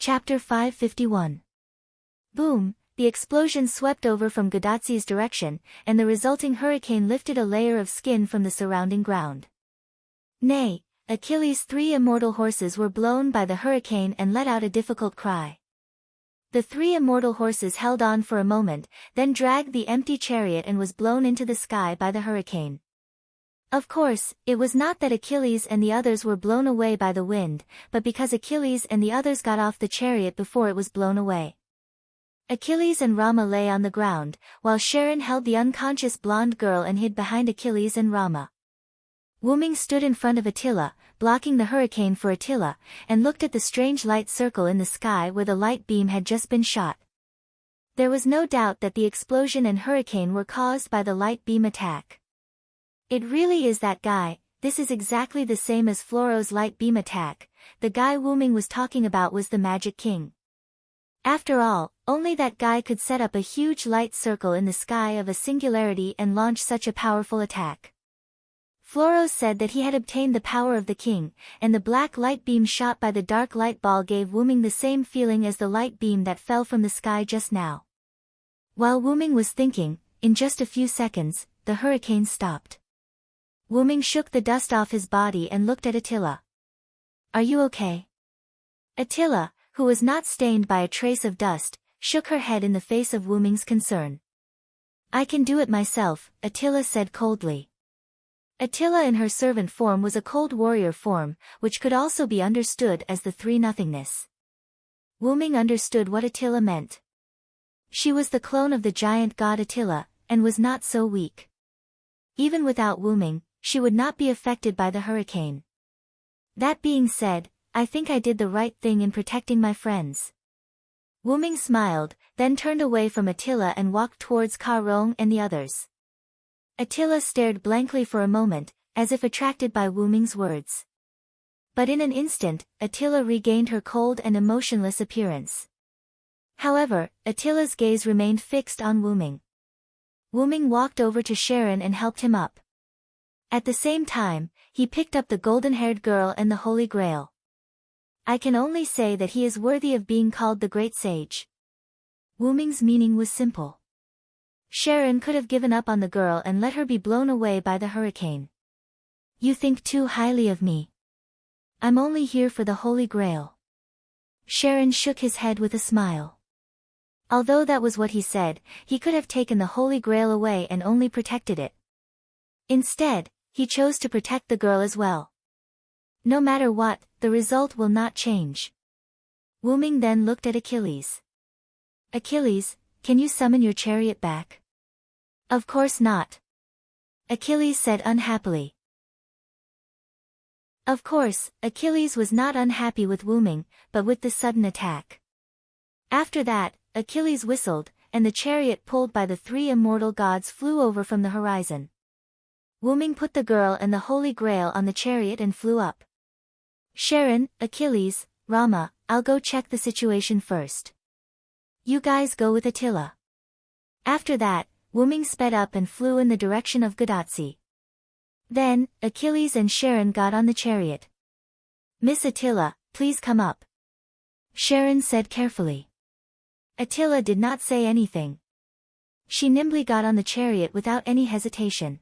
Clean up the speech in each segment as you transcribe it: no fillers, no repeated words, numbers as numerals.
Chapter 551. Boom! The explosion swept over from Gadatsi's direction, and the resulting hurricane lifted a layer of skin from the surrounding ground. Nay, Achilles' 3 immortal horses were blown by the hurricane and let out a difficult cry. The 3 immortal horses held on for a moment, then dragged the empty chariot and was blown into the sky by the hurricane. Of course, it was not that Achilles and the others were blown away by the wind, but because Achilles and the others got off the chariot before it was blown away. Achilles and Rama lay on the ground, while Sharon held the unconscious blonde girl and hid behind Achilles and Rama. Wuming stood in front of Attila, blocking the hurricane for Attila, and looked at the strange light circle in the sky where the light beam had just been shot. There was no doubt that the explosion and hurricane were caused by the light beam attack. It really is that guy. This is exactly the same as Floro's light beam attack. The guy Wuming was talking about was the Magic King. After all, only that guy could set up a huge light circle in the sky of a singularity and launch such a powerful attack. Floro said that he had obtained the power of the king, and the black light beam shot by the dark light ball gave Wuming the same feeling as the light beam that fell from the sky just now. While Wuming was thinking, in just a few seconds, the hurricane stopped. Wuming shook the dust off his body and looked at Attila. "Are you okay?" Attila, who was not stained by a trace of dust, shook her head in the face of Wuming's concern. "I can do it myself," Attila said coldly. Attila in her servant form was a cold warrior form, which could also be understood as the 3 nothingness. Wuming understood what Attila meant. She was the clone of the giant god Attila, and was not so weak. Even without Wuming, she would not be affected by the hurricane. That being said, I think I did the right thing in protecting my friends. Wuming smiled, then turned away from Attila and walked towards Ka Rong and the others. Attila stared blankly for a moment, as if attracted by Wuming's words. But in an instant, Attila regained her cold and emotionless appearance. However, Attila's gaze remained fixed on Wuming. Wuming walked over to Sharon and helped him up. At the same time, he picked up the golden-haired girl and the Holy Grail. I can only say that he is worthy of being called the Great Sage. Wuming's meaning was simple. Sharon could have given up on the girl and let her be blown away by the hurricane. You think too highly of me. I'm only here for the Holy Grail. Sharon shook his head with a smile. Although that was what he said, he could have taken the Holy Grail away and only protected it. Instead, he chose to protect the girl as well. No matter what, the result will not change. Wuming then looked at Achilles. Achilles, can you summon your chariot back? Of course not. Achilles said unhappily. Of course, Achilles was not unhappy with Wuming, but with the sudden attack. After that, Achilles whistled, and the chariot pulled by the 3 immortal gods flew over from the horizon. Wuming put the girl and the Holy Grail on the chariot and flew up. Sharon, Achilles, Rama, I'll go check the situation first. You guys go with Attila. After that, Wuming sped up and flew in the direction of Gadatsi. Then, Achilles and Sharon got on the chariot. Miss Attila, please come up. Sharon said carefully. Attila did not say anything. She nimbly got on the chariot without any hesitation.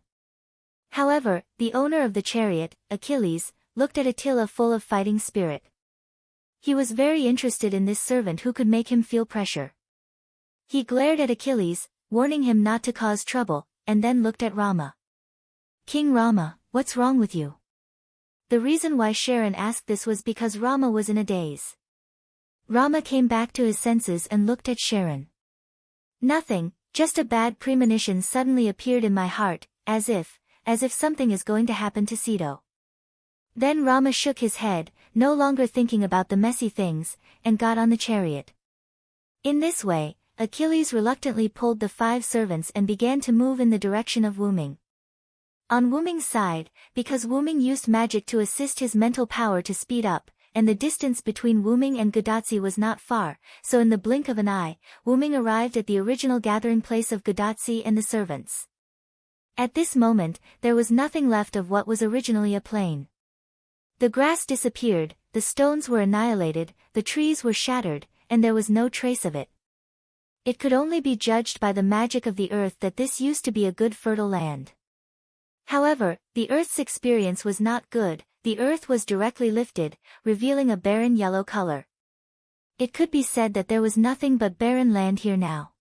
However, the owner of the chariot, Achilles, looked at Attila full of fighting spirit. He was very interested in this servant who could make him feel pressure. He glared at Achilles, warning him not to cause trouble, and then looked at Rama. King Rama, what's wrong with you? The reason why Sharon asked this was because Rama was in a daze. Rama came back to his senses and looked at Sharon. Nothing, just a bad premonition suddenly appeared in my heart, as if something is going to happen to Sito. Then Rama shook his head, no longer thinking about the messy things, and got on the chariot. In this way, Achilles reluctantly pulled the 5 servants and began to move in the direction of Wuming. On Wuming's side, because Wuming used magic to assist his mental power to speed up, and the distance between Wuming and Gadatsi was not far, so in the blink of an eye, Wuming arrived at the original gathering place of Gadatsi and the servants. At this moment, there was nothing left of what was originally a plain. The grass disappeared, the stones were annihilated, the trees were shattered, and there was no trace of it. It could only be judged by the magic of the earth that this used to be a good fertile land. However, the earth's experience was not good. The earth was directly lifted, revealing a barren yellow color. It could be said that there was nothing but barren land here now.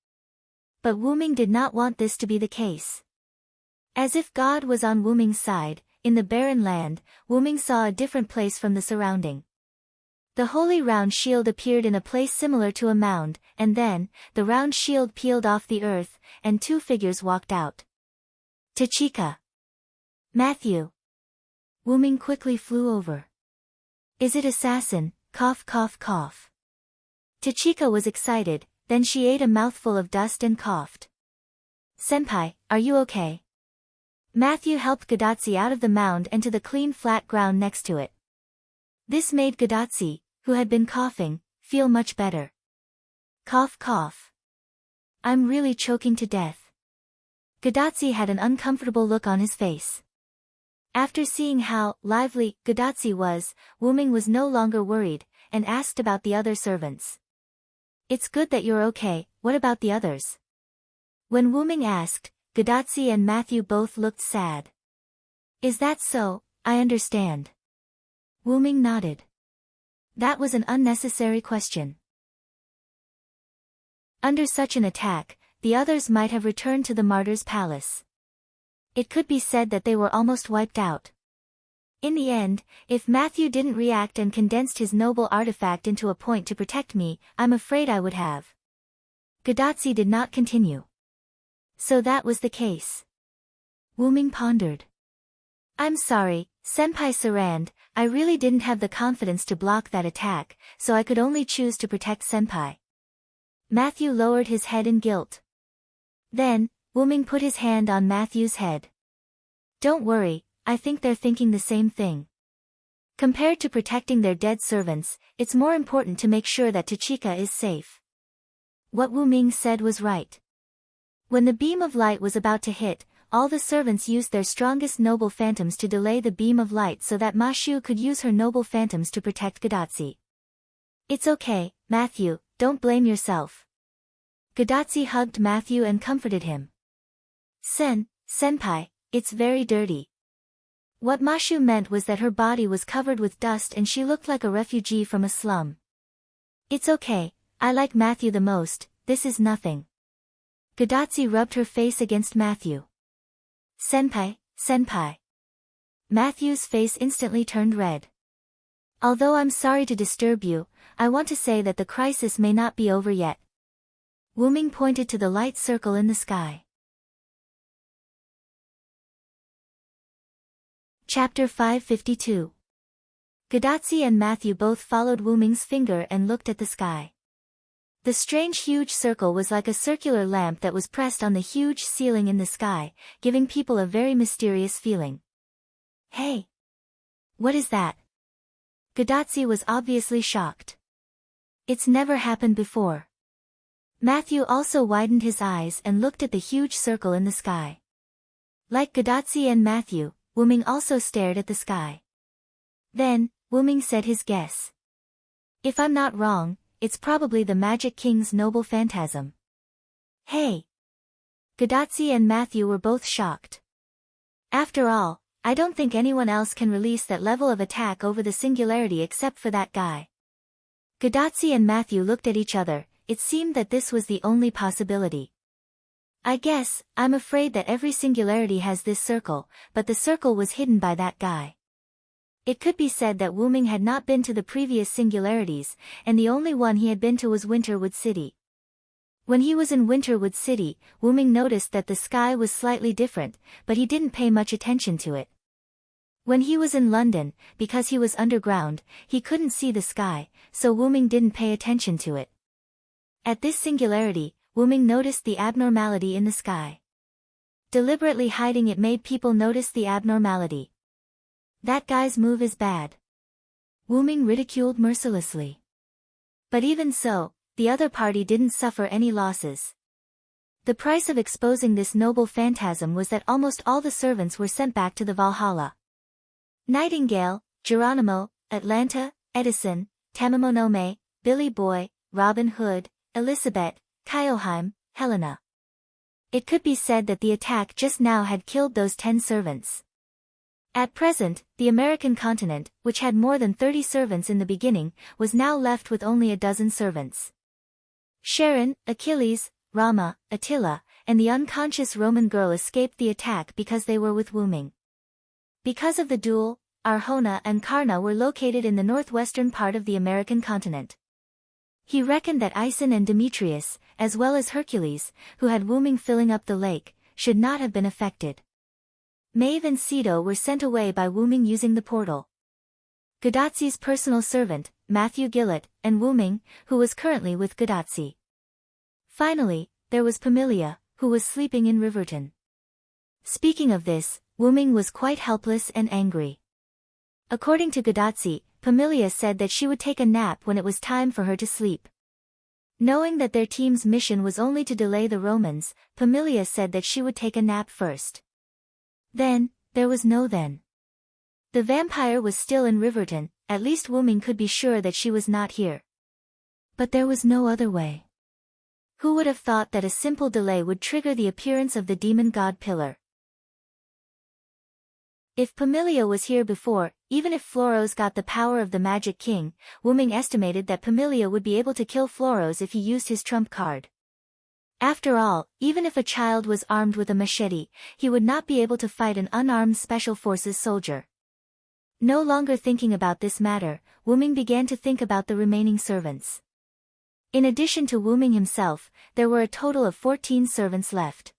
But Wu Ming did not want this to be the case. As if God was on Wu Ming's side, in the barren land, Wu Ming saw a different place from the surrounding. The holy round shield appeared in a place similar to a mound, and then, the round shield peeled off the earth, and two figures walked out. Tachika. Matthew. Wu Ming quickly flew over. Is it assassin? Cough cough cough. Tachika was excited, then she ate a mouthful of dust and coughed. Senpai, are you okay? Matthew helped Gadatsi out of the mound and to the clean flat ground next to it. This made Gadatsi, who had been coughing, feel much better. Cough cough. I'm really choking to death. Gadatsi had an uncomfortable look on his face. After seeing how lively Gadatsi was, Wu Ming was no longer worried, and asked about the other servants. It's good that you're okay, what about the others? When Wu Ming asked, Gadatsi and Matthew both looked sad. Is that so? I understand. Wu Ming nodded. That was an unnecessary question. Under such an attack, the others might have returned to the martyr's palace. It could be said that they were almost wiped out. In the end, if Matthew didn't react and condensed his noble artifact into a point to protect me, I'm afraid I would have. Gadatsi did not continue. So that was the case. Wu Ming pondered. I'm sorry, Senpai Sarand, I really didn't have the confidence to block that attack, so I could only choose to protect Senpai. Matthew lowered his head in guilt. Then, Wu Ming put his hand on Matthew's head. Don't worry, I think they're thinking the same thing. Compared to protecting their dead servants, it's more important to make sure that Tachika is safe. What Wu Ming said was right. When the beam of light was about to hit, all the servants used their strongest noble phantoms to delay the beam of light so that Ma Shu could use her noble phantoms to protect Gadatsi. It's okay, Matthew, don't blame yourself. Gadatsi hugged Matthew and comforted him. Senpai, it's very dirty. What Ma Shu meant was that her body was covered with dust and she looked like a refugee from a slum. It's okay, I like Matthew the most, this is nothing. Gadatsi rubbed her face against Matthew. Senpai. Matthew's face instantly turned red. Although I'm sorry to disturb you, I want to say that the crisis may not be over yet. Wu Ming pointed to the light circle in the sky. Chapter 552. Gadatsi and Matthew both followed Wu Ming's finger and looked at the sky. The strange huge circle was like a circular lamp that was pressed on the huge ceiling in the sky, giving people a very mysterious feeling. Hey! What is that? Gadatsi was obviously shocked. It's never happened before. Matthew also widened his eyes and looked at the huge circle in the sky. Like Gadatsi and Matthew, Wu Ming also stared at the sky. Then, Wu Ming said his guess. If I'm not wrong, it's probably the Magic King's noble phantasm. Hey! Gadatsi and Matthew were both shocked. After all, I don't think anyone else can release that level of attack over the singularity except for that guy. Gadatsi and Matthew looked at each other, it seemed that this was the only possibility. I guess, I'm afraid that every singularity has this circle, but the circle was hidden by that guy. It could be said that Wu Ming had not been to the previous singularities, and the only one he had been to was Winterwood City. When he was in Winterwood City, Wu Ming noticed that the sky was slightly different, but he didn't pay much attention to it. When he was in London, because he was underground, he couldn't see the sky, so Wu Ming didn't pay attention to it. At this singularity, Wu Ming noticed the abnormality in the sky. Deliberately hiding it made people notice the abnormality. That guy's move is bad. Wu Ming ridiculed mercilessly. But even so, the other party didn't suffer any losses. The price of exposing this noble phantasm was that almost all the servants were sent back to the Valhalla. Nightingale, Geronimo, Atlanta, Edison, Tamamonome, Billy Boy, Robin Hood, Elizabeth, Kyoheim, Helena. It could be said that the attack just now had killed those 10 servants. At present, the American continent, which had more than 30 servants in the beginning, was now left with only a dozen servants. Sharon, Achilles, Rama, Attila, and the unconscious Roman girl escaped the attack because they were with Wu Ming. Because of the duel, Arjona and Karna were located in the northwestern part of the American continent. He reckoned that Aeson and Demetrius, as well as Hercules, who had Wu Ming filling up the lake, should not have been affected. Maeve and Ceto were sent away by Wu Ming using the portal. Gadotzi's personal servant, Matthew Gillett, and Wu Ming, who was currently with Gadotzi. Finally, there was Pamilia, who was sleeping in Riverton. Speaking of this, Wu Ming was quite helpless and angry. According to Gadotzi, Pamilia said that she would take a nap when it was time for her to sleep. Knowing that their team's mission was only to delay the Romans, Pamilia said that she would take a nap first. Then, there was no then. The vampire was still in Riverton, at least Wu Ming could be sure that she was not here. But there was no other way. Who would have thought that a simple delay would trigger the appearance of the demon god Pillar? If Pamilia was here before, even if Floros got the power of the Magic King, Wu Ming estimated that Pamilia would be able to kill Floros if he used his trump card. After all, even if a child was armed with a machete, he would not be able to fight an unarmed Special Forces soldier. No longer thinking about this matter, Wu Ming began to think about the remaining servants. In addition to Wu Ming himself, there were a total of 14 servants left.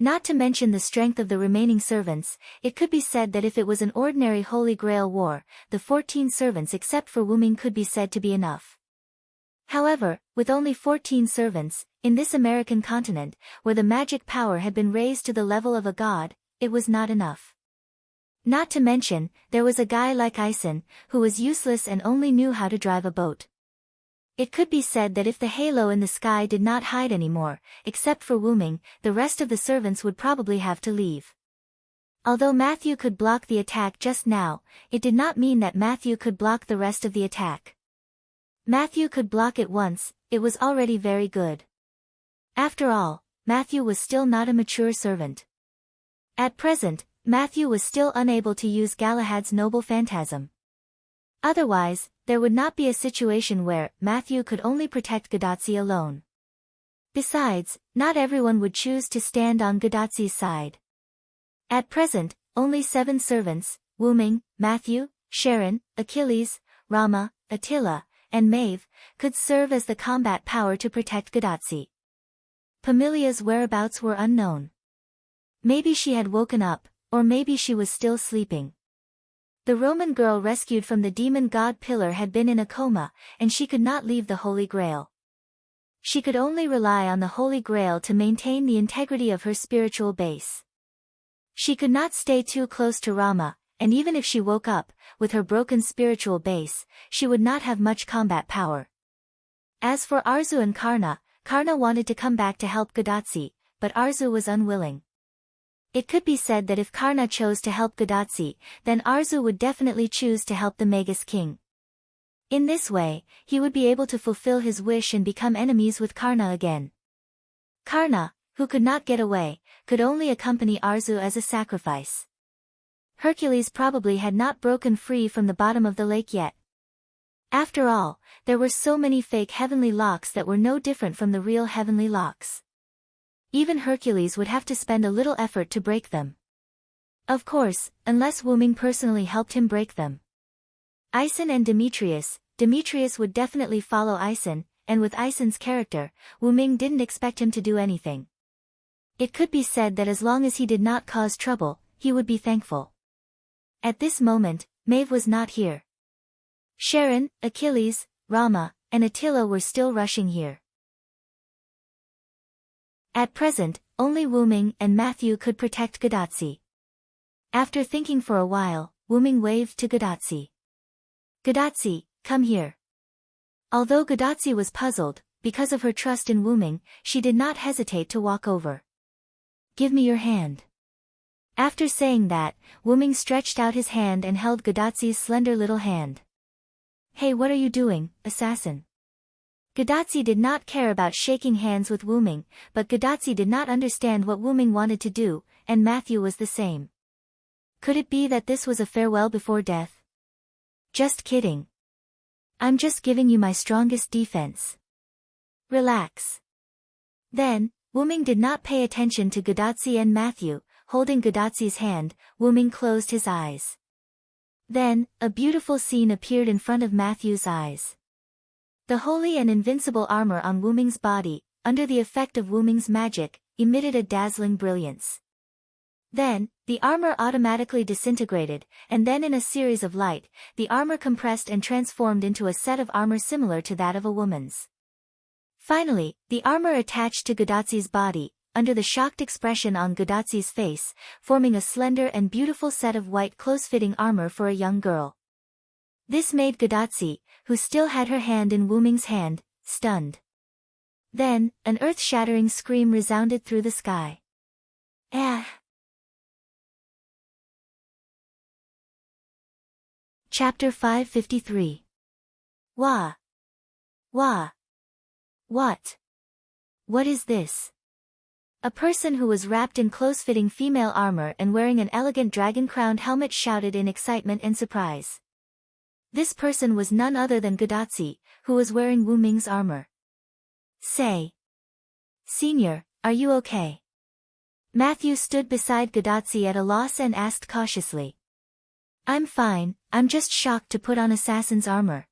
Not to mention the strength of the remaining servants, it could be said that if it was an ordinary Holy Grail war, the 14 servants except for Wu Ming could be said to be enough. However, with only 14 servants, in this American continent, where the magic power had been raised to the level of a god, it was not enough. Not to mention, there was a guy like Aeson, who was useless and only knew how to drive a boat. It could be said that if the halo in the sky did not hide anymore, except for Wu Ming, the rest of the servants would probably have to leave. Although Matthew could block the attack just now, it did not mean that Matthew could block the rest of the attack. Matthew could block it once, it was already very good. After all, Matthew was still not a mature servant. At present, Matthew was still unable to use Galahad's noble phantasm. Otherwise, there would not be a situation where Matthew could only protect Gadotzi alone. Besides, not everyone would choose to stand on Gadotzi's side. At present, only 7 servants, Wu Ming, Matthew, Sharon, Achilles, Rama, Attila, and Maeve, could serve as the combat power to protect Gadotzi. Pamilia's whereabouts were unknown. Maybe she had woken up, or maybe she was still sleeping. The Roman girl rescued from the demon god Pillar had been in a coma, and she could not leave the Holy Grail. She could only rely on the Holy Grail to maintain the integrity of her spiritual base. She could not stay too close to Rama, and even if she woke up, with her broken spiritual base, she would not have much combat power. As for Arzu and Karna, Karna wanted to come back to help Gadotzi, but Arzu was unwilling. It could be said that if Karna chose to help Gadotzi, then Arzu would definitely choose to help the Magus King. In this way, he would be able to fulfill his wish and become enemies with Karna again. Karna, who could not get away, could only accompany Arzu as a sacrifice. Hercules probably had not broken free from the bottom of the lake yet. After all, there were so many fake heavenly locks that were no different from the real heavenly locks. Even Hercules would have to spend a little effort to break them. Of course, unless Wu Ming personally helped him break them. Aeson and Demetrius would definitely follow Aeson, and with Aeson's character, Wu Ming didn't expect him to do anything. It could be said that as long as he did not cause trouble, he would be thankful. At this moment, Maeve was not here. Sharon, Achilles, Rama, and Attila were still rushing here. At present, only Wu Ming and Matthew could protect Gadotzi. After thinking for a while, Wu Ming waved to Gadotzi. Gadotzi, come here. Although Gadotzi was puzzled, because of her trust in Wu Ming, she did not hesitate to walk over. Give me your hand. After saying that, Wu Ming stretched out his hand and held Gadotzi's slender little hand. Hey, what are you doing, assassin? Gadatsi did not care about shaking hands with Wu Ming, but Gadatsi did not understand what Wu Ming wanted to do, and Matthew was the same. Could it be that this was a farewell before death? Just kidding. I'm just giving you my strongest defense. Relax. Then, Wu Ming did not pay attention to Gadatsi and Matthew. Holding Gadatsi's hand, Wu Ming closed his eyes. Then, a beautiful scene appeared in front of Matthew's eyes. The holy and invincible armor on Wu Ming's body, under the effect of Wu Ming's magic, emitted a dazzling brilliance. Then, the armor automatically disintegrated, and then in a series of light, the armor compressed and transformed into a set of armor similar to that of a woman's. Finally, the armor attached to Gadatsi's body, under the shocked expression on Gadatsi's face, forming a slender and beautiful set of white close-fitting armor for a young girl. This made Gadatsi, who still had her hand in Wu Ming's hand, stunned. Then, an earth-shattering scream resounded through the sky. Ah! Chapter 553. Wah! Wah! What? What is this? A person who was wrapped in close-fitting female armor and wearing an elegant dragon-crowned helmet shouted in excitement and surprise. This person was none other than Gadatsi, who was wearing Wu Ming's armor. Say. Senior, are you okay? Matthew stood beside Gadatsi at a loss and asked cautiously. I'm fine, I'm just shocked to put on assassin's armor.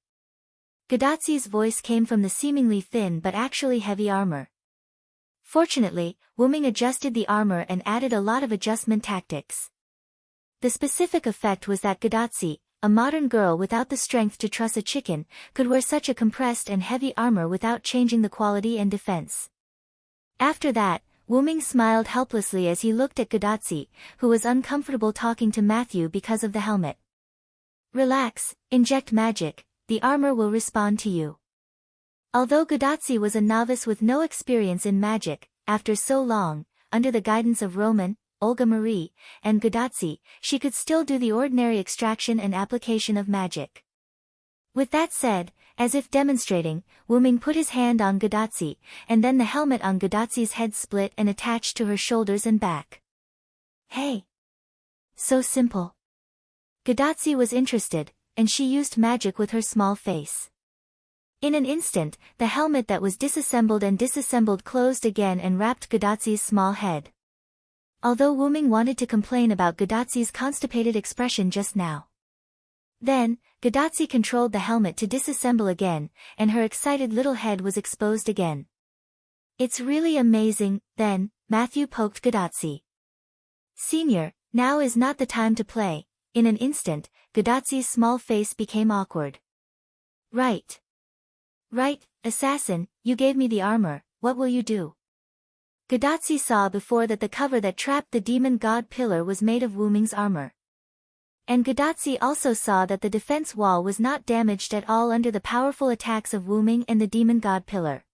Gadatsi's voice came from the seemingly thin but actually heavy armor. Fortunately, Wu Ming adjusted the armor and added a lot of adjustment tactics. The specific effect was that Gadatsi, a modern girl without the strength to truss a chicken, could wear such a compressed and heavy armor without changing the quality and defense. After that, Wu Ming smiled helplessly as he looked at Gadatsi, who was uncomfortable talking to Matthew because of the helmet. Relax, inject magic, the armor will respond to you. Although Gadatsi was a novice with no experience in magic, after so long, under the guidance of Roman, Olga Marie, and Gadatsi, she could still do the ordinary extraction and application of magic. With that said, as if demonstrating, Wu Ming put his hand on Gadatsi, and then the helmet on Gadatsi's head split and attached to her shoulders and back. Hey! So simple. Gadatsi was interested, and she used magic with her small face. In an instant, the helmet that was disassembled and disassembled closed again and wrapped Gadatsi's small head. Although Wu Ming wanted to complain about Gadatsi's constipated expression just now. Then, Gadatsi controlled the helmet to disassemble again, and her excited little head was exposed again. It's really amazing. Then, Matthew poked Gadatsi. Senior, now is not the time to play. In an instant, Gadatsi's small face became awkward. Right. Right, assassin, you gave me the armor, what will you do? Gadatsi saw before that the cover that trapped the demon god pillar was made of Wu Ming's armor. And Gadatsi also saw that the defense wall was not damaged at all under the powerful attacks of Wu Ming and the demon god pillar.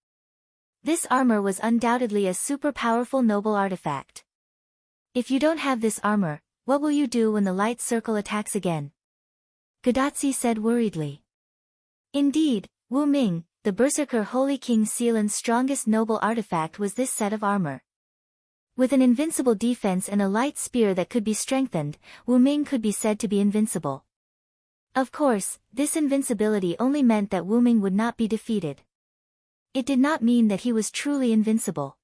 This armor was undoubtedly a super powerful noble artifact. If you don't have this armor, what will you do when the light circle attacks again? Gadatsi said worriedly. Indeed, Wu Ming, the Berserker Holy King Sealan's strongest noble artifact was this set of armor. With an invincible defense and a light spear that could be strengthened, Wu Ming could be said to be invincible. Of course, this invincibility only meant that Wu Ming would not be defeated. It did not mean that he was truly invincible.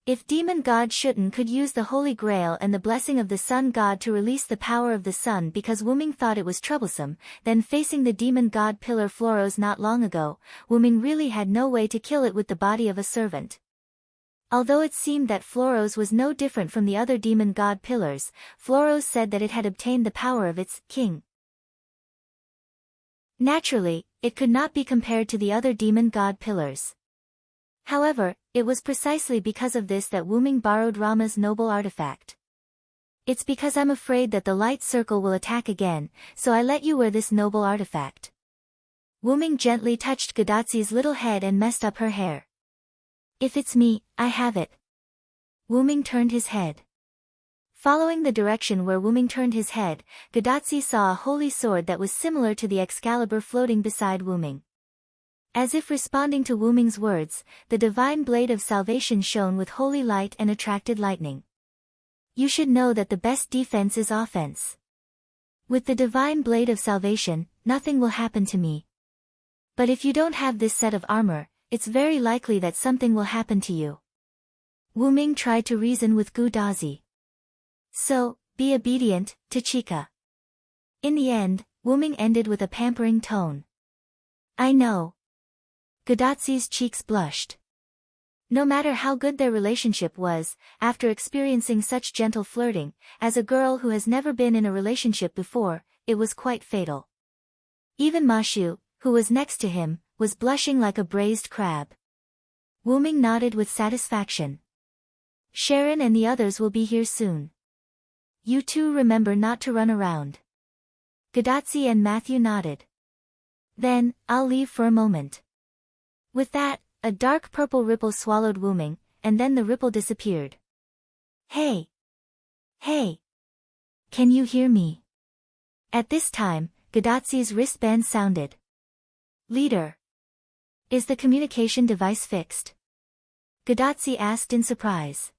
If demon god Shutten could use the Holy Grail and the blessing of the Sun God to release the power of the sun because Wu Ming thought it was troublesome, then facing the demon god pillar Floros not long ago, Wu Ming really had no way to kill it with the body of a servant. Although it seemed that Floros was no different from the other demon god pillars, Floros said that it had obtained the power of its king. Naturally, it could not be compared to the other demon god pillars. However, it was precisely because of this that Wu Ming borrowed Rama's noble artifact. It's because I'm afraid that the light circle will attack again, so I let you wear this noble artifact. Wu Ming gently touched Gadatsi's little head and messed up her hair. If it's me, I have it. Wu Ming turned his head. Following the direction where Wuming turned his head, Gadatsi saw a holy sword that was similar to the Excalibur floating beside Wuming. As if responding to Wuming's words, the divine blade of salvation shone with holy light and attracted lightning. You should know that the best defense is offense. With the divine blade of salvation, nothing will happen to me. But if you don't have this set of armor, it's very likely that something will happen to you. Wuming tried to reason with Gudazi. So, be obedient, Tachika. In the end, Wuming ended with a pampering tone. I know. Gadatsi's cheeks blushed. No matter how good their relationship was, after experiencing such gentle flirting, as a girl who has never been in a relationship before, it was quite fatal. Even Mashu, who was next to him, was blushing like a braised crab. Wuming nodded with satisfaction. Sharon and the others will be here soon. You two remember not to run around. Gadatsi and Matthew nodded. Then, I'll leave for a moment. With that, a dark purple ripple swallowed Wuming, and then the ripple disappeared. Hey! Hey! Can you hear me? At this time, Gadatsi's wristband sounded. Leader! Is the communication device fixed? Gadatsi asked in surprise.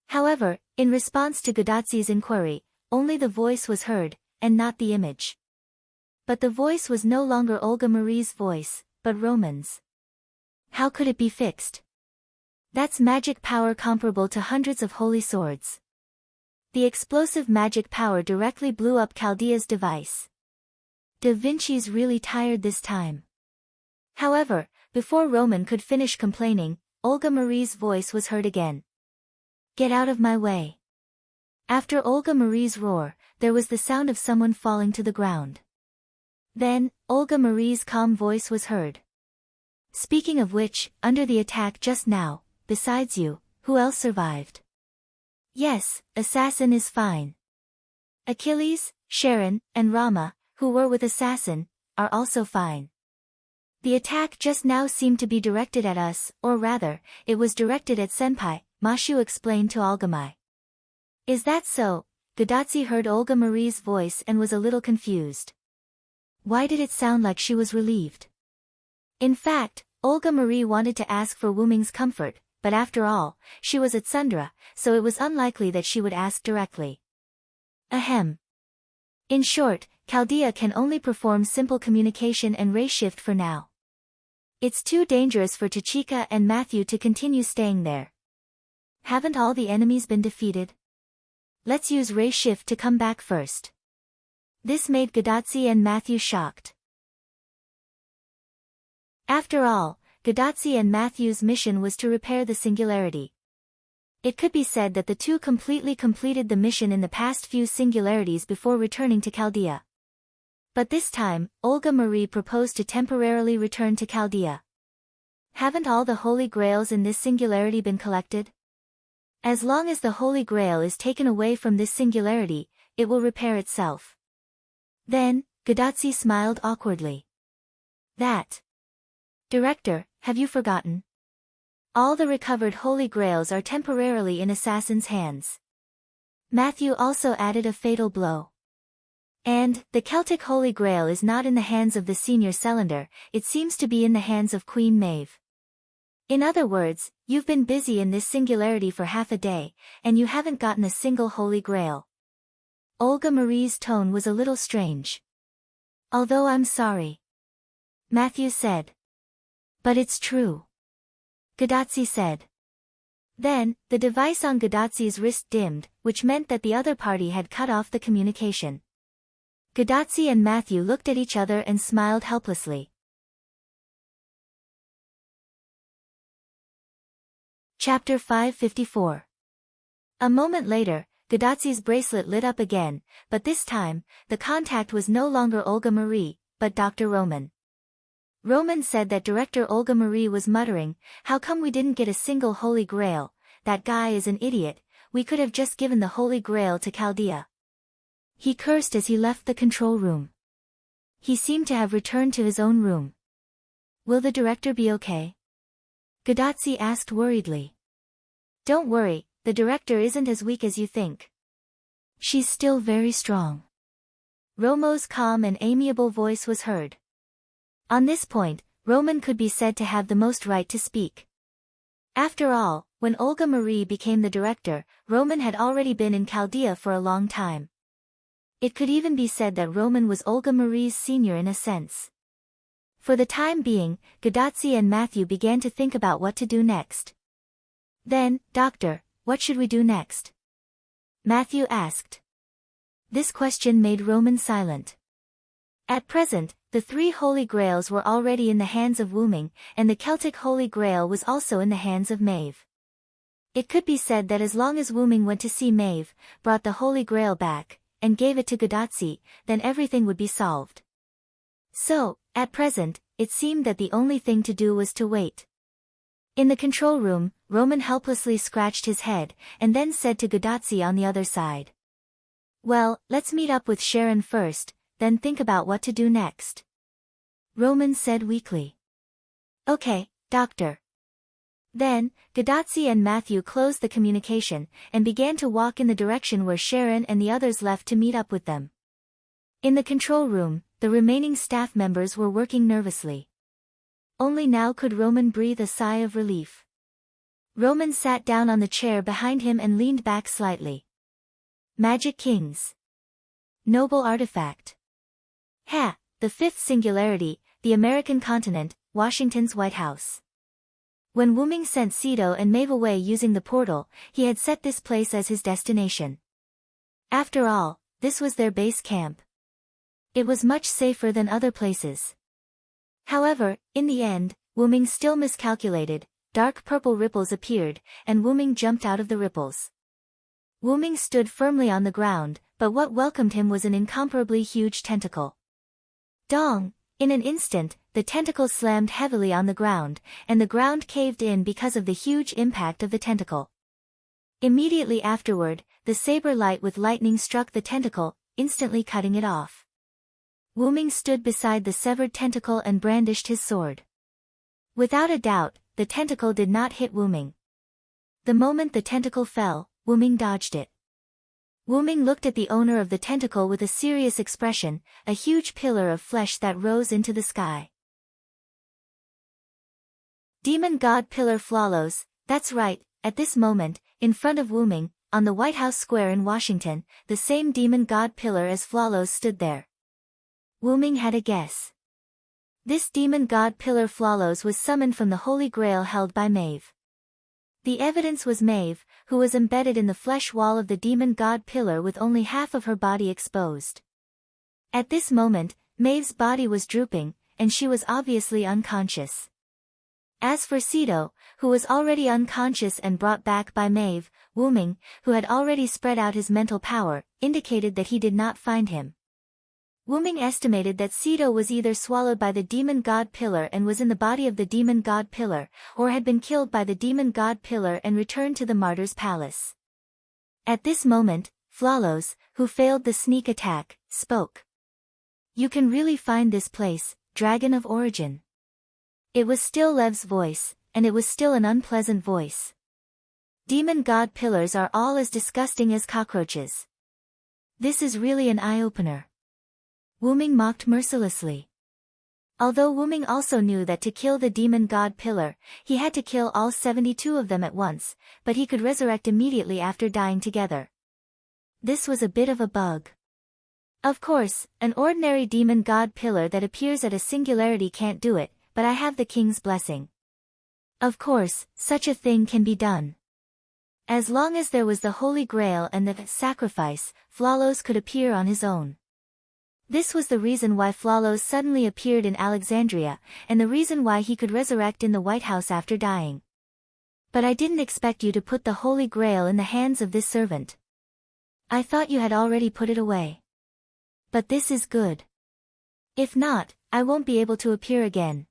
However, in response to Gadatsi's inquiry, only the voice was heard, and not the image. But the voice was no longer Olga Marie's voice, but Roman's. How could it be fixed? That's magic power comparable to hundreds of holy swords. The explosive magic power directly blew up Chaldea's device. Da Vinci's really tired this time. However, before Roman could finish complaining, Olga Marie's voice was heard again. Get out of my way. After Olga Marie's roar, there was the sound of someone falling to the ground. Then, Olga Marie's calm voice was heard. Speaking of which, under the attack just now, besides you, who else survived? Yes, Assassin is fine. Achilles, Sharon, and Rama, who were with Assassin, are also fine. The attack just now seemed to be directed at us, or rather, it was directed at Senpai, Mashu explained to Olgamai. Is that so? Gadatsi heard Olga Marie's voice and was a little confused. Why did it sound like she was relieved? In fact, Olga Marie wanted to ask for Wuming's comfort, but after all, she was at Sundra, so it was unlikely that she would ask directly. Ahem. In short, Chaldea can only perform simple communication and ray shift for now. It's too dangerous for Tachika and Matthew to continue staying there. Haven't all the enemies been defeated? Let's use ray shift to come back first. This made Gadatsi and Matthew shocked. After all, Gadatsi and Matthew's mission was to repair the singularity. It could be said that the two completely completed the mission in the past few singularities before returning to Chaldea. But this time, Olga Marie proposed to temporarily return to Chaldea. Haven't all the Holy Grails in this singularity been collected? As long as the Holy Grail is taken away from this singularity, it will repair itself. Then, Gadatsi smiled awkwardly. That. Director, have you forgotten? All the recovered Holy Grails are temporarily in Assassin's hands. Matthew also added a fatal blow. And, the Celtic Holy Grail is not in the hands of the senior cylinder, it seems to be in the hands of Queen Maeve. In other words, you've been busy in this singularity for half a day, and you haven't gotten a single Holy Grail. Olga Marie's tone was a little strange. Although I'm sorry. Matthew said. But it's true. Gadatsi said. Then, the device on Gadatsi's wrist dimmed, which meant that the other party had cut off the communication. Gadatsi and Matthew looked at each other and smiled helplessly. Chapter 554. A moment later, Gadatsi's bracelet lit up again, but this time, the contact was no longer Olga Marie, but Dr. Roman. Roman said that Director Olga Marie was muttering, "How come we didn't get a single Holy Grail? That guy is an idiot, we could have just given the Holy Grail to Chaldea." He cursed as he left the control room. He seemed to have returned to his own room. Will the director be okay? Gadatsi asked worriedly. Don't worry, the director isn't as weak as you think. She's still very strong. Romo's calm and amiable voice was heard. On this point, Roman could be said to have the most right to speak. After all, when Olga Marie became the director, Roman had already been in Chaldea for a long time. It could even be said that Roman was Olga Marie's senior in a sense. For the time being, Gadazzi and Matthew began to think about what to do next. Then, Doctor, what should we do next? Matthew asked. This question made Roman silent. At present, the 3 Holy Grails were already in the hands of Wu Ming, and the Celtic Holy Grail was also in the hands of Maeve. It could be said that as long as Wu Ming went to see Maeve, brought the Holy Grail back, and gave it to Gadazzi, then everything would be solved. So, at present, it seemed that the only thing to do was to wait. In the control room, Roman helplessly scratched his head, and then said to Gadazzi on the other side. Well, let's meet up with Sharon first, then think about what to do next. Roman said weakly. Okay, Doctor. Then, Gadazzi and Matthew closed the communication, and began to walk in the direction where Sharon and the others left to meet up with them. In the control room, the remaining staff members were working nervously. Only now could Roman breathe a sigh of relief. Roman sat down on the chair behind him and leaned back slightly. Magic Kings. Noble artifact. Ha! The 5th singularity, the American continent, Washington's White House. When Wu Ming sent Sito and Maeve away using the portal, he had set this place as his destination. After all, this was their base camp. It was much safer than other places. However, in the end, Wu Ming still miscalculated. Dark purple ripples appeared, and Wu Ming jumped out of the ripples. Wu Ming stood firmly on the ground, but what welcomed him was an incomparably huge tentacle. Dong! In an instant, the tentacle slammed heavily on the ground, and the ground caved in because of the huge impact of the tentacle. Immediately afterward, the saber light with lightning struck the tentacle, instantly cutting it off. Wu Ming stood beside the severed tentacle and brandished his sword. Without a doubt, the tentacle did not hit Wu Ming. The moment the tentacle fell, Wu Ming dodged it. Wu Ming looked at the owner of the tentacle with a serious expression, a huge pillar of flesh that rose into the sky. Demon God Pillar Flawless, that's right, at this moment, in front of Wu Ming, on the White House Square in Washington, the same Demon God Pillar as Flawless stood there. Wu Ming had a guess. This Demon God Pillar Flawless was summoned from the Holy Grail held by Maeve. The evidence was Maeve, who was embedded in the flesh wall of the Demon God Pillar with only half of her body exposed. At this moment, Maeve's body was drooping, and she was obviously unconscious. As for Sito, who was already unconscious and brought back by Maeve, Wu Ming, who had already spread out his mental power, indicated that he did not find him. Wu Ming estimated that Sito was either swallowed by the Demon God Pillar and was in the body of the Demon God Pillar, or had been killed by the Demon God Pillar and returned to the Martyr's Palace. At this moment, Flawless, who failed the sneak attack, spoke. You can really find this place, Dragon of Origin. It was still Lev's voice, and it was still an unpleasant voice. Demon God Pillars are all as disgusting as cockroaches. This is really an eye-opener. Wu Ming mocked mercilessly. Although Wu Ming also knew that to kill the Demon God Pillar, he had to kill all 72 of them at once, but he could resurrect immediately after dying together. This was a bit of a bug. Of course, an ordinary Demon God Pillar that appears at a singularity can't do it, but I have the King's blessing. Of course, such a thing can be done. As long as there was the Holy Grail and the sacrifice, Flawless could appear on his own. This was the reason why Flawless suddenly appeared in Alexandria, and the reason why he could resurrect in the White House after dying. But I didn't expect you to put the Holy Grail in the hands of this servant. I thought you had already put it away. But this is good. If not, I won't be able to appear again.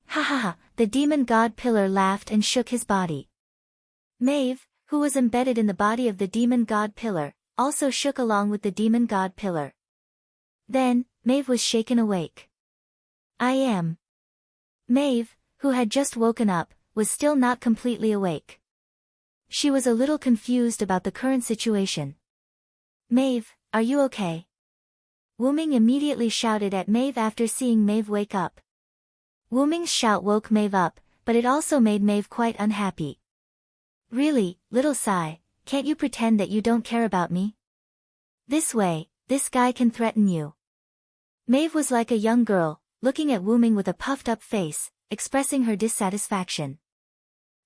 Ha ha ha, the Demon God Pillar laughed and shook his body. Maeve, who was embedded in the body of the Demon God Pillar, also shook along with the Demon God Pillar. Then, Maeve was shaken awake. I am. Maeve, who had just woken up, was still not completely awake. She was a little confused about the current situation. Maeve, are you okay? Wu-ming immediately shouted at Maeve after seeing Maeve wake up. Wu-ming's shout woke Maeve up, but it also made Maeve quite unhappy. Really, little Sai, can't you pretend that you don't care about me? This way, this guy can threaten you. Maeve was like a young girl, looking at Wu-ming with a puffed-up face, expressing her dissatisfaction.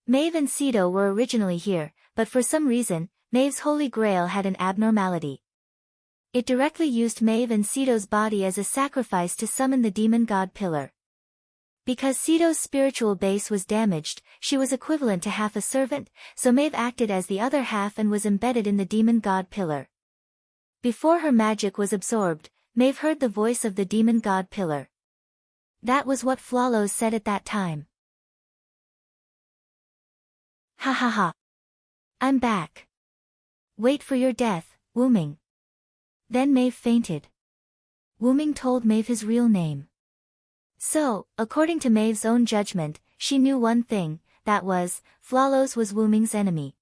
Maeve and Cedo were originally here, but for some reason, Maeve's Holy Grail had an abnormality. It directly used Maeve and Cedo's body as a sacrifice to summon the demon god pillar. Because Cedo's spiritual base was damaged, she was equivalent to half a servant, so Maeve acted as the other half and was embedded in the demon god pillar. Before her magic was absorbed, Maeve heard the voice of the demon god pillar. That was what Flawless said at that time. Ha ha ha. I'm back. Wait for your death, Wu-ming. Then Maeve fainted. Wu-ming told Maeve his real name. So, according to Maeve's own judgment, she knew one thing, that was, Flawless was Wu-ming's enemy.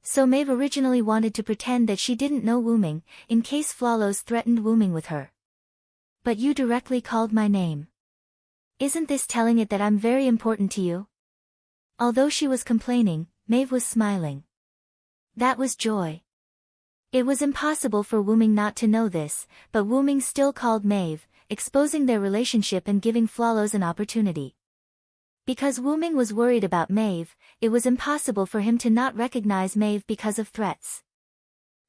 So Maeve originally wanted to pretend that she didn't know Wu-ming, in case Flawless threatened Wu-ming with her. But you directly called my name. Isn't this telling it that I'm very important to you? Although she was complaining, Maeve was smiling. That was joy. It was impossible for Wu-ming not to know this, but Wu-ming still called Maeve, exposing their relationship and giving Flawless an opportunity. Because Wu-ming was worried about Maeve, it was impossible for him to not recognize Maeve because of threats.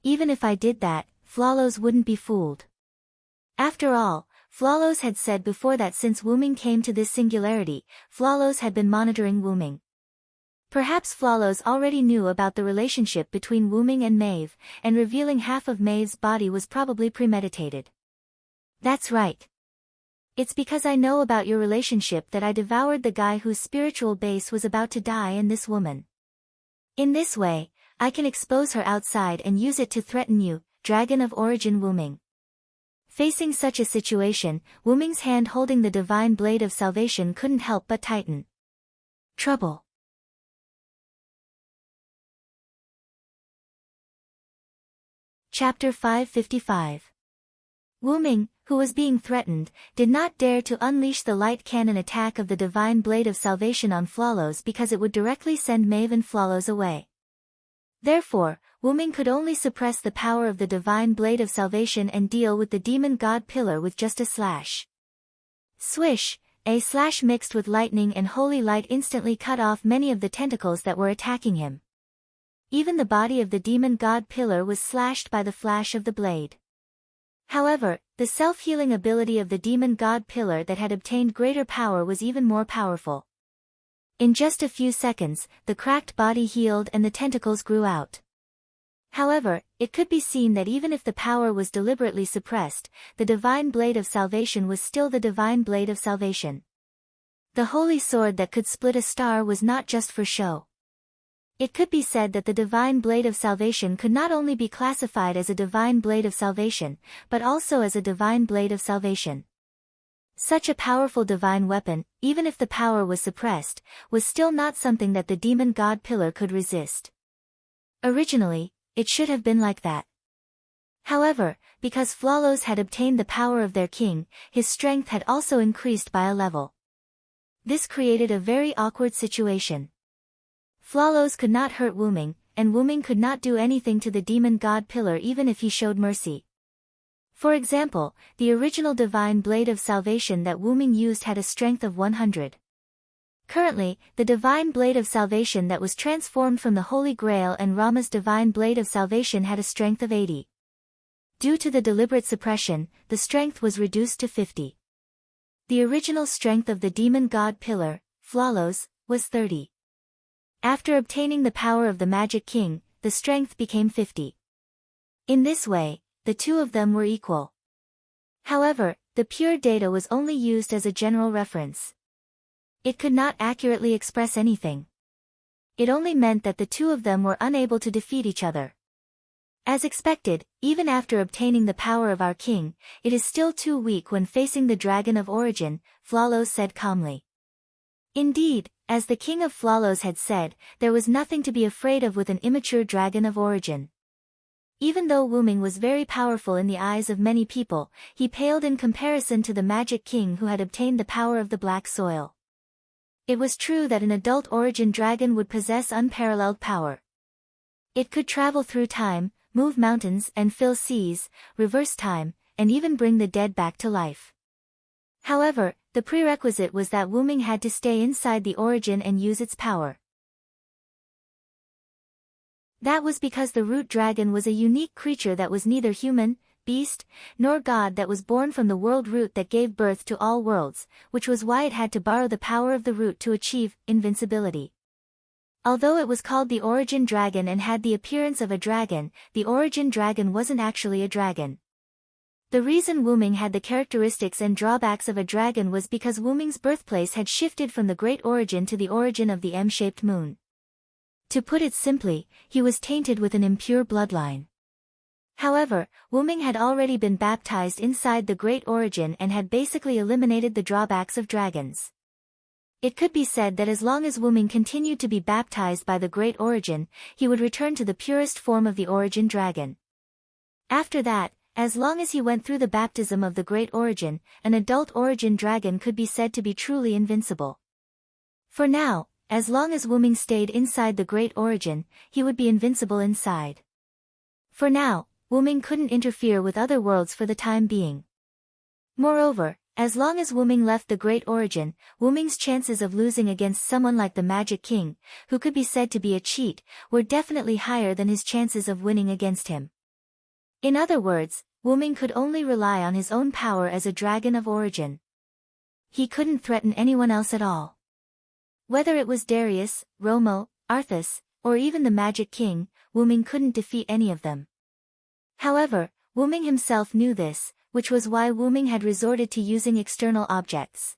Even if I did that, Flawless wouldn't be fooled. After all, Flawless had said before that since Wu-ming came to this singularity, Flawless had been monitoring Wu-ming. Perhaps Flawless already knew about the relationship between Wu-ming and Maeve, and revealing half of Maeve's body was probably premeditated. That's right. It's because I know about your relationship that I devoured the guy whose spiritual base was about to die and this woman. In this way, I can expose her outside and use it to threaten you, Dragon of Origin Wu-ming. Facing such a situation, Wu-ming's hand holding the divine blade of salvation couldn't help but tighten. Trouble. Chapter 555. Wu-ming, who was being threatened, did not dare to unleash the light cannon attack of the divine blade of salvation on Flawless because it would directly send Maeve and Flawless away. Therefore, Wu-ming could only suppress the power of the divine blade of salvation and deal with the demon god pillar with just a slash. Swish, a slash mixed with lightning and holy light instantly cut off many of the tentacles that were attacking him. Even the body of the demon god pillar was slashed by the flash of the blade. However, the self-healing ability of the demon god pillar that had obtained greater power was even more powerful. In just a few seconds, the cracked body healed and the tentacles grew out. However, it could be seen that even if the power was deliberately suppressed, the divine blade of salvation was still the divine blade of salvation. The holy sword that could split a star was not just for show. It could be said that the divine blade of salvation could not only be classified as a divine blade of salvation, but also as a divine blade of salvation. Such a powerful divine weapon, even if the power was suppressed, was still not something that the demon god pillar could resist. Originally, it should have been like that. However, because Flawless had obtained the power of their king, his strength had also increased by a level. This created a very awkward situation. Flawless could not hurt Wu-ming, and Wu-ming could not do anything to the demon god pillar even if he showed mercy. For example, the original divine blade of salvation that Wu-ming used had a strength of 100. Currently, the divine blade of salvation that was transformed from the Holy Grail and Rama's divine blade of salvation had a strength of 80. Due to the deliberate suppression, the strength was reduced to 50. The original strength of the demon god pillar, Flawless, was 30. After obtaining the power of the Magic King, the strength became 50. In this way, the two of them were equal. However, the pure data was only used as a general reference. It could not accurately express anything. It only meant that the two of them were unable to defeat each other. As expected, even after obtaining the power of our king, it is still too weak when facing the Dragon of Origin, Flawless said calmly. Indeed, as the king of Flawless had said, there was nothing to be afraid of with an immature Dragon of Origin. Even though Wu-ming was very powerful in the eyes of many people, he paled in comparison to the magic king who had obtained the power of the black soil. It was true that an adult origin dragon would possess unparalleled power. It could travel through time, move mountains and fill seas, reverse time, and even bring the dead back to life. However, the prerequisite was that Wu-ming had to stay inside the origin and use its power. That was because the root dragon was a unique creature that was neither human, beast, nor god, that was born from the world root that gave birth to all worlds, which was why it had to borrow the power of the root to achieve invincibility. Although it was called the origin dragon and had the appearance of a dragon, the origin dragon wasn't actually a dragon. The reason Wu-ming had the characteristics and drawbacks of a dragon was because Wu-ming's birthplace had shifted from the great origin to the origin of the M-shaped moon. To put it simply, he was tainted with an impure bloodline. However, Wu-ming had already been baptized inside the great origin and had basically eliminated the drawbacks of dragons. It could be said that as long as Wu-ming continued to be baptized by the great origin, he would return to the purest form of the origin dragon. After that, as long as he went through the baptism of the great origin, an adult origin dragon could be said to be truly invincible. For now, as long as Wu-ming stayed inside the great origin, he would be invincible inside. For now, Wu-ming couldn't interfere with other worlds for the time being. Moreover, as long as Wu-ming left the great origin, Wu-ming's chances of losing against someone like the Magic King, who could be said to be a cheat, were definitely higher than his chances of winning against him. In other words, Wu-ming could only rely on his own power as a dragon of origin. He couldn't threaten anyone else at all. Whether it was Darius, Romo, Arthas, or even the Magic King, Wu-ming couldn't defeat any of them. However, Wu-ming himself knew this, which was why Wu-ming had resorted to using external objects.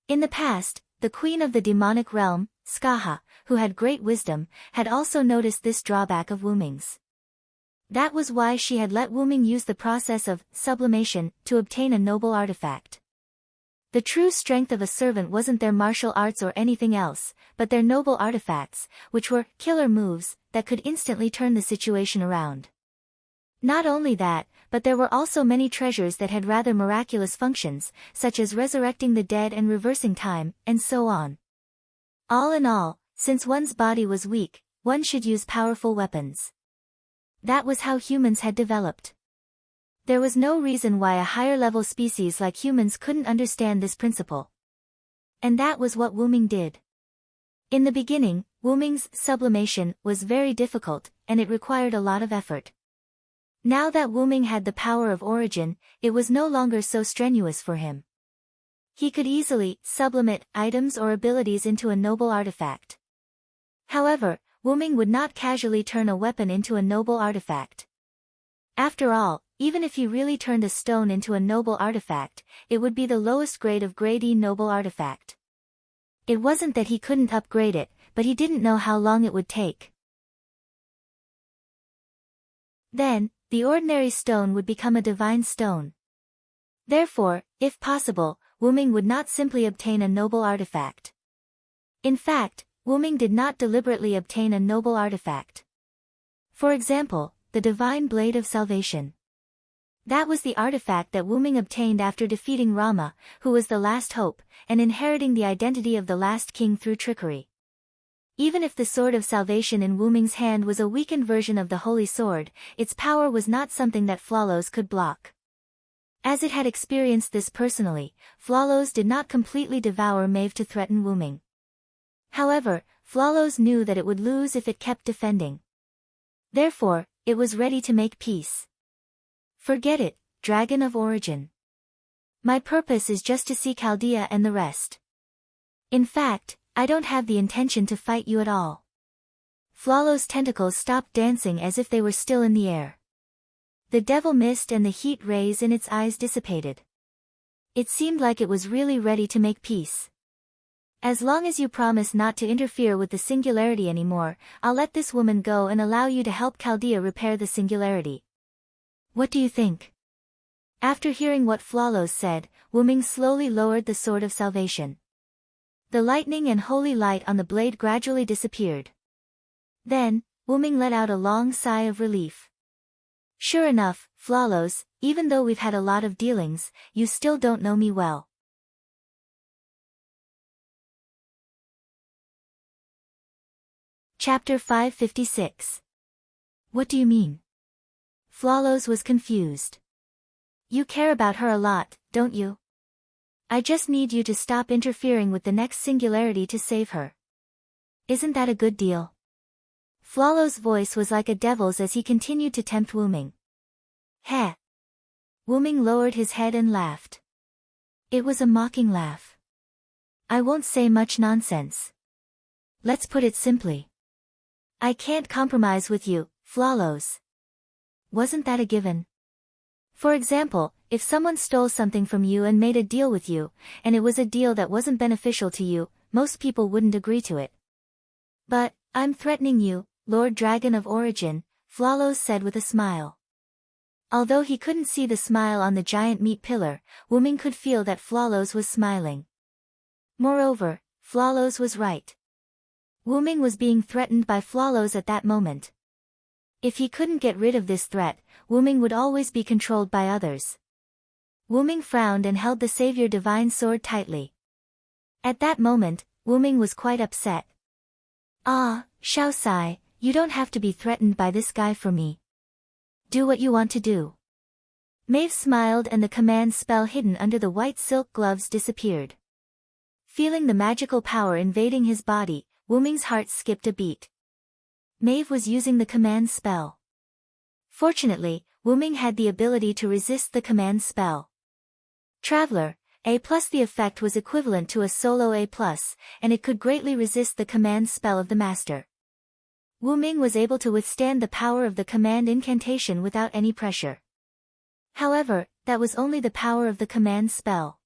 In the past, the queen of the demonic realm, Skaha, who had great wisdom, had also noticed this drawback of Wu-ming's. That was why she had let Wu-ming use the process of sublimation to obtain a noble artifact. The true strength of a servant wasn't their martial arts or anything else, but their noble artifacts, which were killer moves that could instantly turn the situation around. Not only that, but there were also many treasures that had rather miraculous functions, such as resurrecting the dead and reversing time, and so on. All in all, since one's body was weak, one should use powerful weapons. That was how humans had developed. There was no reason why a higher-level species like humans couldn't understand this principle. And that was what Wu-ming did. In the beginning, Wu-ming's sublimation was very difficult, and it required a lot of effort. Now that Wu-ming had the power of origin, it was no longer so strenuous for him. He could easily sublimate items or abilities into a noble artifact. However, Wu-ming would not casually turn a weapon into a noble artifact. After all, even if he really turned a stone into a noble artifact, it would be the lowest grade of Grade E noble artifact. It wasn't that he couldn't upgrade it, but he didn't know how long it would take. Then, the ordinary stone would become a divine stone. Therefore, if possible, Wu-ming would not simply obtain a noble artifact. In fact, Wu-ming did not deliberately obtain a noble artifact. For example, the Divine Blade of Salvation. That was the artifact that Wu-ming obtained after defeating Rama, who was the last hope, and inheriting the identity of the last king through trickery. Even if the Sword of Salvation in Wu-ming's hand was a weakened version of the Holy Sword, its power was not something that Flawless could block. As it had experienced this personally, Flawless did not completely devour Maeve to threaten Wu-ming. However, Flawless knew that it would lose if it kept defending. Therefore, it was ready to make peace. Forget it, Dragon of Origin. My purpose is just to see Chaldea and the rest. In fact, I don't have the intention to fight you at all. Flawless' tentacles stopped dancing as if they were still in the air. The devil mist and the heat rays in its eyes dissipated. It seemed like it was really ready to make peace. As long as you promise not to interfere with the singularity anymore, I'll let this woman go and allow you to help Chaldea repair the singularity. What do you think? After hearing what Flawless said, Wu-ming slowly lowered the Sword of Salvation. The lightning and holy light on the blade gradually disappeared. Then, Wu-ming let out a long sigh of relief. Sure enough, Flawless, even though we've had a lot of dealings, you still don't know me well. Chapter 556. What do you mean? Flawless was confused. You care about her a lot, don't you? I just need you to stop interfering with the next singularity to save her. Isn't that a good deal? Flawless' voice was like a devil's as he continued to tempt Wuming. Heh. Wuming lowered his head and laughed. It was a mocking laugh. I won't say much nonsense. Let's put it simply. I can't compromise with you, Flawless. Wasn't that a given? For example, if someone stole something from you and made a deal with you, and it was a deal that wasn't beneficial to you, most people wouldn't agree to it. But, I'm threatening you, Lord Dragon of Origin, Flawless said with a smile. Although he couldn't see the smile on the giant meat pillar, Wuming could feel that Flawless was smiling. Moreover, Flawless was right. Wuming was being threatened by Flawless at that moment. If he couldn't get rid of this threat, Wuming would always be controlled by others. Wuming frowned and held the Savior Divine Sword tightly. At that moment, Wuming was quite upset. Ah, Shaosai, you don't have to be threatened by this guy for me. Do what you want to do. Maeve smiled and the command spell hidden under the white silk gloves disappeared. Feeling the magical power invading his body, Wuming's heart skipped a beat. Maeve was using the command spell. Fortunately, Wuming had the ability to resist the command spell. Traveler, A+, the effect was equivalent to a solo A+, and it could greatly resist the command spell of the master. Wuming was able to withstand the power of the command incantation without any pressure. However, that was only the power of the command spell.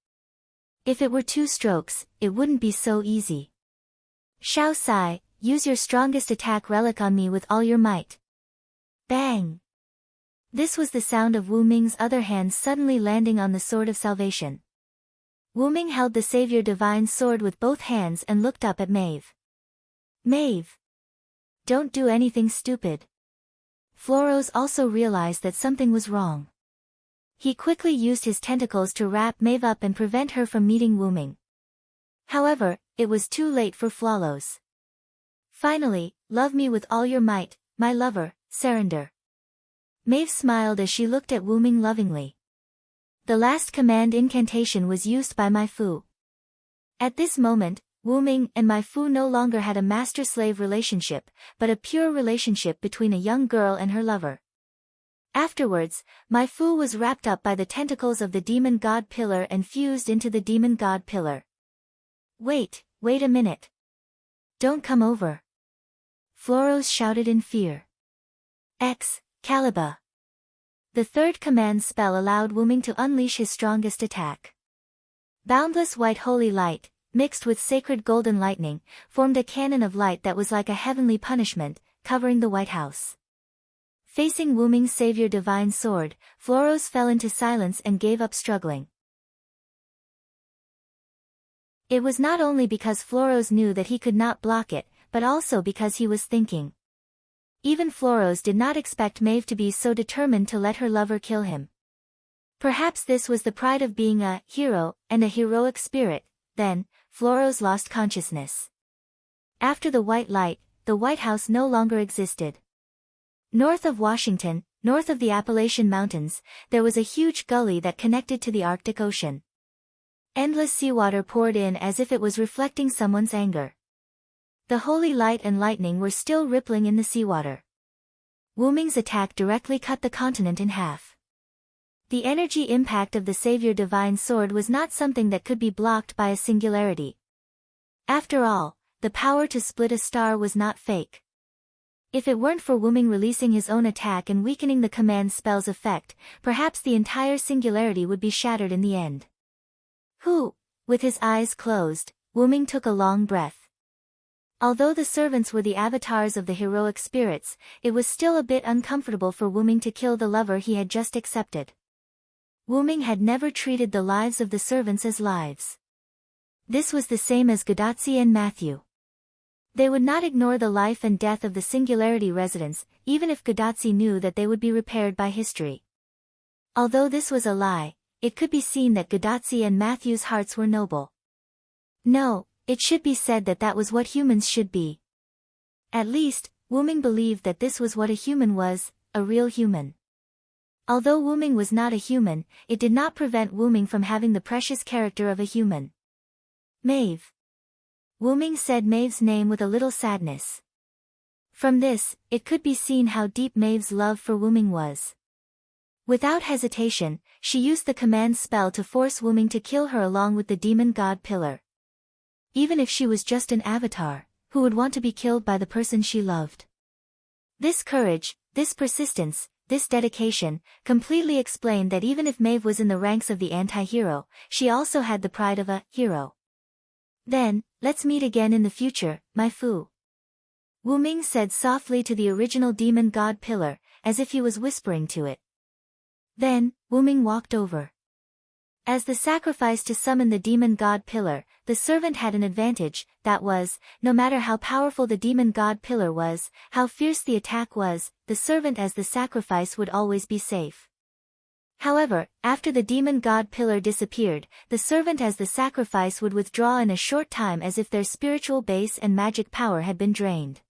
If it were 2 strokes, it wouldn't be so easy. Shaosai, use your strongest attack relic on me with all your might. Bang! This was the sound of Wuming's other hand suddenly landing on the Sword of Salvation. Wuming held the Savior Divine Sword with both hands and looked up at Maeve. Maeve! Don't do anything stupid. Flawless also realized that something was wrong. He quickly used his tentacles to wrap Maeve up and prevent her from meeting Wuming. However, it was too late for Flawless. Finally, love me with all your might, my lover, surrender. Maeve smiled as she looked at Wuming lovingly. The last command incantation was used by my Fu. At this moment, Wuming and my Fu no longer had a master-slave relationship, but a pure relationship between a young girl and her lover. Afterwards, my Fu was wrapped up by the tentacles of the demon god pillar and fused into the demon god pillar. Wait a minute. Don't come over. Flawless shouted in fear. Excalibur. The third command spell allowed Wuming to unleash his strongest attack. Boundless white holy light, mixed with sacred golden lightning, formed a cannon of light that was like a heavenly punishment, covering the White House. Facing Wuming's Savior Divine Sword, Flawless fell into silence and gave up struggling. It was not only because Flawless knew that he could not block it, but also because he was thinking. Even Flawless did not expect Maeve to be so determined to let her lover kill him. Perhaps this was the pride of being a hero and a heroic spirit. Then, Flawless lost consciousness. After the white light, the White House no longer existed. North of Washington, north of the Appalachian Mountains, there was a huge gully that connected to the Arctic Ocean. Endless seawater poured in as if it was reflecting someone's anger. The holy light and lightning were still rippling in the seawater. Wuming's attack directly cut the continent in half. The energy impact of the Savior Divine Sword was not something that could be blocked by a singularity. After all, the power to split a star was not fake. If it weren't for Wuming releasing his own attack and weakening the command spell's effect, perhaps the entire singularity would be shattered in the end. With his eyes closed, Wuming took a long breath. Although the servants were the avatars of the heroic spirits, it was still a bit uncomfortable for Wuming to kill the lover he had just accepted. Wuming had never treated the lives of the servants as lives. This was the same as Godatsi and Matthew. They would not ignore the life and death of the Singularity residents, even if Gadatsi knew that they would be repaired by history. Although this was a lie, it could be seen that Gadatsi and Matthew's hearts were noble. No, it should be said that that was what humans should be. At least, Wuming believed that this was what a human was, a real human. Although Wuming was not a human, it did not prevent Wuming from having the precious character of a human. Maeve. Wuming said Maeve's name with a little sadness. From this, it could be seen how deep Maeve's love for Wuming was. Without hesitation, she used the command spell to force Wuming to kill her along with the demon god Pillar. Even if she was just an avatar, who would want to be killed by the person she loved? This courage, this persistence, this dedication, completely explained that even if Maeve was in the ranks of the anti-hero, she also had the pride of a hero. Then, let's meet again in the future, my Fu. Wuming said softly to the original demon god Pillar, as if he was whispering to it. Then, Wuming walked over. As the sacrifice to summon the demon god Pillar, the servant had an advantage, that was, no matter how powerful the demon god Pillar was, how fierce the attack was, the servant as the sacrifice would always be safe. However, after the demon god Pillar disappeared, the servant as the sacrifice would withdraw in a short time as if their spiritual base and magic power had been drained.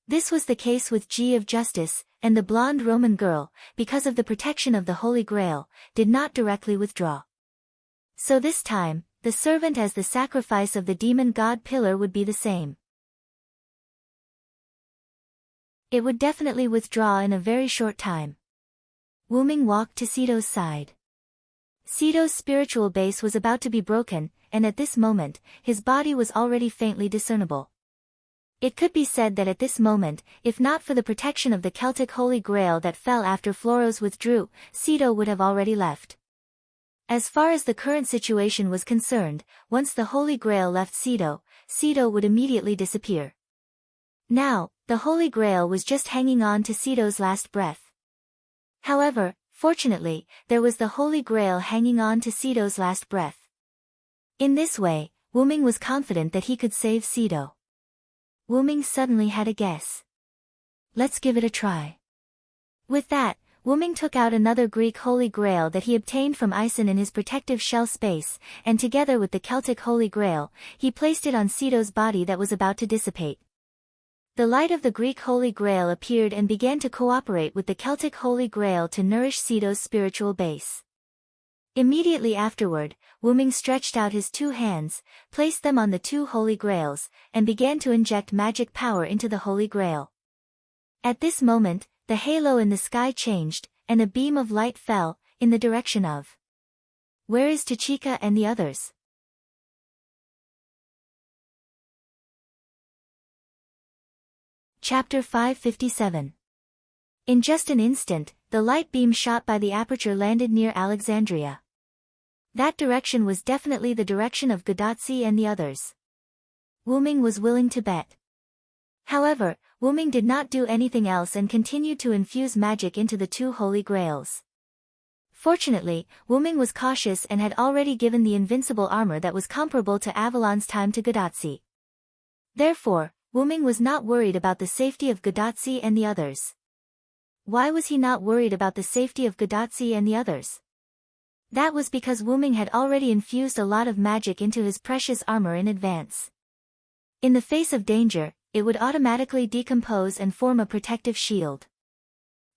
This was the case with G of Justice, and the blonde Roman girl, because of the protection of the Holy Grail, did not directly withdraw. So this time, the servant as the sacrifice of the demon god Pillar would be the same. It would definitely withdraw in a very short time. Wuming walked to Sito's side. Sito's spiritual base was about to be broken, and at this moment, his body was already faintly discernible. It could be said that at this moment, if not for the protection of the Celtic Holy Grail that fell after Floros withdrew, Sito would have already left. As far as the current situation was concerned, once the Holy Grail left Sito, Sito would immediately disappear. Now, the Holy Grail was just hanging on to Sito's last breath. However, fortunately, there was the Holy Grail hanging on to Sito's last breath. In this way, Wuming was confident that he could save Sito. Wuming suddenly had a guess. Let's give it a try. With that, Wuming took out another Greek Holy Grail that he obtained from Ison in his protective shell space, and together with the Celtic Holy Grail, he placed it on Sito's body that was about to dissipate. The light of the Greek Holy Grail appeared and began to cooperate with the Celtic Holy Grail to nourish Sito's spiritual base. Immediately afterward, Wuming stretched out his two hands, placed them on the two Holy Grails, and began to inject magic power into the Holy Grail. At this moment, the halo in the sky changed, and a beam of light fell, in the direction of. Where is Tachika and the others? Chapter 557. In just an instant, the light beam shot by the aperture landed near Alexandria. That direction was definitely the direction of Gadatsi and the others. Wuming was willing to bet. However, Wuming did not do anything else and continued to infuse magic into the two Holy Grails. Fortunately, Wuming was cautious and had already given the invincible armor that was comparable to Avalon's time to Gadatsi. Therefore, Wuming was not worried about the safety of Gadatsi and the others. Why was he not worried about the safety of Gadatsi and the others? That was because Wuming had already infused a lot of magic into his precious armor in advance. In the face of danger, it would automatically decompose and form a protective shield.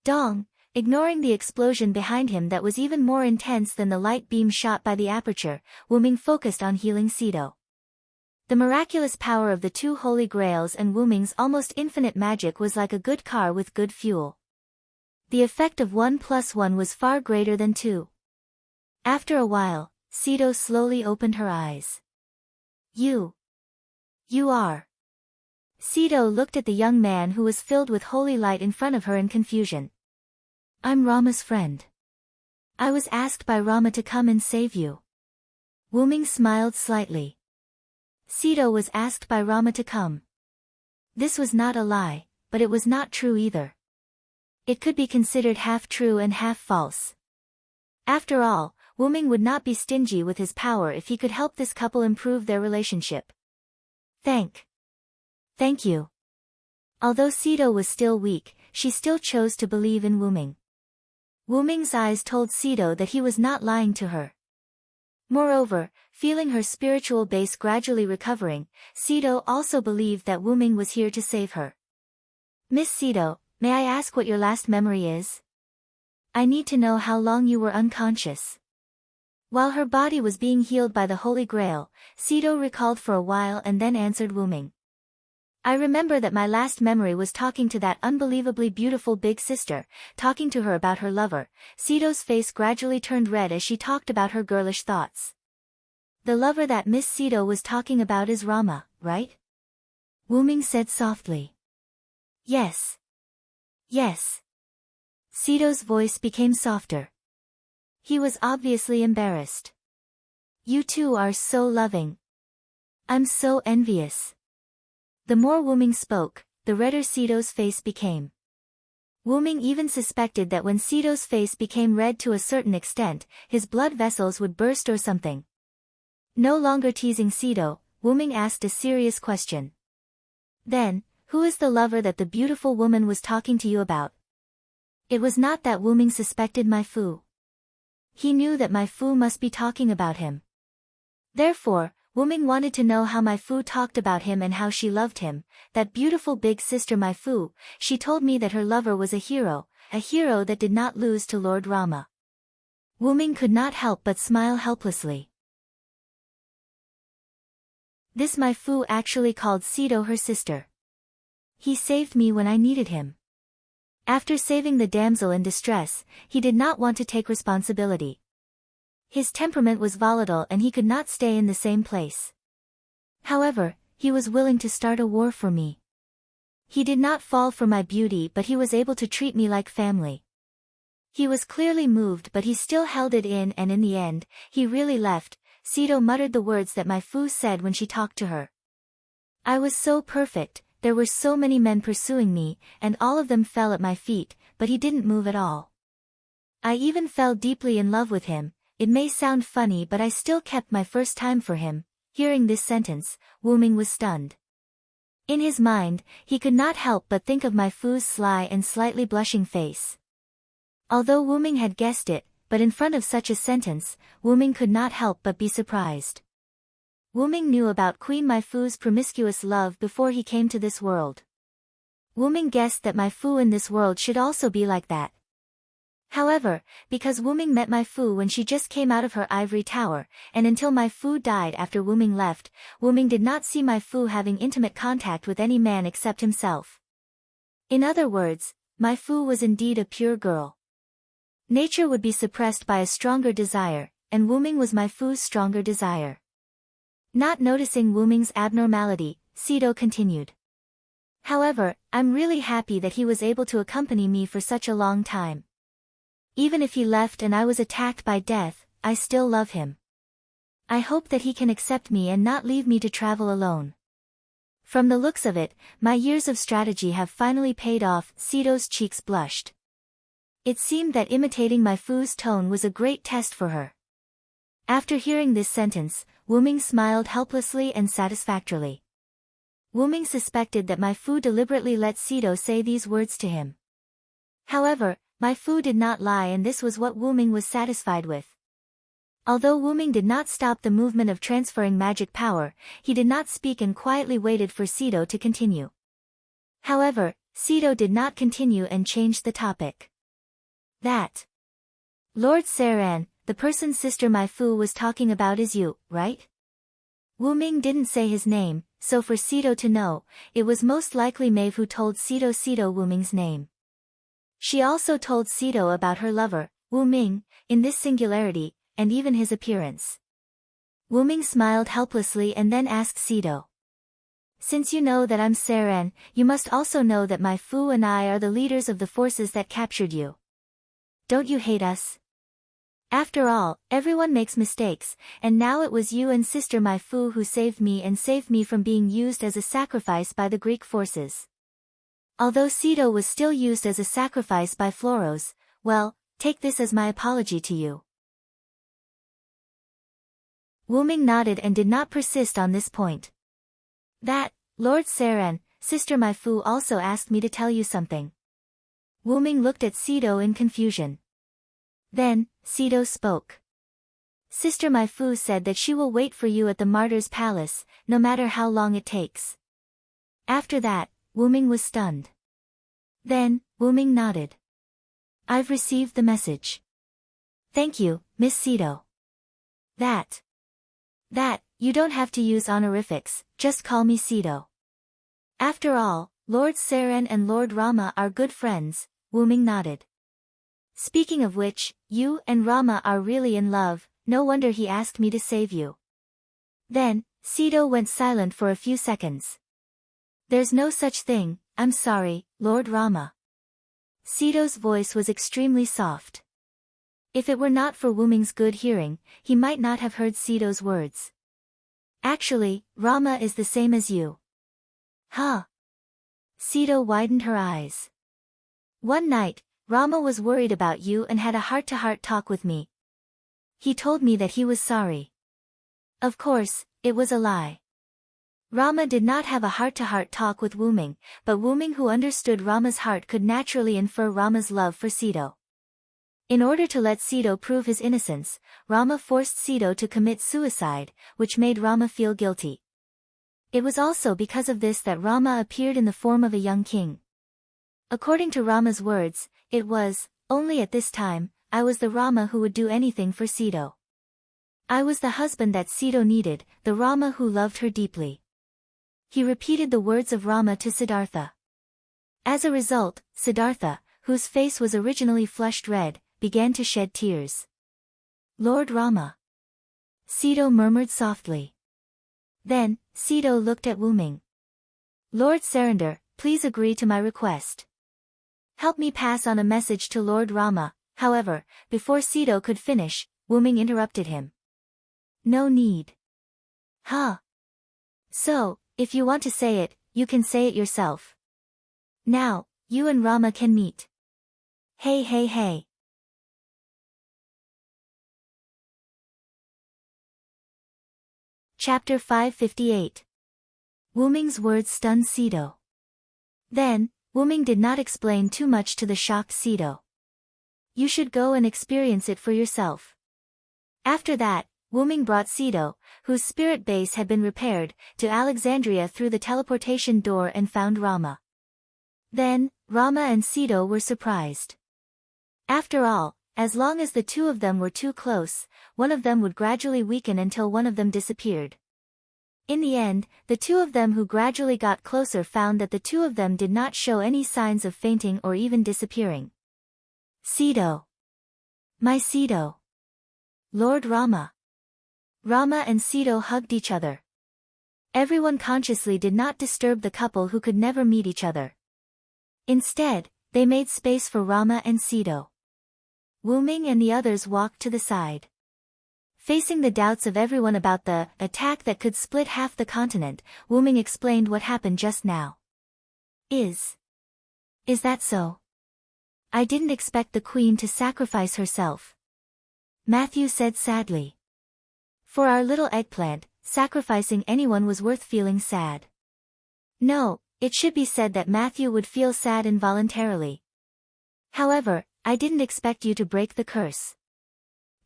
Dong, ignoring the explosion behind him that was even more intense than the light beam shot by the aperture, Wuming focused on healing Sito. The miraculous power of the two Holy Grails and Wuming's almost infinite magic was like a good car with good fuel. The effect of 1 + 1 was far greater than 2. After a while, Sito slowly opened her eyes. You are. Sito looked at the young man who was filled with holy light in front of her in confusion. I'm Rama's friend. I was asked by Rama to come and save you. Wuming smiled slightly. Sito was asked by Rama to come. This was not a lie, but it was not true either. It could be considered half true and half false. After all, Wuming would not be stingy with his power if he could help this couple improve their relationship. Thank Thank you. Although Sito was still weak, she still chose to believe in Wu Ming. Wu Ming's eyes told Sito that he was not lying to her. Moreover, feeling her spiritual base gradually recovering, Sito also believed that Wu Ming was here to save her. Miss Sito, may I ask what your last memory is? I need to know how long you were unconscious. While her body was being healed by the Holy Grail, Sito recalled for a while and then answered Wu Ming. I remember that my last memory was talking to that unbelievably beautiful big sister, talking to her about her lover. Sito's face gradually turned red as she talked about her girlish thoughts. The lover that Miss Sito was talking about is Rama, right? Wu Ming said softly. Yes. Yes. Sito's voice became softer. He was obviously embarrassed. You two are so loving. I'm so envious. The more Wu Ming spoke, the redder Sito's face became. Wu Ming even suspected that when Sito's face became red to a certain extent, his blood vessels would burst or something. No longer teasing Sito, Wu Ming asked a serious question. Then, who is the lover that the beautiful woman was talking to you about? It was not that Wu Ming suspected Mai Fu. He knew that Mai Fu must be talking about him. Therefore, Wu Ming wanted to know how Mai Fu talked about him and how she loved him. That beautiful big sister Mai Fu, she told me that her lover was a hero that did not lose to Lord Rama. Wu Ming could not help but smile helplessly. This Mai Fu actually called Sito her sister. He saved me when I needed him. After saving the damsel in distress, he did not want to take responsibility. His temperament was volatile and he could not stay in the same place. However, he was willing to start a war for me. He did not fall for my beauty, but he was able to treat me like family. He was clearly moved, but he still held it in, and in the end, he really left. Sito muttered the words that Mai Fu said when she talked to her. I was so perfect, there were so many men pursuing me, and all of them fell at my feet, but he didn't move at all. I even fell deeply in love with him. It may sound funny, but I still kept my first time for him. Hearing this sentence, Wu Ming was stunned. In his mind, he could not help but think of Mai Fu's sly and slightly blushing face. Although Wu Ming had guessed it, but in front of such a sentence, Wu Ming could not help but be surprised. Wu Ming knew about Queen Mai Fu's promiscuous love before he came to this world. Wu Ming guessed that Mai Fu in this world should also be like that. However, because Wu Ming met Mai Fu when she just came out of her ivory tower, and until Mai Fu died after Wu Ming left, Wu Ming did not see Mai Fu having intimate contact with any man except himself. In other words, Mai Fu was indeed a pure girl. Nature would be suppressed by a stronger desire, and Wu Ming was Mai Fu's stronger desire. Not noticing Wu Ming's abnormality, Sito continued. However, I'm really happy that he was able to accompany me for such a long time. Even if he left and I was attacked by death, I still love him. I hope that he can accept me and not leave me to travel alone. From the looks of it, my years of strategy have finally paid off. Sito's cheeks blushed. It seemed that imitating Mai Fu's tone was a great test for her. After hearing this sentence, Wu Ming smiled helplessly and satisfactorily. Wu Ming suspected that Mai Fu deliberately let Sito say these words to him. However, Mai Fu did not lie, and this was what Wu Ming was satisfied with. Although Wu Ming did not stop the movement of transferring magic power, he did not speak and quietly waited for Sito to continue. However, Sito did not continue and changed the topic. That Lord Saran, the person Sister Mai Fu was talking about, is you, right? Wu Ming didn't say his name, so for Sito to know, it was most likely Maeve who told Sito Wu Ming's name. She also told Sito about her lover, Wu Ming, in this singularity, and even his appearance. Wu Ming smiled helplessly and then asked Sito. Since you know that I'm Saran, you must also know that Mai Fu and I are the leaders of the forces that captured you. Don't you hate us? After all, everyone makes mistakes, and now it was you and Sister Mai Fu who saved me from being used as a sacrifice by the Greek forces. Although Sito was still used as a sacrifice by Floros, well, take this as my apology to you. Wu Ming nodded and did not persist on this point. That, Lord Saran, Sister My Fu also asked me to tell you something. Wu Ming looked at Sido in confusion. Then, Sido spoke. Sister My Fu said that she will wait for you at the Martyr's Palace, no matter how long it takes. After that, Wu Ming was stunned. Then, Wu Ming nodded. I've received the message. Thank you, Miss Sido. That, you don't have to use honorifics, just call me Sido. After all, Lord Seren and Lord Rama are good friends, Wu Ming nodded. Speaking of which, you and Rama are really in love, no wonder he asked me to save you. Then, Sido went silent for a few seconds. There's no such thing, I'm sorry, Lord Rama. Sido's voice was extremely soft. If it were not for Wu Ming's good hearing, he might not have heard Sido's words. Actually, Rama is the same as you. Huh? Sido widened her eyes. One night, Rama was worried about you and had a heart-to-heart talk with me. He told me that he was sorry. Of course, it was a lie. Rama did not have a heart-to-heart talk with Wu Ming, but Wu Ming, who understood Rama's heart, could naturally infer Rama's love for Sido. In order to let Sido prove his innocence, Rama forced Sido to commit suicide, which made Rama feel guilty. It was also because of this that Rama appeared in the form of a young king. According to Rama's words, it was, only at this time, I was the Rama who would do anything for Sido. I was the husband that Sido needed, the Rama who loved her deeply. He repeated the words of Rama to Siddhartha. As a result, Siddhartha, whose face was originally flushed red, began to shed tears. Lord Rama. Sido murmured softly. Then, Sido looked at Wu Ming. Lord Surrender, please agree to my request. Help me pass on a message to Lord Rama. However, before Sido could finish, Wu Ming interrupted him. No need. Huh? So, if you want to say it, you can say it yourself. Now, you and Rama can meet. Hey hey hey. Chapter 558. Wu Ming's words stunned Sido. Then, Wu Ming did not explain too much to the shocked Sido. You should go and experience it for yourself. After that, Wu Ming brought Sido, whose spirit base had been repaired, to Alexandria through the teleportation door and found Rama. Then, Rama and Sido were surprised. After all, as long as the two of them were too close, one of them would gradually weaken until one of them disappeared. In the end, the two of them who gradually got closer found that the two of them did not show any signs of fainting or even disappearing. Sido. My Sido. Lord Rama. Rama and Sido hugged each other. Everyone consciously did not disturb the couple who could never meet each other. Instead, they made space for Rama and Sido. Wu Ming and the others walked to the side. Facing the doubts of everyone about the attack that could split half the continent, Wu Ming explained what happened just now. Is that so? I didn't expect the queen to sacrifice herself. Matthew said sadly. For our little eggplant, sacrificing anyone was worth feeling sad. No, it should be said that Matthew would feel sad involuntarily. However, I didn't expect you to break the curse.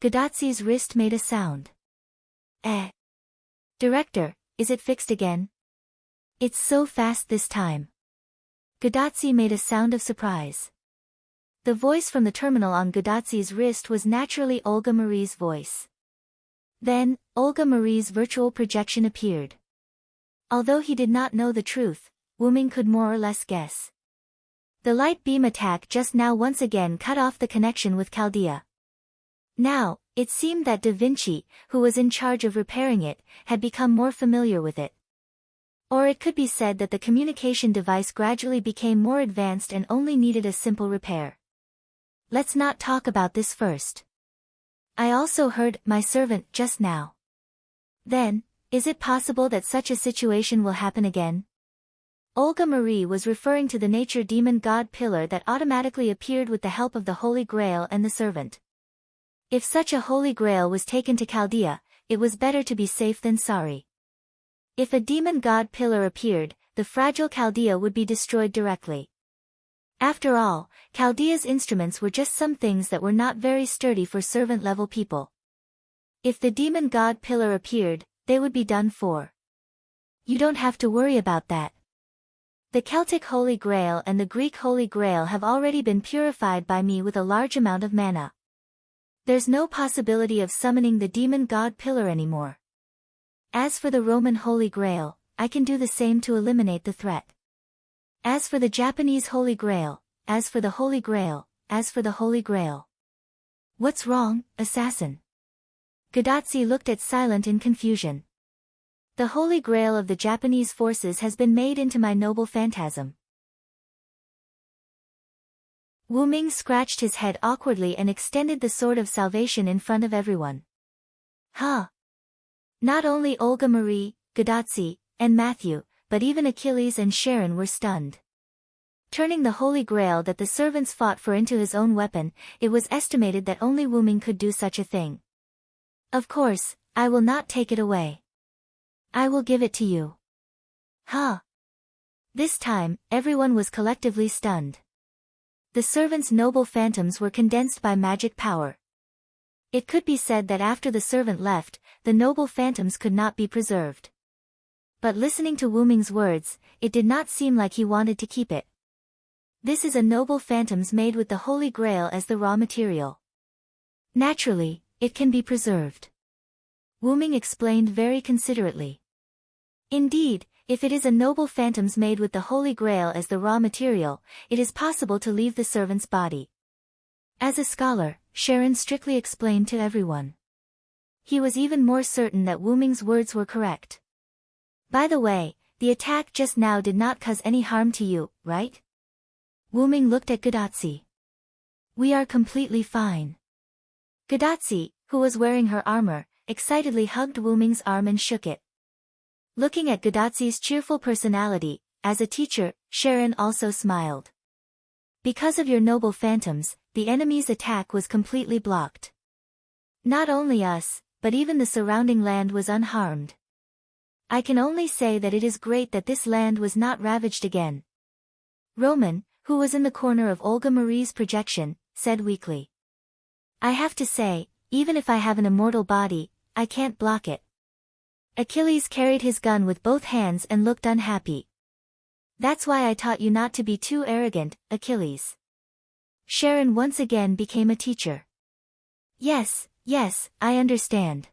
Gadatsi's wrist made a sound. Director, is it fixed again? It's so fast this time. Gadatsi made a sound of surprise. The voice from the terminal on Gadatsi's wrist was naturally Olga Marie's voice. Then, Olga Marie's virtual projection appeared. Although he did not know the truth, Wu Ming could more or less guess. The light beam attack just now once again cut off the connection with Chaldea. Now, it seemed that Da Vinci, who was in charge of repairing it, had become more familiar with it. Or it could be said that the communication device gradually became more advanced and only needed a simple repair. Let's not talk about this first. I also heard my servant just now. Then, is it possible that such a situation will happen again? Olga Marie was referring to the nature demon god pillar that automatically appeared with the help of the Holy Grail and the servant. If such a Holy Grail was taken to Chaldea, it was better to be safe than sorry. If a demon god pillar appeared, the fragile Chaldea would be destroyed directly. After all, Chaldea's instruments were just some things that were not very sturdy for servant-level people. If the demon god pillar appeared, they would be done for. You don't have to worry about that. The Celtic Holy Grail and the Greek Holy Grail have already been purified by me with a large amount of mana. There's no possibility of summoning the demon god pillar anymore. As for the Roman Holy Grail, I can do the same to eliminate the threat. As for the Japanese Holy Grail, as for the Holy Grail, as for the Holy Grail. What's wrong, assassin? Godatsi looked at Silent in confusion. The Holy Grail of the Japanese forces has been made into my noble phantasm. Wu Ming scratched his head awkwardly and extended the sword of salvation in front of everyone. Huh? Not only Olga Marie, Godatsi, and Matthew, but even Achilles and Sharon were stunned. Turning the Holy Grail that the servants fought for into his own weapon, it was estimated that only Wu Ming could do such a thing. Of course, I will not take it away. I will give it to you. Huh? This time, everyone was collectively stunned. The servants' noble phantoms were condensed by magic power. It could be said that after the servant left, the noble phantoms could not be preserved. But listening to Wu Ming's words, it did not seem like he wanted to keep it. This is a noble phantoms made with the Holy Grail as the raw material. Naturally, it can be preserved. Wu Ming explained very considerately. Indeed, if it is a noble phantoms made with the Holy Grail as the raw material, it is possible to leave the servant's body. As a scholar, Sharon strictly explained to everyone. He was even more certain that Wu Ming's words were correct. By the way, the attack just now did not cause any harm to you, right? Wu Ming looked at Godatsi. We are completely fine. Godatsi, who was wearing her armor, excitedly hugged Wu Ming's arm and shook it. Looking at Godatsi's cheerful personality, as a teacher, Sharon also smiled. Because of your noble phantoms, the enemy's attack was completely blocked. Not only us, but even the surrounding land was unharmed. I can only say that it is great that this land was not ravaged again. Roman, who was in the corner of Olga Marie's projection, said weakly. I have to say, even if I have an immortal body, I can't block it. Achilles carried his gun with both hands and looked unhappy. That's why I taught you not to be too arrogant, Achilles. Sharon once again became a teacher. Yes, I understand.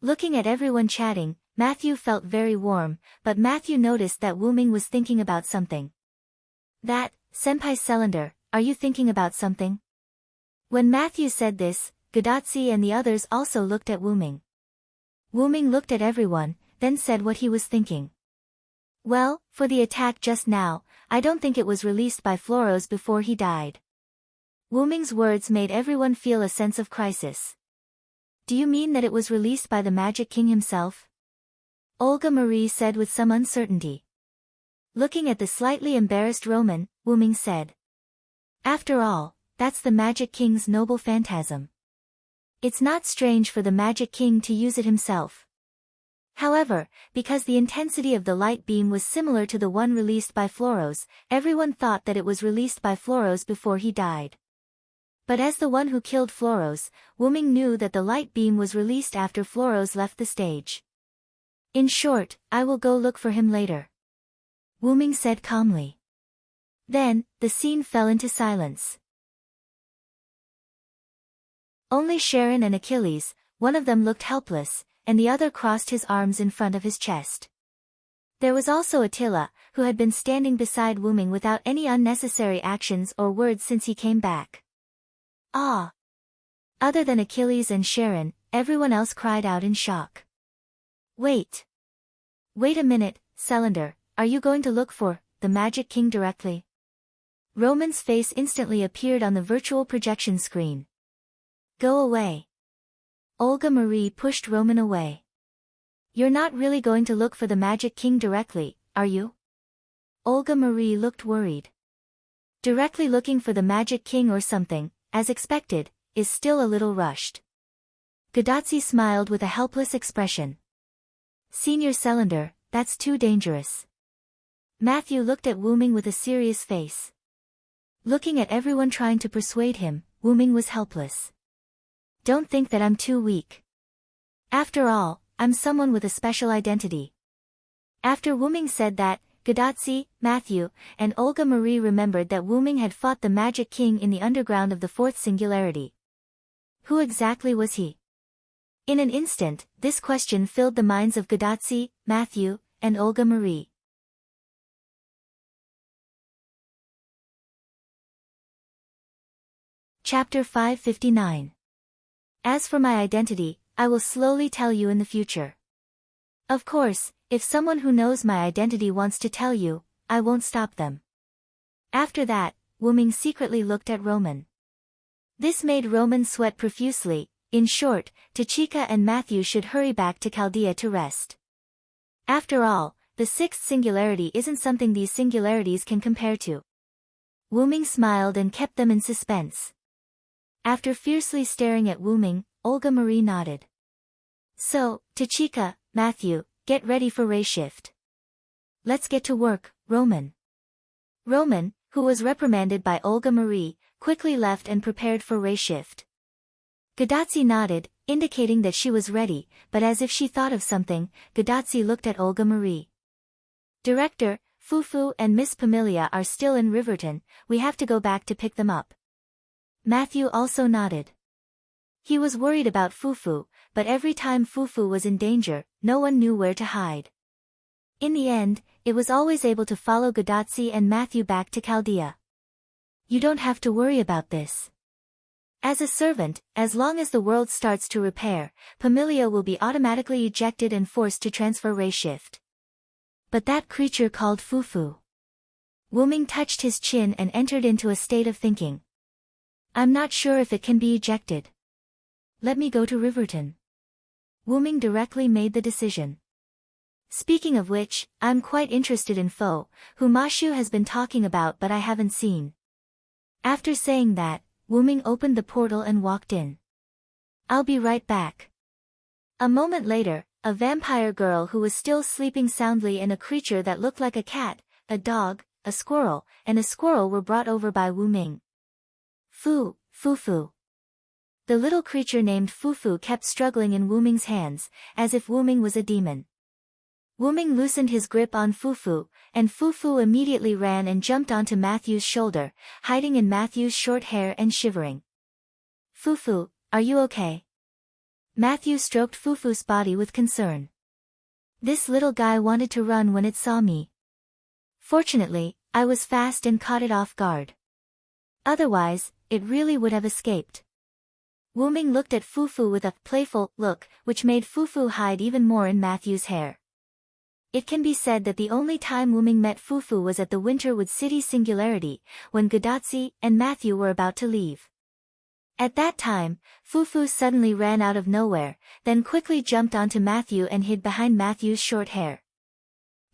Looking at everyone chatting, Matthew felt very warm, but Matthew noticed that Wu Ming was thinking about something. That, Senpai Cylinder, are you thinking about something? When Matthew said this, Godatsi and the others also looked at Wu Ming. Wu Ming looked at everyone, then said what he was thinking. Well, for the attack just now, I don't think it was released by Floros before he died. Wu Ming's words made everyone feel a sense of crisis. Do you mean that it was released by the Magic King himself? Olga Marie said with some uncertainty. Looking at the slightly embarrassed Roman, Wu Ming said. After all, that's the Magic King's noble phantasm. It's not strange for the Magic King to use it himself. However, because the intensity of the light beam was similar to the one released by Floros, everyone thought that it was released by Floros before he died. But as the one who killed Floros, Wu Ming knew that the light beam was released after Floros left the stage. In short, I will go look for him later. Wu Ming said calmly. Then, the scene fell into silence. Only Sharon and Achilles, one of them looked helpless, and the other crossed his arms in front of his chest. There was also Attila, who had been standing beside Wu Ming without any unnecessary actions or words since he came back. Ah! Other than Achilles and Sharon, everyone else cried out in shock. Wait! Wait a minute, Cylinder, are you going to look for the Magic King directly? Roman's face instantly appeared on the virtual projection screen. Go away. Olga Marie pushed Roman away. You're not really going to look for the Magic King directly, are you? Olga Marie looked worried. Directly looking for the Magic King or something, as expected, is still a little rushed. Godatsi smiled with a helpless expression. Senior Cylinder, that's too dangerous. Matthew looked at Wu Ming with a serious face. Looking at everyone trying to persuade him, Wu Ming was helpless. Don't think that I'm too weak. After all, I'm someone with a special identity. After Wu Ming said that, Gadotsi, Matthew, and Olga Marie remembered that Wu Ming had fought the Magic King in the underground of the Fourth Singularity. Who exactly was he? In an instant, this question filled the minds of Gadotsi, Matthew, and Olga Marie. Chapter 559. As for my identity, I will slowly tell you in the future. Of course, if someone who knows my identity wants to tell you, I won't stop them. After that, Wu Ming secretly looked at Roman. This made Roman sweat profusely. In short, Tachika and Matthew should hurry back to Chaldea to rest. After all, the sixth singularity isn't something these singularities can compare to. Wu Ming smiled and kept them in suspense. After fiercely staring at Wu Ming, Olga Marie nodded. So, Tachika, Matthew, get ready for ray shift. Let's get to work, Roman. Roman, who was reprimanded by Olga Marie, quickly left and prepared for ray shift. Gadotsi nodded, indicating that she was ready, but as if she thought of something, Gadotsi looked at Olga Marie. Director, Fufu and Miss Pamilia are still in Riverton, we have to go back to pick them up. Matthew also nodded. He was worried about Fufu, but every time Fufu was in danger, no one knew where to hide. In the end, it was always able to follow Gadotsi and Matthew back to Chaldea. You don't have to worry about this. As a servant, as long as the world starts to repair, Pamilia will be automatically ejected and forced to transfer ray shift. But that creature called Fufu. Wu Ming touched his chin and entered into a state of thinking. I'm not sure if it can be ejected. Let me go to Riverton. Wu Ming directly made the decision. Speaking of which, I'm quite interested in Fo, who Ma Shu has been talking about but I haven't seen. After saying that, Wu Ming opened the portal and walked in. I'll be right back. A moment later, a vampire girl who was still sleeping soundly and a creature that looked like a cat, a dog, a squirrel, and a squirrel were brought over by Wu Ming. Fufu. The little creature named Fufu kept struggling in Wu Ming's hands, as if Wu Ming was a demon. Wu Ming loosened his grip on Fufu, and Fufu immediately ran and jumped onto Matthew's shoulder, hiding in Matthew's short hair and shivering. Fufu, are you okay? Matthew stroked Fufu's body with concern. This little guy wanted to run when it saw me. Fortunately, I was fast and caught it off guard. Otherwise, it really would have escaped. Wu Ming looked at Fufu with a playful look, which made Fufu hide even more in Matthew's hair. It can be said that the only time Wu Ming met Fufu was at the Winterwood City Singularity, when Gadotsi and Matthew were about to leave. At that time, Fufu suddenly ran out of nowhere, then quickly jumped onto Matthew and hid behind Matthew's short hair.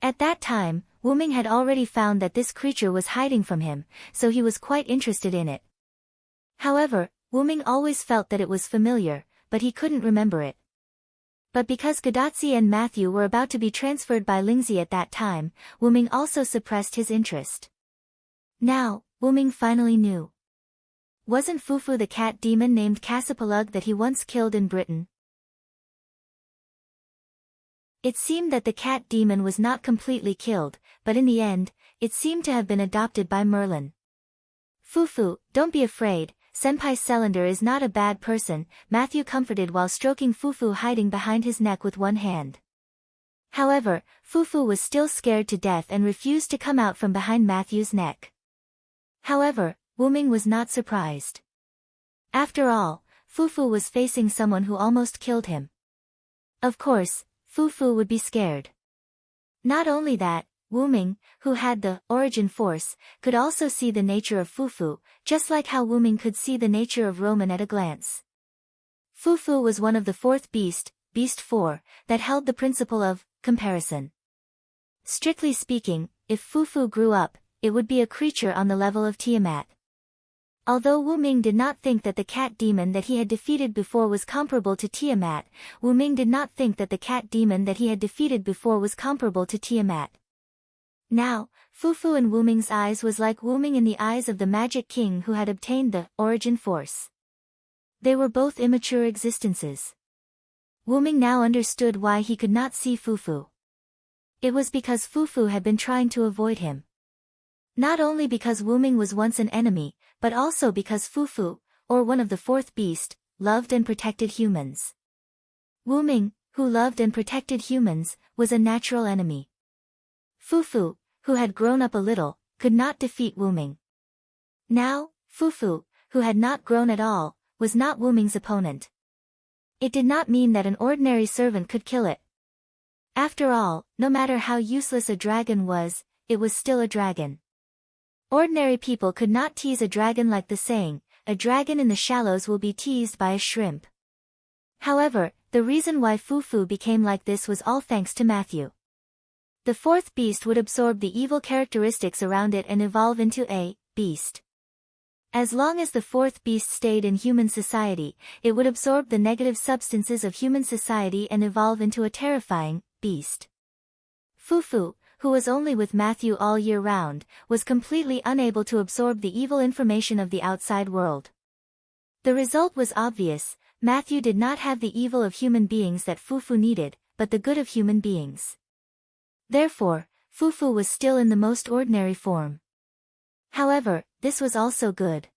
At that time, Wu Ming had already found that this creature was hiding from him, so he was quite interested in it. However, Wu Ming always felt that it was familiar, but he couldn't remember it. But because Gadotsi and Matthew were about to be transferred by Lingzi at that time, Wu Ming also suppressed his interest. Now, Wu Ming finally knew. Wasn't Fufu the cat demon named Cassipalug that he once killed in Britain? It seemed that the cat demon was not completely killed, but in the end, it seemed to have been adopted by Merlin. Fufu, don't be afraid, Senpai Cylinder is not a bad person, Matthew comforted while stroking Fufu hiding behind his neck with one hand. However, Fufu was still scared to death and refused to come out from behind Matthew's neck. However, Wu Ming was not surprised. After all, Fufu was facing someone who almost killed him. Of course, Fufu would be scared. Not only that, Wu Ming, who had the origin force, could also see the nature of Fufu, just like how Wu Ming could see the nature of Roman at a glance. Fufu was one of the fourth beast, Beast 4, that held the principle of comparison. Strictly speaking, if Fufu grew up, it would be a creature on the level of Tiamat. Although Wu Ming did not think that the cat demon that he had defeated before was comparable to Tiamat, Wu Ming did not think that the cat demon that he had defeated before was comparable to Tiamat. Now, Fufu in Wu Ming's eyes was like Wu Ming in the eyes of the magic king who had obtained the origin force. They were both immature existences. Wu Ming now understood why he could not see Fufu. It was because Fufu had been trying to avoid him. Not only because Wu Ming was once an enemy, but also because Fufu, or one of the fourth beast, loved and protected humans. Wu Ming, who loved and protected humans, was a natural enemy. Fufu, who had grown up a little, could not defeat Wu Ming. Now, Fufu, who had not grown at all, was not Wu Ming's opponent. It did not mean that an ordinary servant could kill it. After all, no matter how useless a dragon was, it was still a dragon. Ordinary people could not tease a dragon like the saying, "A dragon in the shallows will be teased by a shrimp." However, the reason why Fufu became like this was all thanks to Matthew. The fourth beast would absorb the evil characteristics around it and evolve into a beast. As long as the fourth beast stayed in human society, it would absorb the negative substances of human society and evolve into a terrifying beast. Fufu, who was only with Matthew all year round, was completely unable to absorb the evil information of the outside world. The result was obvious: Matthew did not have the evil of human beings that Fufu needed, but the good of human beings. Therefore, Fufu was still in the most ordinary form. However, this was also good.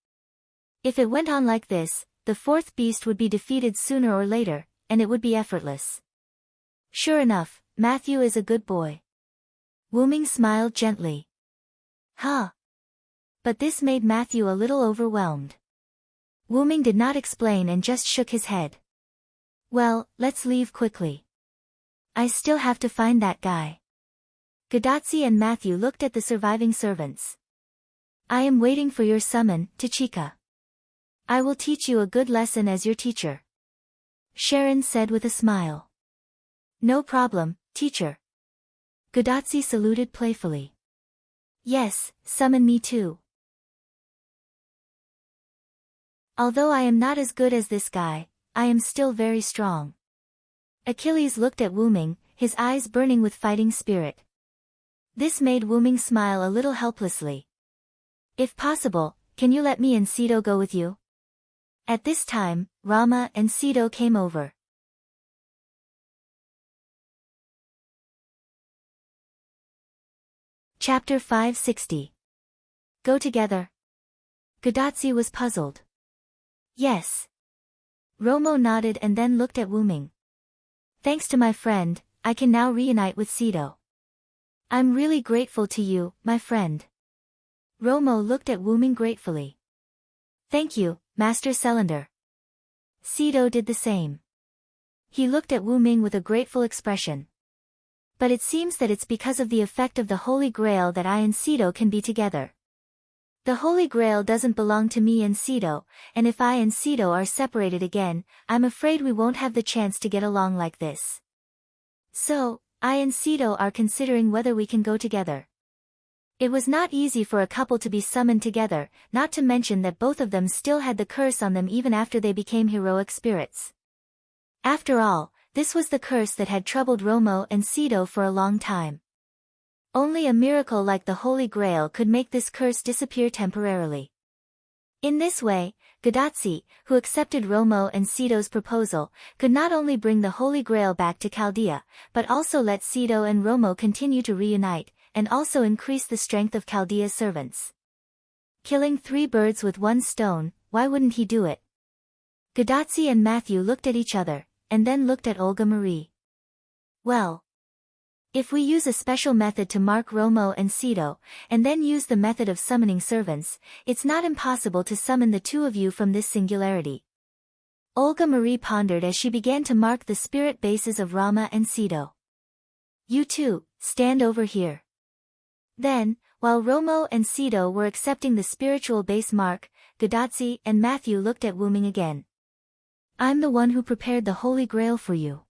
If it went on like this, the fourth beast would be defeated sooner or later, and it would be effortless. Sure enough, Matthew is a good boy. Wu Ming smiled gently. Huh. But this made Matthew a little overwhelmed. Wu Ming did not explain and just shook his head. Well, let's leave quickly. I still have to find that guy. Gadotsi and Matthew looked at the surviving servants. I am waiting for your summon, Tachika. I will teach you a good lesson as your teacher. Sharon said with a smile. No problem, teacher. Gadotsi saluted playfully. Yes, summon me too. Although I am not as good as this guy, I am still very strong. Achilles looked at Wu Ming, his eyes burning with fighting spirit. This made Wu Ming smile a little helplessly. If possible, can you let me and Sito go with you? At this time, Rama and Sito came over. Chapter 560. Go together. Gadotsi was puzzled. Yes. Romo nodded and then looked at Wu Ming. Thanks to my friend, I can now reunite with Sito. I'm really grateful to you, my friend. Romo looked at Wu Ming gratefully. Thank you, Master Cylinder. Sito did the same. He looked at Wu Ming with a grateful expression. But it seems that it's because of the effect of the Holy Grail that I and Sito can be together. The Holy Grail doesn't belong to me and Sito, and if I and Sito are separated again, I'm afraid we won't have the chance to get along like this. So, I and Sito are considering whether we can go together. It was not easy for a couple to be summoned together, not to mention that both of them still had the curse on them even after they became heroic spirits. After all, this was the curse that had troubled Romo and Sito for a long time. Only a miracle like the Holy Grail could make this curse disappear temporarily. In this way, Gadotsi, who accepted Romo and Sito's proposal, could not only bring the Holy Grail back to Chaldea, but also let Sito and Romo continue to reunite, and also increase the strength of Chaldea's servants. Killing 3 birds with 1 stone, why wouldn't he do it? Gadotsi and Matthew looked at each other, and then looked at Olga Marie. Well, if we use a special method to mark Romo and Sito, and then use the method of summoning servants, it's not impossible to summon the 2 of you from this singularity. Olga Marie pondered as she began to mark the spirit bases of Rama and Sito. You two, stand over here. Then, while Romo and Sito were accepting the spiritual base mark, Gadotsi and Matthew looked at Wu Ming again. I'm the one who prepared the Holy Grail for you.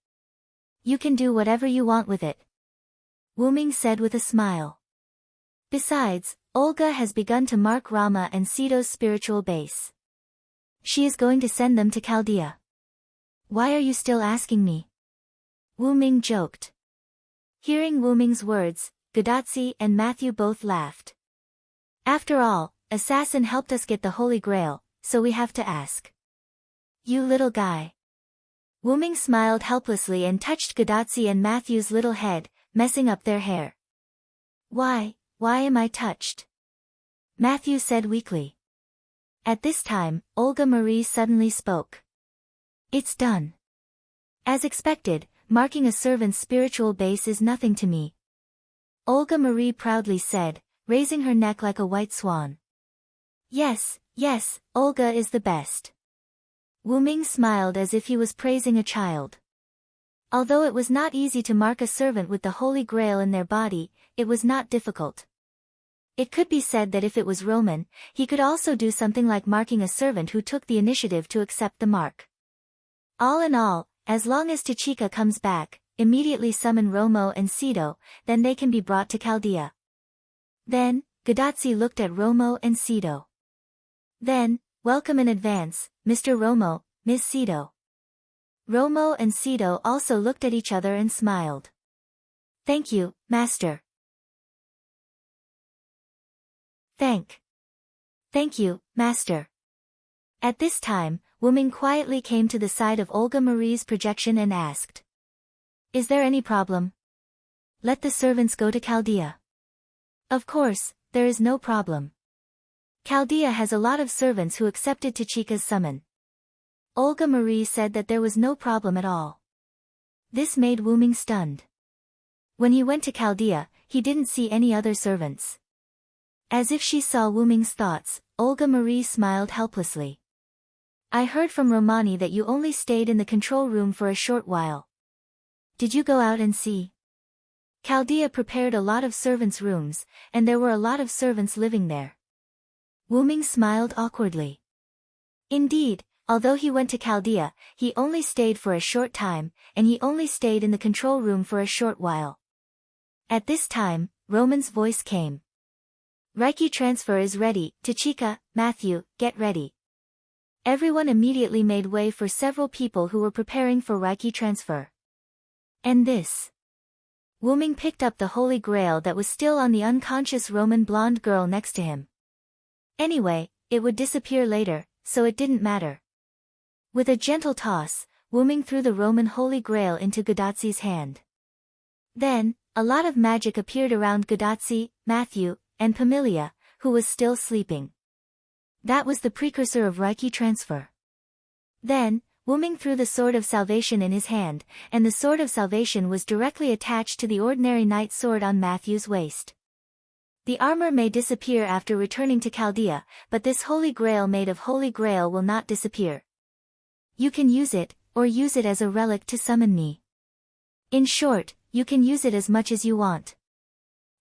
You can do whatever you want with it. Wu Ming said with a smile. Besides, Olga has begun to mark Rama and Sito's spiritual base. She is going to send them to Chaldea. Why are you still asking me? Wu Ming joked. Hearing Wu Ming's words, Gadotsi and Matthew both laughed. After all, Assassin helped us get the Holy Grail, so we have to ask. You little guy. Wuming smiled helplessly and touched Gadotsi and Matthew's little head, messing up their hair. Why am I touched? Matthew said weakly. At this time, Olga Marie suddenly spoke. It's done. As expected, marking a servant's spiritual base is nothing to me. Olga Marie proudly said, raising her neck like a white swan. Yes, Olga is the best. Wuming smiled as if he was praising a child. Although it was not easy to mark a servant with the Holy Grail in their body, it was not difficult. It could be said that if it was Roman, he could also do something like marking a servant who took the initiative to accept the mark. All in all, as long as Tachika comes back, immediately summon Romo and Sido, then they can be brought to Chaldea. Then, Gadotsi looked at Romo and Sido. Then, welcome in advance, Mr. Romo, Ms. Sido. Romo and Sido also looked at each other and smiled. Thank you, Master. Thank you, Master. At this time, Wuming quietly came to the side of Olga Marie's projection and asked. Is there any problem? Let the servants go to Chaldea. Of course, there is no problem. Chaldea has a lot of servants who accepted Tachika's summon. Olga Marie said that there was no problem at all. This made Wuming stunned. When he went to Chaldea, he didn't see any other servants. As if she saw Wuming's thoughts, Olga Marie smiled helplessly. I heard from Romani that you only stayed in the control room for a short while. Did you go out and see? Chaldea prepared a lot of servants' rooms, and there were a lot of servants living there. Wuming smiled awkwardly. Indeed, although he went to Chaldea, he only stayed for a short time, and he only stayed in the control room for a short while. At this time, Roman's voice came. Reiki transfer is ready, Tachika, Matthew, get ready. Everyone immediately made way for several people who were preparing for Reiki transfer. And this. Wuming picked up the Holy Grail that was still on the unconscious Roman blonde girl next to him. Anyway, it would disappear later, so it didn't matter. With a gentle toss, Wuming threw the Roman Holy Grail into Gadotsi's hand. Then, a lot of magic appeared around Gadotsi, Matthew, and Pamilia, who was still sleeping. That was the precursor of Reiki transfer. Then, Wuming threw the Sword of Salvation in his hand, and the Sword of Salvation was directly attached to the ordinary knight sword on Matthew's waist. The armor may disappear after returning to Chaldea, but this Holy Grail made of Holy Grail will not disappear. You can use it, or use it as a relic to summon me. In short, you can use it as much as you want.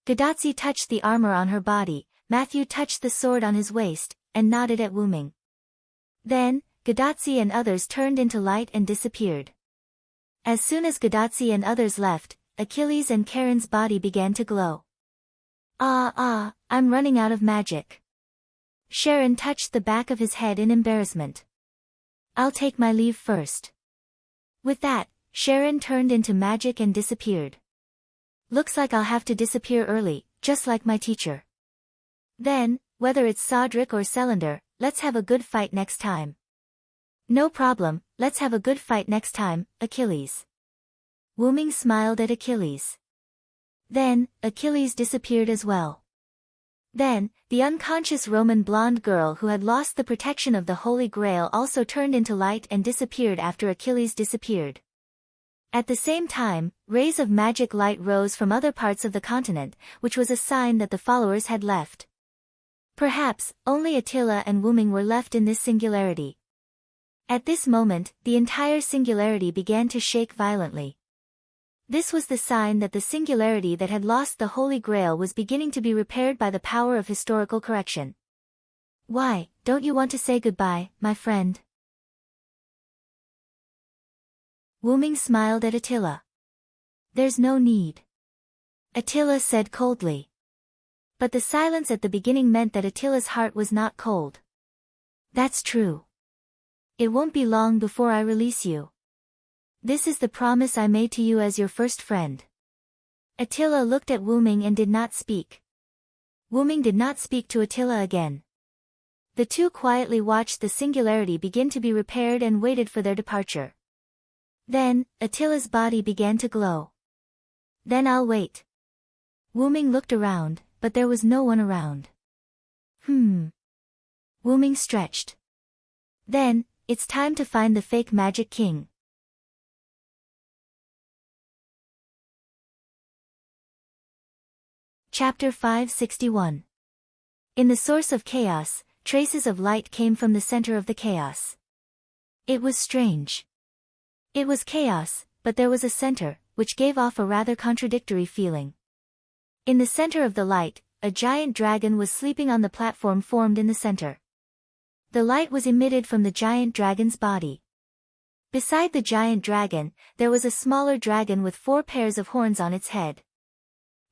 Gadotsi touched the armor on her body, Matthew touched the sword on his waist, and nodded at Wuming. Then, Gadotsi and others turned into light and disappeared. As soon as Gadotsi and others left, Achilles and Karen's body began to glow. I'm running out of magic. Sharon touched the back of his head in embarrassment. I'll take my leave first. With that, Sharon turned into magic and disappeared. Looks like I'll have to disappear early, just like my teacher. Then, whether it's Sodric or Celander, let's have a good fight next time. No problem, let's have a good fight next time, Achilles. Wuming smiled at Achilles. Then, Achilles disappeared as well. Then, the unconscious Roman blonde girl who had lost the protection of the Holy Grail also turned into light and disappeared after Achilles disappeared. At the same time, rays of magic light rose from other parts of the continent, which was a sign that the followers had left. Perhaps, only Attila and Wuming were left in this singularity. At this moment, the entire singularity began to shake violently. This was the sign that the singularity that had lost the Holy Grail was beginning to be repaired by the power of historical correction. Why, don't you want to say goodbye, my friend? Wuming smiled at Attila. There's no need. Attila said coldly. But the silence at the beginning meant that Attila's heart was not cold. That's true. It won't be long before I release you. This is the promise I made to you as your first friend. Attila looked at Wuming and did not speak. Wuming did not speak to Attila again. The two quietly watched the singularity begin to be repaired and waited for their departure. Then, Attila's body began to glow. Then I'll wait. Wuming looked around, but there was no one around. Wuming stretched. Then, it's time to find the fake magic king. Chapter 561. In the source of chaos, traces of light came from the center of the chaos. It was strange. It was chaos, but there was a center, which gave off a rather contradictory feeling. In the center of the light, a giant dragon was sleeping on the platform formed in the center. The light was emitted from the giant dragon's body. Beside the giant dragon, there was a smaller dragon with 4 pairs of horns on its head.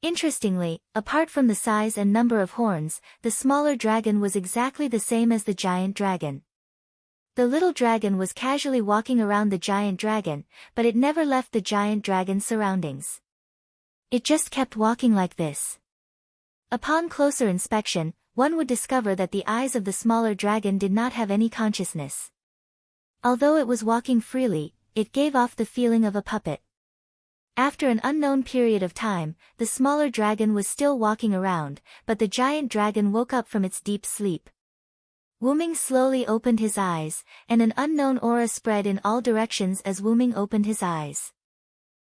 Interestingly, apart from the size and number of horns, the smaller dragon was exactly the same as the giant dragon. The little dragon was casually walking around the giant dragon, but it never left the giant dragon's surroundings. It just kept walking like this. Upon closer inspection, one would discover that the eyes of the smaller dragon did not have any consciousness. Although it was walking freely, it gave off the feeling of a puppet. After an unknown period of time, the smaller dragon was still walking around, but the giant dragon woke up from its deep sleep. Wuming slowly opened his eyes, and an unknown aura spread in all directions as Wuming opened his eyes.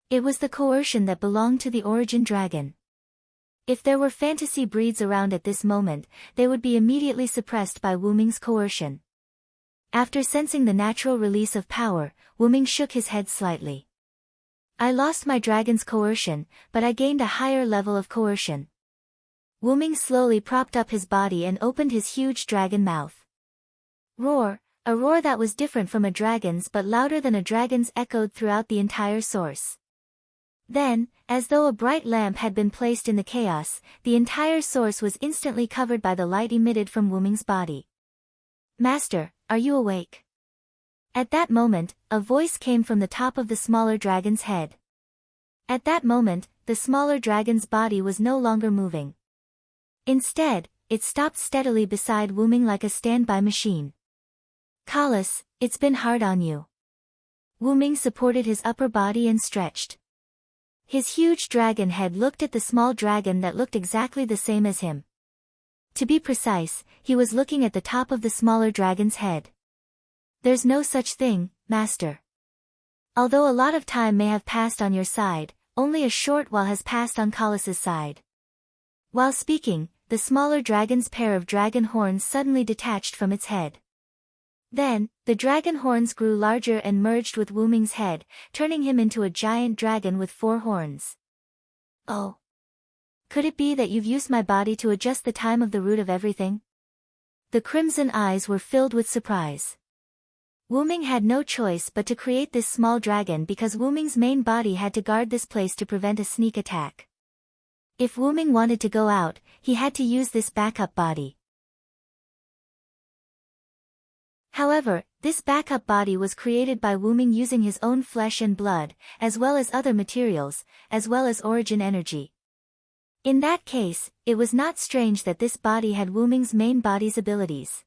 It was the coercion that belonged to the origin dragon. If there were fantasy breeds around at this moment, they would be immediately suppressed by Wuming's coercion. After sensing the natural release of power, Wuming shook his head slightly. I lost my dragon's coercion, but I gained a higher level of coercion. Wuming slowly propped up his body and opened his huge dragon mouth. Roar, a roar that was different from a dragon's but louder than a dragon's echoed throughout the entire source. Then, as though a bright lamp had been placed in the chaos, the entire source was instantly covered by the light emitted from Wuming's body. Master, are you awake? At that moment, a voice came from the top of the smaller dragon's head. At that moment, the smaller dragon's body was no longer moving. Instead, it stopped steadily beside Wuming like a standby machine. Kalas, it's been hard on you. Wuming supported his upper body and stretched. His huge dragon head looked at the small dragon that looked exactly the same as him. To be precise, he was looking at the top of the smaller dragon's head. There's no such thing, Master. Although a lot of time may have passed on your side, only a short while has passed on Kalas's side. While speaking, the smaller dragon's pair of dragon horns suddenly detached from its head. Then, the dragon horns grew larger and merged with Wuming's head, turning him into a giant dragon with 4 horns. Oh. Could it be that you've used my body to adjust the time of the root of everything? The crimson eyes were filled with surprise. Wuming had no choice but to create this small dragon because Wuming's main body had to guard this place to prevent a sneak attack. If Wuming wanted to go out, he had to use this backup body. However, this backup body was created by Wuming using his own flesh and blood, as well as other materials, as well as origin energy. In that case, it was not strange that this body had Wuming's main body's abilities.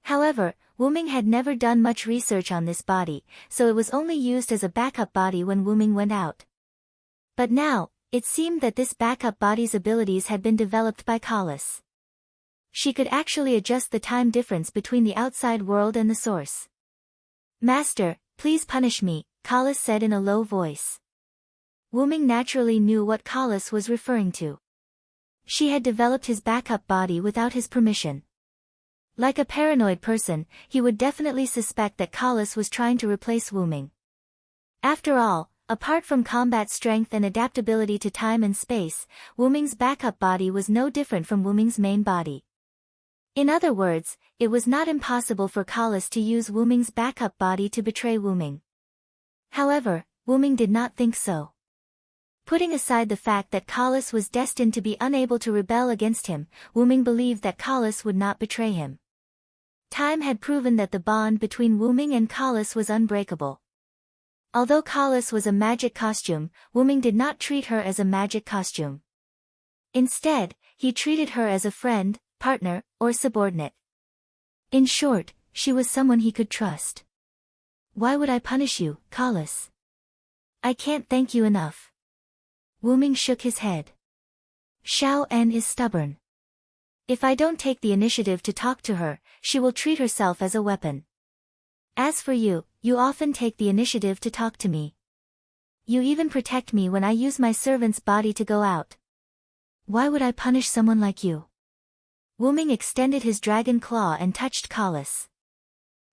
However, Wuming had never done much research on this body, so it was only used as a backup body when Wuming went out. But now, it seemed that this backup body's abilities had been developed by Kalas. She could actually adjust the time difference between the outside world and the source. Master, please punish me, Kalas said in a low voice. Wuming naturally knew what Kalas was referring to. She had developed his backup body without his permission. Like a paranoid person, he would definitely suspect that Kalas was trying to replace Wuming. After all, apart from combat strength and adaptability to time and space, Wuming's backup body was no different from Wuming's main body. In other words, it was not impossible for Kalas to use Wuming's backup body to betray Wuming. However, Wuming did not think so. Putting aside the fact that Kalas was destined to be unable to rebel against him, Wuming believed that Kalas would not betray him. Time had proven that the bond between Wuming and Kalas was unbreakable. Although Kalis was a magic costume, Wuming did not treat her as a magic costume. Instead, he treated her as a friend, partner, or subordinate. In short, she was someone he could trust. Why would I punish you, Kalis? I can't thank you enough. Wuming shook his head. Xiao En is stubborn. If I don't take the initiative to talk to her, she will treat herself as a weapon. As for you, you often take the initiative to talk to me. You even protect me when I use my servant's body to go out. Why would I punish someone like you? Wuming extended his dragon claw and touched Kalis.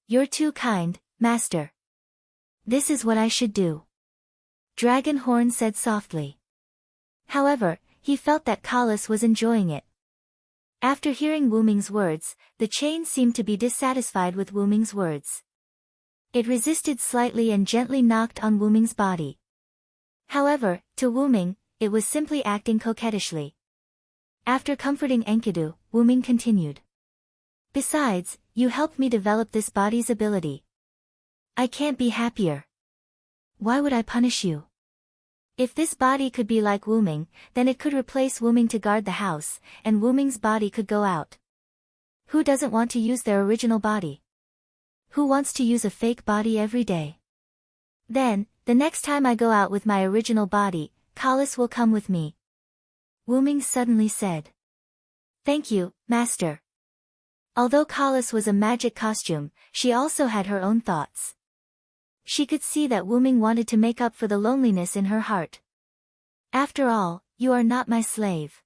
You're too kind, master. This is what I should do. Dragon Horn said softly. However, he felt that Kalis was enjoying it. After hearing Wuming's words, the chain seemed to be dissatisfied with Wuming's words. It resisted slightly and gently knocked on Wuming's body. However, to Wuming, it was simply acting coquettishly. After comforting Enkidu, Wuming continued. Besides, you helped me develop this body's ability. I can't be happier. Why would I punish you? If this body could be like Wuming, then it could replace Wuming to guard the house, and Wuming's body could go out. Who doesn't want to use their original body? Who wants to use a fake body every day? Then, the next time I go out with my original body, Kalis will come with me. Wuming suddenly said. Thank you, master. Although Kalis was a magic costume, she also had her own thoughts. She could see that Wuming wanted to make up for the loneliness in her heart. After all, you are not my slave.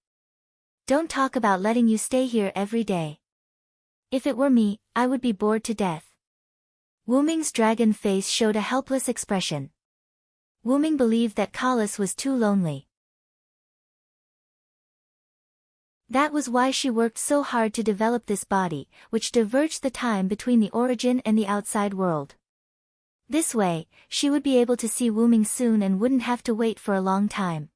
Don't talk about letting you stay here every day. If it were me, I would be bored to death. Wuming's dragon face showed a helpless expression. Wuming believed that Kalis was too lonely. That was why she worked so hard to develop this body, which diverged the time between the origin and the outside world. This way, she would be able to see Wuming soon and wouldn't have to wait for a long time.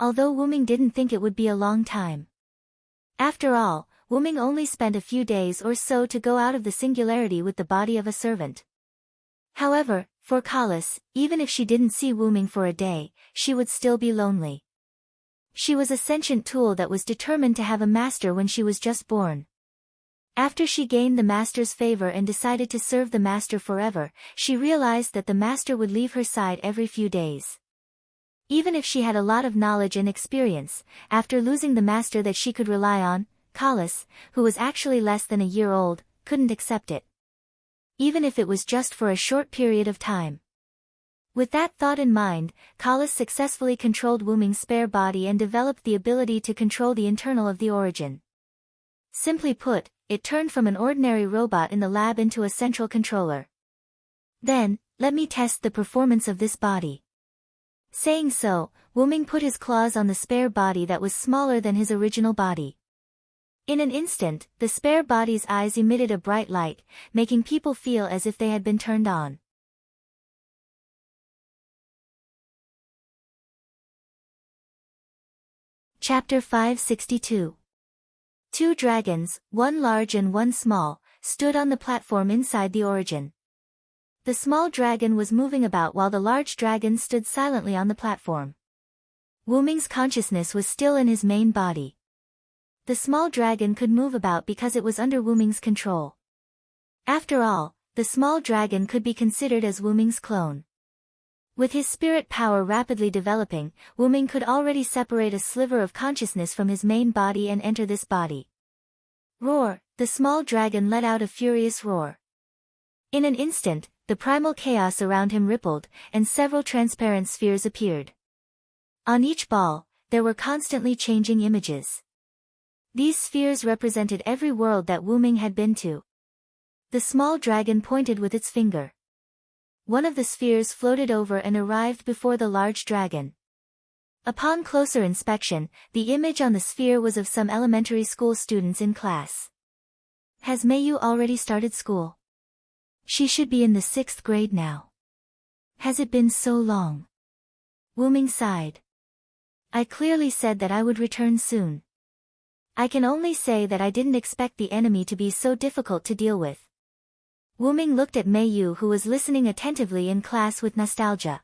Although Wuming didn't think it would be a long time. After all, Wuming only spent a few days or so to go out of the singularity with the body of a servant. However, for Kalis, even if she didn't see Wuming for a day, she would still be lonely. She was a sentient tool that was determined to have a master when she was just born. After she gained the master's favor and decided to serve the master forever, she realized that the master would leave her side every few days. Even if she had a lot of knowledge and experience, after losing the master that she could rely on, Kalis, who was actually less than a year old, couldn't accept it. Even if it was just for a short period of time. With that thought in mind, Kalis successfully controlled Wuming's spare body and developed the ability to control the internal of the origin. Simply put, it turned from an ordinary robot in the lab into a central controller. Then, let me test the performance of this body. Saying so, Wuming put his claws on the spare body that was smaller than his original body. In an instant, the spare body's eyes emitted a bright light, making people feel as if they had been turned on. Chapter 562. Two dragons, one large and one small, stood on the platform inside the origin. The small dragon was moving about while the large dragon stood silently on the platform. Wuming's consciousness was still in his main body. The small dragon could move about because it was under Wuming's control. After all, the small dragon could be considered as Wuming's clone. With his spirit power rapidly developing, Wuming could already separate a sliver of consciousness from his main body and enter this body. Roar! The small dragon let out a furious roar. In an instant, the primal chaos around him rippled, and several transparent spheres appeared. On each ball, there were constantly changing images. These spheres represented every world that Wuming had been to. The small dragon pointed with its finger. One of the spheres floated over and arrived before the large dragon. Upon closer inspection, the image on the sphere was of some elementary school students in class. Has Mayu already started school? She should be in the 6th grade now. Has it been so long? Wuming sighed. I clearly said that I would return soon. I can only say that I didn't expect the enemy to be so difficult to deal with. Wu-Ming looked at Mei Yu, who was listening attentively in class with nostalgia.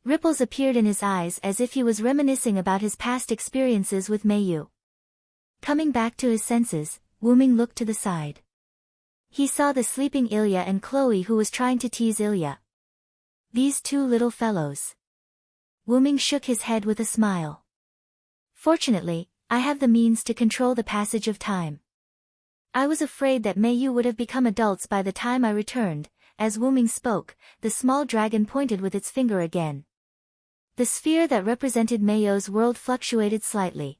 Ripples appeared in his eyes as if he was reminiscing about his past experiences with Mei Yu. Coming back to his senses, Wu-Ming looked to the side. He saw the sleeping Ilya and Chloe, who was trying to tease Ilya. These two little fellows. Wu-Ming shook his head with a smile. Fortunately, I have the means to control the passage of time. I was afraid that Mei Yu would have become adults by the time I returned. As Wu-Ming spoke, the small dragon pointed with its finger again. The sphere that represented Mei Yu's world fluctuated slightly.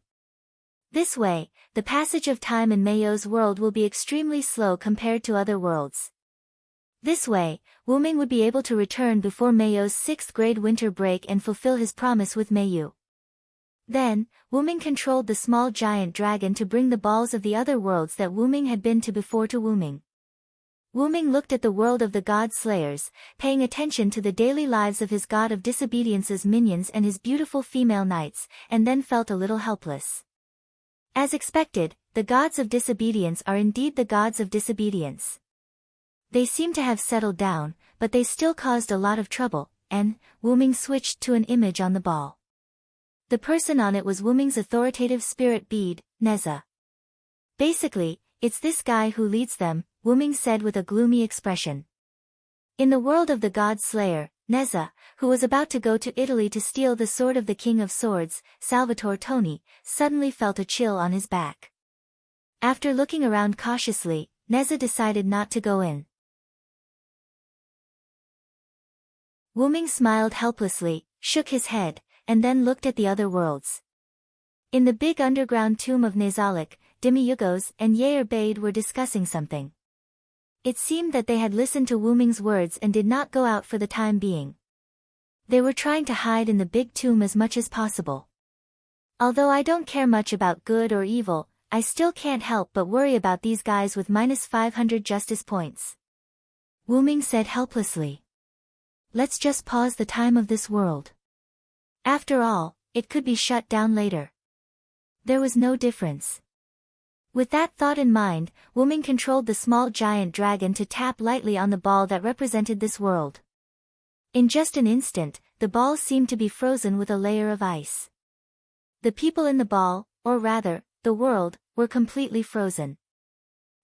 This way, the passage of time in Mei Yu's world will be extremely slow compared to other worlds. This way, Wu-Ming would be able to return before Mei Yu's 6th grade winter break and fulfill his promise with Mei Yu. Then, Wu-Ming controlled the small giant dragon to bring the balls of the other worlds that Wu-Ming had been to before to Wu-Ming. Wu-Ming looked at the world of the god slayers, paying attention to the daily lives of his god of disobedience's minions and his beautiful female knights, and then felt a little helpless. As expected, the gods of disobedience are indeed the gods of disobedience. They seem to have settled down, but they still caused a lot of trouble, and Wu-Ming switched to an image on the ball. The person on it was Wu-Ming's authoritative spirit bead, Neza. Basically, it's this guy who leads them, Wu-Ming said with a gloomy expression. In the world of the god slayer, Neza, who was about to go to Italy to steal the sword of the King of Swords, Salvatore Toni, suddenly felt a chill on his back. After looking around cautiously, Neza decided not to go in. Wu-Ming smiled helplessly, shook his head, and then looked at the other worlds. In the big underground tomb of Nezalik, Demi-Yugos and Yair Bade were discussing something. It seemed that they had listened to Wu-Ming's words and did not go out for the time being. They were trying to hide in the big tomb as much as possible. Although I don't care much about good or evil, I still can't help but worry about these guys with -500 justice points. Wu-Ming said helplessly. Let's just pause the time of this world. After all, it could be shut down later. There was no difference. With that thought in mind, Wu-Ming controlled the small giant dragon to tap lightly on the ball that represented this world. In just an instant, the ball seemed to be frozen with a layer of ice. The people in the ball, or rather, the world, were completely frozen.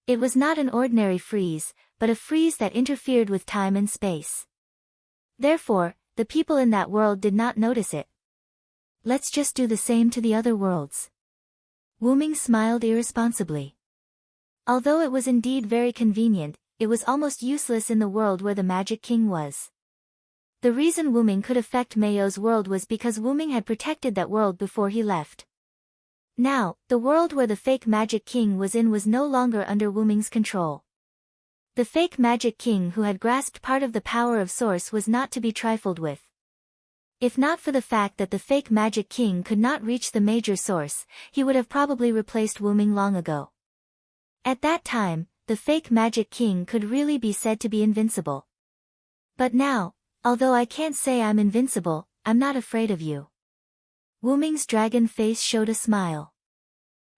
It was not an ordinary freeze, but a freeze that interfered with time and space. Therefore, the people in that world did not notice it. Let's just do the same to the other worlds. Wu-Ming smiled irresponsibly. Although it was indeed very convenient, it was almost useless in the world where the Magic King was. The reason Wu-Ming could affect Mei Yu's world was because Wu-Ming had protected that world before he left. Now, the world where the fake Magic King was in was no longer under Wu-Ming's control. The fake Magic King who had grasped part of the power of Source was not to be trifled with. If not for the fact that the fake Magic King could not reach the major source, he would have probably replaced Wu-Ming long ago. At that time, the fake Magic King could really be said to be invincible. But now, although I can't say I'm invincible, I'm not afraid of you. Wu-Ming's dragon face showed a smile.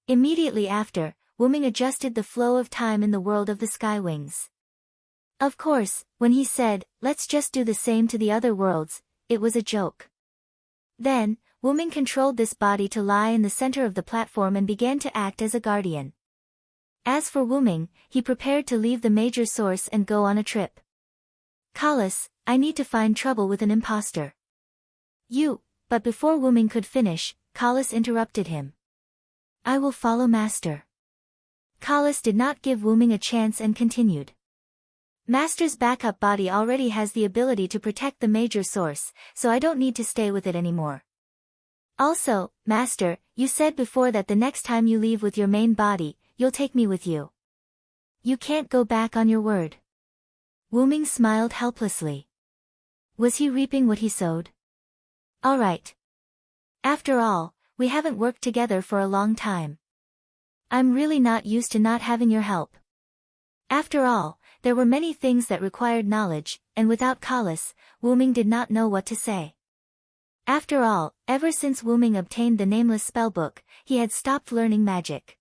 Immediately after, Wu-Ming adjusted the flow of time in the world of the Skywings. Of course, when he said, let's just do the same to the other worlds, it was a joke. Then, Wu-Ming controlled this body to lie in the center of the platform and began to act as a guardian. As for Wu-Ming, he prepared to leave the major source and go on a trip. Kalas, I need to find trouble with an imposter. But before Wu-Ming could finish, Kalas interrupted him. I will follow Master. Kalas did not give Wu-Ming a chance and continued. Master's backup body already has the ability to protect the major source, so I don't need to stay with it anymore. Also, Master, you said before that the next time you leave with your main body, you'll take me with you. You can't go back on your word. Wu-Ming smiled helplessly. Was he reaping what he sowed? Alright. After all, we haven't worked together for a long time. I'm really not used to not having your help. After all, there were many things that required knowledge, and without Kalas, Wu-Ming did not know what to say. After all, ever since Wu-Ming obtained the nameless spellbook, he had stopped learning magic.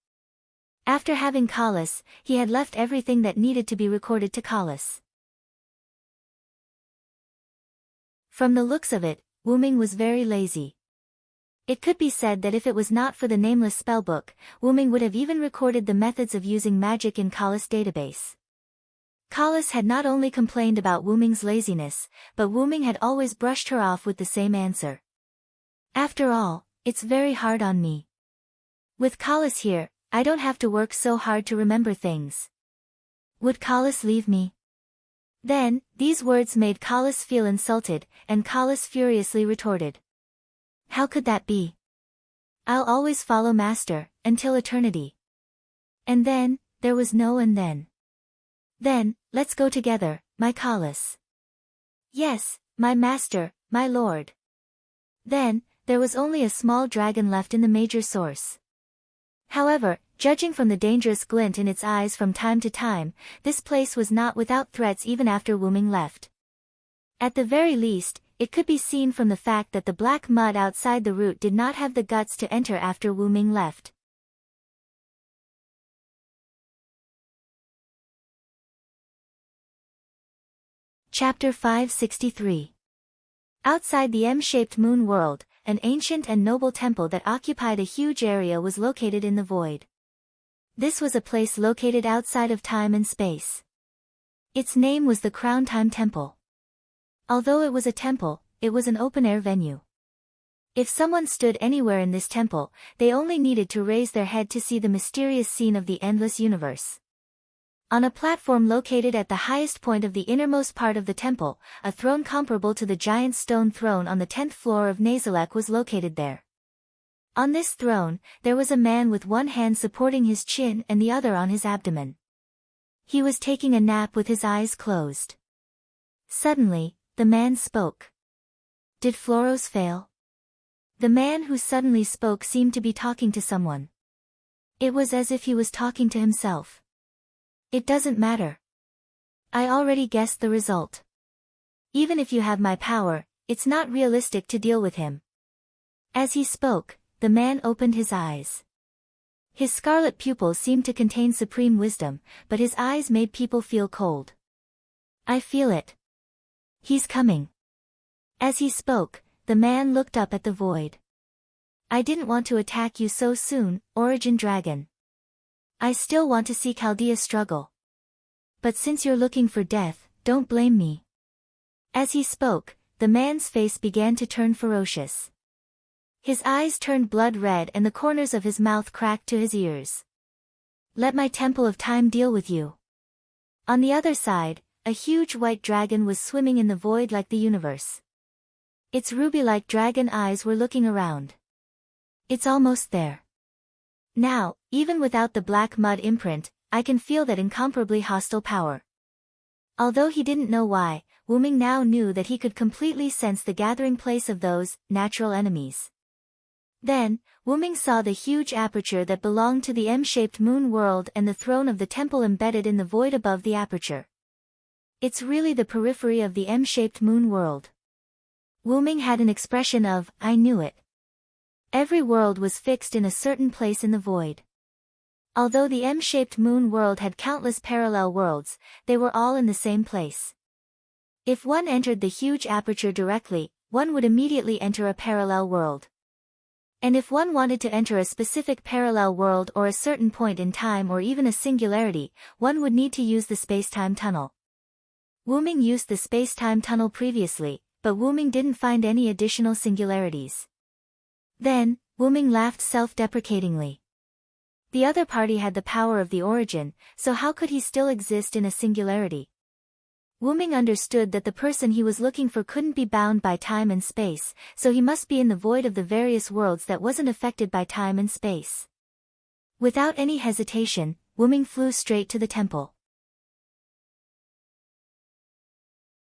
After having Kalas, he had left everything that needed to be recorded to Kalas. From the looks of it, Wuming was very lazy. It could be said that if it was not for the nameless spellbook, Wuming would have even recorded the methods of using magic in Kalas' database. Kalas had not only complained about Wuming's laziness, but Wuming had always brushed her off with the same answer. After all, it's very hard on me. With Kalas here, I don't have to work so hard to remember things. Would Kalas leave me? Then, these words made Kalas feel insulted, and Kalas furiously retorted. How could that be? I'll always follow Master, until eternity. And then, there was no and then. Then, let's go together, my Kalas. Yes, my Master, my Lord. Then, there was only a small dragon left in the major source. However, judging from the dangerous glint in its eyes from time to time, this place was not without threats even after Wuming left. At the very least, it could be seen from the fact that the black mud outside the root did not have the guts to enter after Wuming left. Chapter 563. Outside the M-shaped moon world, an ancient and noble temple that occupied a huge area was located in the void. This was a place located outside of time and space. Its name was the Crown Time Temple. Although it was a temple, it was an open-air venue. If someone stood anywhere in this temple, they only needed to raise their head to see the mysterious scene of the endless universe. On a platform located at the highest point of the innermost part of the temple, a throne comparable to the giant stone throne on the 10th floor of Nazalek was located there. On this throne, there was a man with one hand supporting his chin and the other on his abdomen. He was taking a nap with his eyes closed. Suddenly, the man spoke. Did Floros fail? The man who suddenly spoke seemed to be talking to someone. It was as if he was talking to himself. It doesn't matter. I already guessed the result. Even if you have my power, it's not realistic to deal with him. As he spoke, the man opened his eyes. His scarlet pupils seemed to contain supreme wisdom, but his eyes made people feel cold. I feel it. He's coming. As he spoke, the man looked up at the void. I didn't want to attack you so soon, Origin Dragon. I still want to see Chaldea struggle. But since you're looking for death, don't blame me. As he spoke, the man's face began to turn ferocious. His eyes turned blood red and the corners of his mouth cracked to his ears. Let my Temple of Time deal with you. On the other side, a huge white dragon was swimming in the void like the universe. Its ruby-like dragon eyes were looking around. It's almost there. Now, even without the black mud imprint, I can feel that incomparably hostile power. Although he didn't know why, Wuming now knew that he could completely sense the gathering place of those natural enemies. Then, Wuming saw the huge aperture that belonged to the M-shaped moon world and the throne of the temple embedded in the void above the aperture. It's really the periphery of the M-shaped moon world. Wuming had an expression of, I knew it. Every world was fixed in a certain place in the void. Although the M-shaped moon world had countless parallel worlds, they were all in the same place. If one entered the huge aperture directly, one would immediately enter a parallel world. And if one wanted to enter a specific parallel world or a certain point in time or even a singularity, one would need to use the space-time tunnel. Wuming used the space-time tunnel previously, but Wuming didn't find any additional singularities. Then, Wuming laughed self-deprecatingly. The other party had the power of the origin, so how could he still exist in a singularity? Wuming understood that the person he was looking for couldn't be bound by time and space, so he must be in the void of the various worlds that wasn't affected by time and space. Without any hesitation, Wuming flew straight to the temple.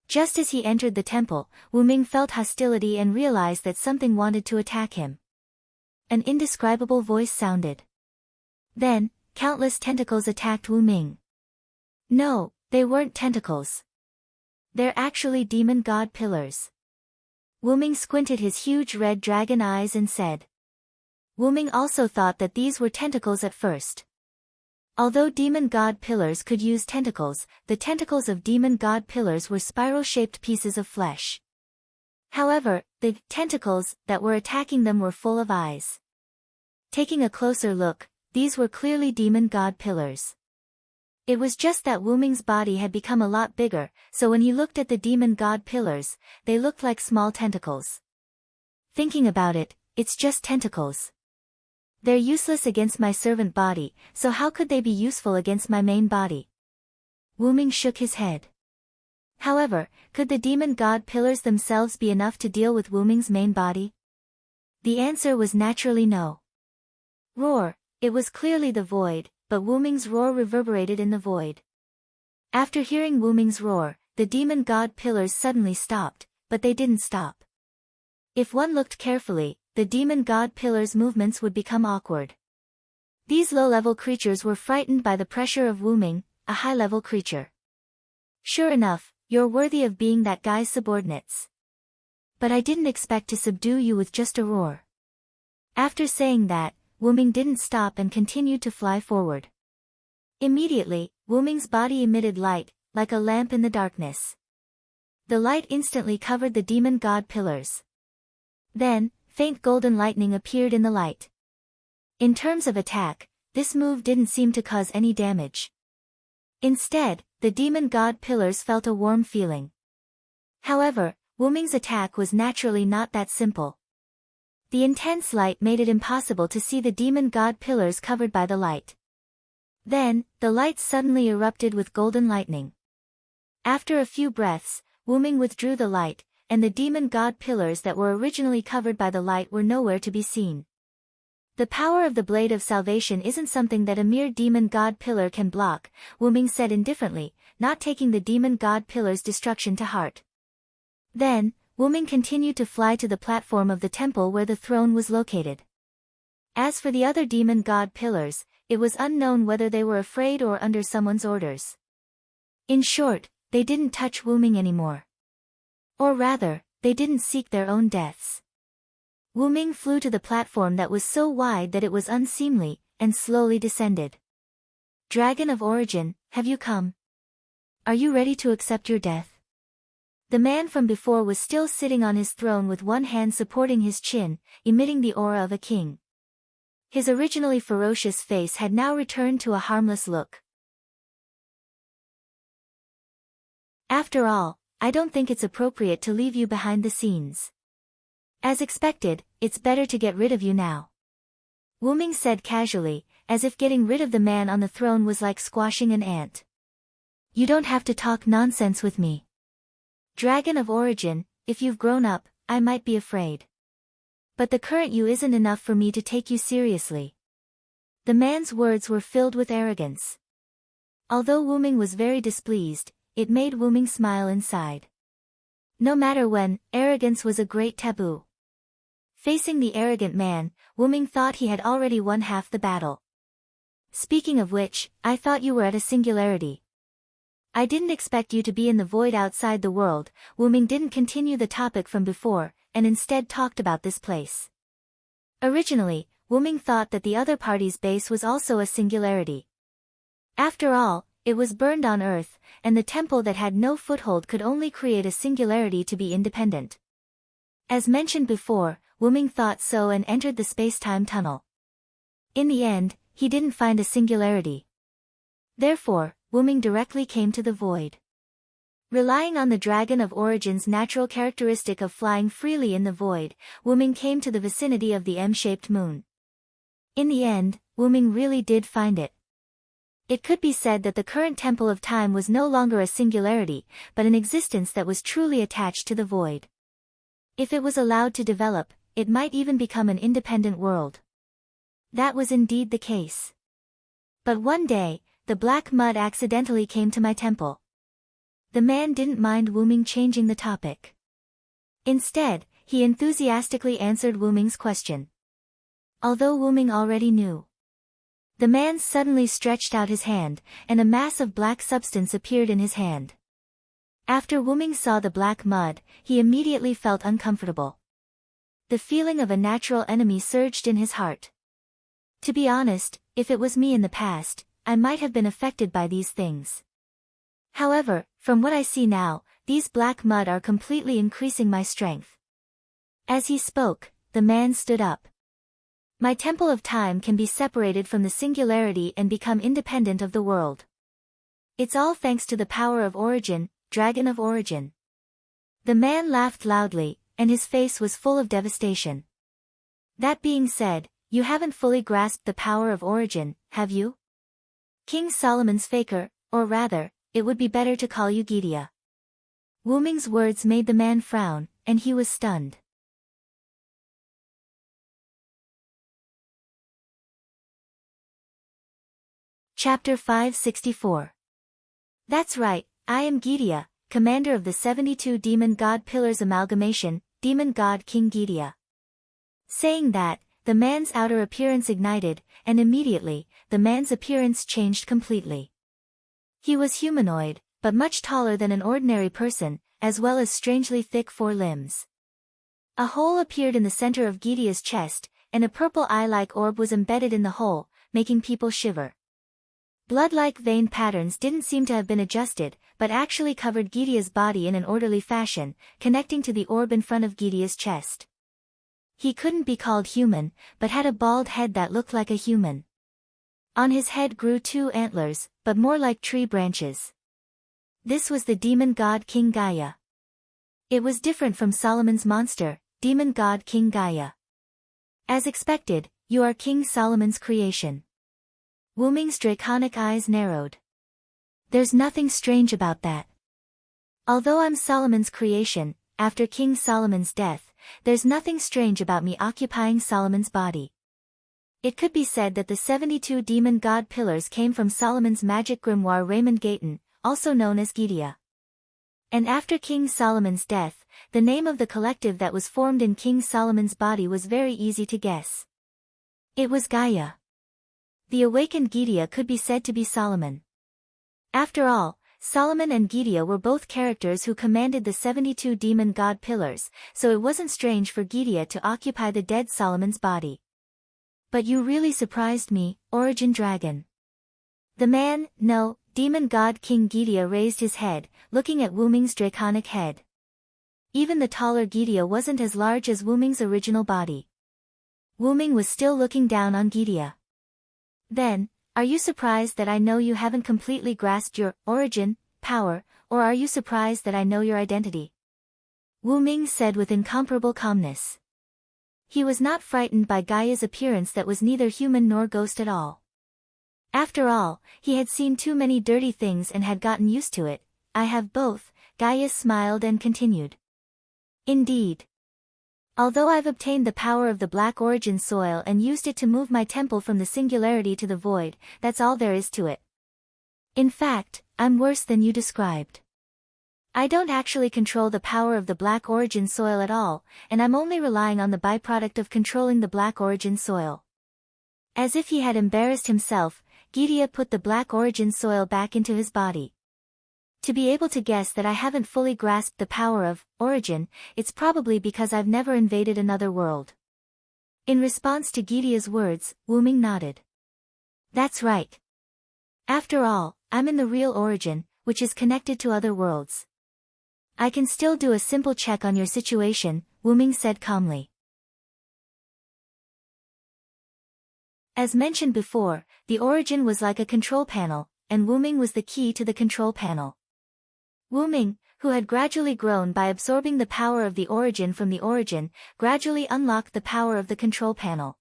Just as he entered the temple, Wuming felt hostility and realized that something wanted to attack him. An indescribable voice sounded. Then, countless tentacles attacked Wuming. No, they weren't tentacles. They're actually demon god pillars. Wuming squinted his huge red dragon eyes and said. Wuming also thought that these were tentacles at first. Although demon god pillars could use tentacles, the tentacles of demon god pillars were spiral-shaped pieces of flesh. However, the tentacles that were attacking them were full of eyes. Taking a closer look, these were clearly demon god pillars. It was just that Wu Ming's body had become a lot bigger, so when he looked at the demon god pillars, they looked like small tentacles. Thinking about it, it's just tentacles. They're useless against my servant body, so how could they be useful against my main body? Wu Ming shook his head. However, could the demon god pillars themselves be enough to deal with Wu Ming's main body? The answer was naturally no. Roar, it was clearly the void, but Wu Ming's roar reverberated in the void. After hearing Wu Ming's roar, the demon god pillars suddenly stopped, but they didn't stop. If one looked carefully, the demon god pillars' movements would become awkward. These low-level creatures were frightened by the pressure of Wu Ming, a high-level creature. Sure enough, you're worthy of being that guy's subordinates. But I didn't expect to subdue you with just a roar. After saying that, Wu Ming didn't stop and continued to fly forward. Immediately, Wu Ming's body emitted light, like a lamp in the darkness. The light instantly covered the demon god pillars. Then, faint golden lightning appeared in the light. In terms of attack, this move didn't seem to cause any damage. Instead, the demon god pillars felt a warm feeling. However, Wu Ming's attack was naturally not that simple. The intense light made it impossible to see the demon god pillars covered by the light. Then, the light suddenly erupted with golden lightning. After a few breaths, Wu Ming withdrew the light, and the demon god pillars that were originally covered by the light were nowhere to be seen. The power of the Blade of Salvation isn't something that a mere demon god pillar can block, Wu Ming said indifferently, not taking the demon god pillar's destruction to heart. Then, Wu Ming continued to fly to the platform of the temple where the throne was located. As for the other demon god pillars, it was unknown whether they were afraid or under someone's orders. In short, they didn't touch Wu Ming anymore. Or rather, they didn't seek their own deaths. Wu Ming flew to the platform that was so wide that it was unseemly, and slowly descended. Dragon of Origin, have you come? Are you ready to accept your death? The man from before was still sitting on his throne with one hand supporting his chin, emitting the aura of a king. His originally ferocious face had now returned to a harmless look. After all, I don't think it's appropriate to leave you behind the scenes. As expected, it's better to get rid of you now. Wu Ming said casually, as if getting rid of the man on the throne was like squashing an ant. You don't have to talk nonsense with me. Dragon of Origin, if you've grown up, I might be afraid. But the current you isn't enough for me to take you seriously. The man's words were filled with arrogance. Although Wu Ming was very displeased, it made Wu Ming smile inside. No matter when, arrogance was a great taboo. Facing the arrogant man, Wu Ming thought he had already won half the battle. Speaking of which, I thought you were at a singularity. I didn't expect you to be in the void outside the world. Wu Ming didn't continue the topic from before, and instead talked about this place. Originally, Wu Ming thought that the other party's base was also a singularity. After all, it was burned on Earth, and the temple that had no foothold could only create a singularity to be independent. As mentioned before, Wu Ming thought so and entered the space-time tunnel. In the end, he didn't find a singularity. Therefore, Wu Ming directly came to the void. Relying on the Dragon of Origin's natural characteristic of flying freely in the void, Wu Ming came to the vicinity of the M-shaped moon. In the end, Wu Ming really did find it. It could be said that the current Temple of Time was no longer a singularity, but an existence that was truly attached to the void. If it was allowed to develop, it might even become an independent world. That was indeed the case. But one day, the black mud accidentally came to my temple. The man didn't mind Wu Ming changing the topic. Instead, he enthusiastically answered Wu Ming's question. Although Wu Ming already knew. The man suddenly stretched out his hand, and a mass of black substance appeared in his hand. After Wu Ming saw the black mud, he immediately felt uncomfortable. The feeling of a natural enemy surged in his heart. To be honest, if it was me in the past, I might have been affected by these things. However, from what I see now, these black mud are completely increasing my strength. As he spoke, the man stood up. My temple of time can be separated from the singularity and become independent of the world. It's all thanks to the power of origin, dragon of origin. The man laughed loudly, and his face was full of devastation. That being said, you haven't fully grasped the power of origin, have you? King Solomon's faker, or rather, it would be better to call you Gideon. Wu Ming's words made the man frown, and he was stunned. Chapter 564. That's right, I am Gideon, commander of the 72 Demon God Pillars Amalgamation, Demon God King Gideon. Saying that, the man's outer appearance ignited, and immediately, the man's appearance changed completely. He was humanoid, but much taller than an ordinary person, as well as strangely thick forelimbs. A hole appeared in the center of Gideon's chest, and a purple eye-like orb was embedded in the hole, making people shiver. Blood-like vein patterns didn't seem to have been adjusted, but actually covered Gideon's body in an orderly fashion, connecting to the orb in front of Gideon's chest. He couldn't be called human, but had a bald head that looked like a human. On his head grew 2 antlers, but more like tree branches. This was the demon god King Gaia. It was different from Solomon's monster, demon god King Gaia. As expected, you are King Solomon's creation. Wu Ming's draconic eyes narrowed. There's nothing strange about that. Although I'm Solomon's creation, after King Solomon's death, there's nothing strange about me occupying Solomon's body. It could be said that the 72 demon god pillars came from Solomon's magic grimoire Raymond Gayton, also known as Gideon. And after King Solomon's death, the name of the collective that was formed in King Solomon's body was very easy to guess. It was Gaia. The awakened Gideon could be said to be Solomon. After all, Solomon and Gideon were both characters who commanded the 72 demon god pillars, so it wasn't strange for Gideon to occupy the dead Solomon's body. But you really surprised me, Origin Dragon. Demon god King Gideon raised his head, looking at Wu Ming's draconic head. Even the taller Gideon wasn't as large as Wu Ming's original body. Wu Ming was still looking down on Gideon. Then, are you surprised that I know you haven't completely grasped your origin, power, or are you surprised that I know your identity? Wu Ming said with incomparable calmness. He was not frightened by Gaia's appearance that was neither human nor ghost at all. After all, he had seen too many dirty things and had gotten used to it. I have both, Gaia smiled and continued. Indeed. Although I've obtained the power of the black origin soil and used it to move my temple from the singularity to the void, that's all there is to it. In fact, I'm worse than you described. I don't actually control the power of the black origin soil at all, and I'm only relying on the byproduct of controlling the black origin soil. As if he had embarrassed himself, Gideon put the black origin soil back into his body. To be able to guess that I haven't fully grasped the power of origin, it's probably because I've never invaded another world. In response to Gideon's words, Wu Ming nodded. That's right. After all, I'm in the real origin, which is connected to other worlds. I can still do a simple check on your situation, Wu Ming said calmly. As mentioned before, the origin was like a control panel, and Wu Ming was the key to the control panel. Wu Ming, who had gradually grown by absorbing the power of the origin from the origin, gradually unlocked the power of the control panel.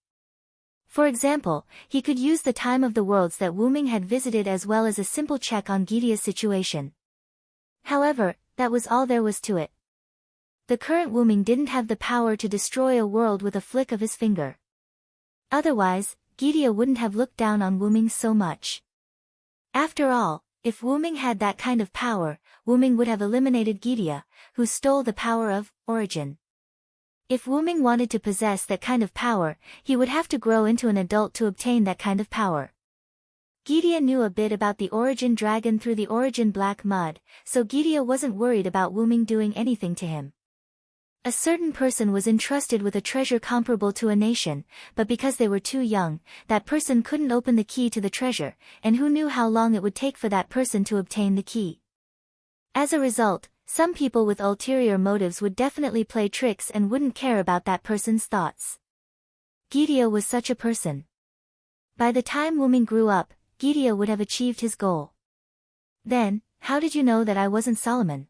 For example, he could use the time of the worlds that Wu Ming had visited as well as a simple check on Gideon's situation. However, that was all there was to it. The current Wu Ming didn't have the power to destroy a world with a flick of his finger. Otherwise, Gideon wouldn't have looked down on Wu Ming so much. After all, if Wu Ming had that kind of power, Wu Ming would have eliminated Gideon, who stole the power of origin. If Wu Ming wanted to possess that kind of power, he would have to grow into an adult to obtain that kind of power. Gideon knew a bit about the origin dragon through the origin black mud, so Gideon wasn't worried about Wu Ming doing anything to him. A certain person was entrusted with a treasure comparable to a nation, but because they were too young, that person couldn't open the key to the treasure, and who knew how long it would take for that person to obtain the key. As a result, some people with ulterior motives would definitely play tricks and wouldn't care about that person's thoughts. Gideon was such a person. By the time Wuming grew up, Gideon would have achieved his goal. Then, how did you know that I wasn't Solomon?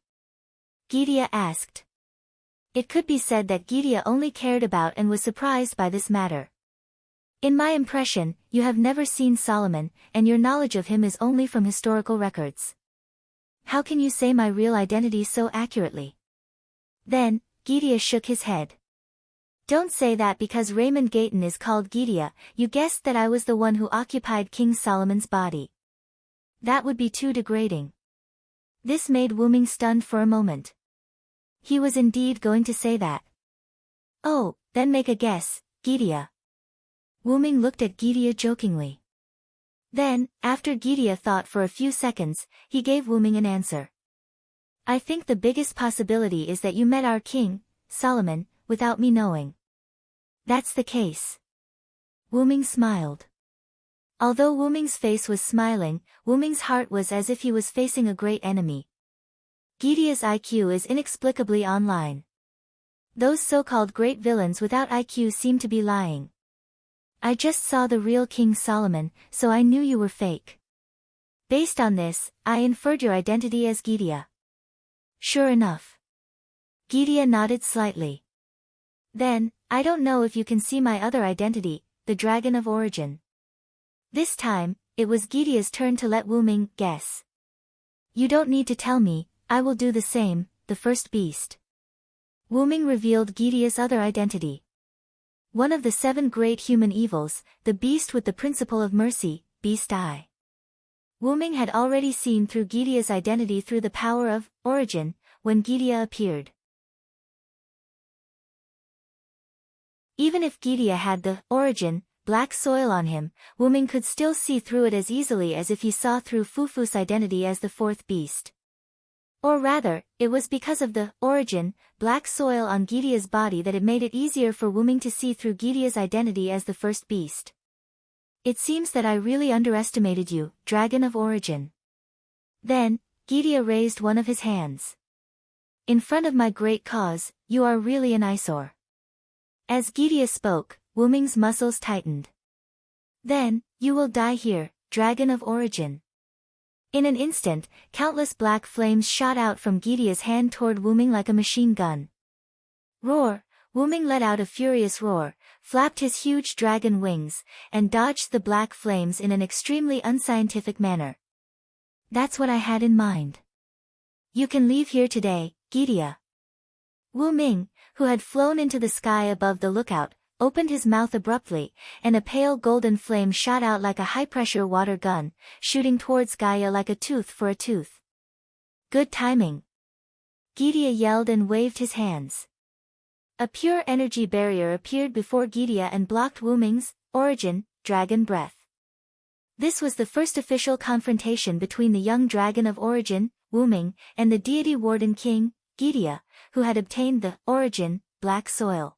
Gideon asked. It could be said that Gideon only cared about and was surprised by this matter. In my impression, you have never seen Solomon, and your knowledge of him is only from historical records. How can you say my real identity so accurately? Then, Gideon shook his head. Don't say that because Raymond Gayton is called Gideon, you guessed that I was the one who occupied King Solomon's body. That would be too degrading. This made Wuming stunned for a moment. He was indeed going to say that. Oh, then make a guess, Gideon. Wuming looked at Gideon jokingly. Then, after Gideon thought for a few seconds, he gave Wuming an answer. I think the biggest possibility is that you met our king, Solomon, without me knowing. That's the case. Wuming smiled. Although Wuming's face was smiling, Wuming's heart was as if he was facing a great enemy. Gideon's IQ is inexplicably online. Those so-called great villains without IQ seem to be lying. I just saw the real King Solomon, so I knew you were fake. Based on this, I inferred your identity as Gideon. Sure enough. Gideon nodded slightly. Then, I don't know if you can see my other identity, the Dragon of Origin. This time, it was Gideon's turn to let Wuming guess. You don't need to tell me, I will do the same, the first beast. Wuming revealed Gideon's other identity. One of the 7 great human evils, the beast with the principle of mercy, Beast Eye. Wuming had already seen through Gideon's identity through the power of origin, when Gideon appeared. Even if Gideon had the origin, black soil on him, Wuming could still see through it as easily as if he saw through Fufu's identity as the 4th beast. Or rather, it was because of the origin, black soil on Gideon's body that it made it easier for Wuming to see through Gideon's identity as the 1st beast. It seems that I really underestimated you, Dragon of Origin. Then, Gideon raised one of his hands. In front of my great cause, you are really an eyesore. As Gideon spoke, Wuming's muscles tightened. Then, you will die here, Dragon of Origin. In an instant, countless black flames shot out from Gideon's hand toward Wuming like a machine gun. Roar! Wuming let out a furious roar, flapped his huge dragon wings, and dodged the black flames in an extremely unscientific manner. That's what I had in mind. You can leave here today, Gideon. Wuming, who had flown into the sky above the lookout, opened his mouth abruptly, and a pale golden flame shot out like a high-pressure water gun, shooting towards Gaia like a tooth for a tooth. Good timing. Gideon yelled and waved his hands. A pure energy barrier appeared before Gideon and blocked Wuming's origin, dragon breath. This was the first official confrontation between the young dragon of origin, Wuming, and the deity warden king, Gideon, who had obtained the origin, black soil.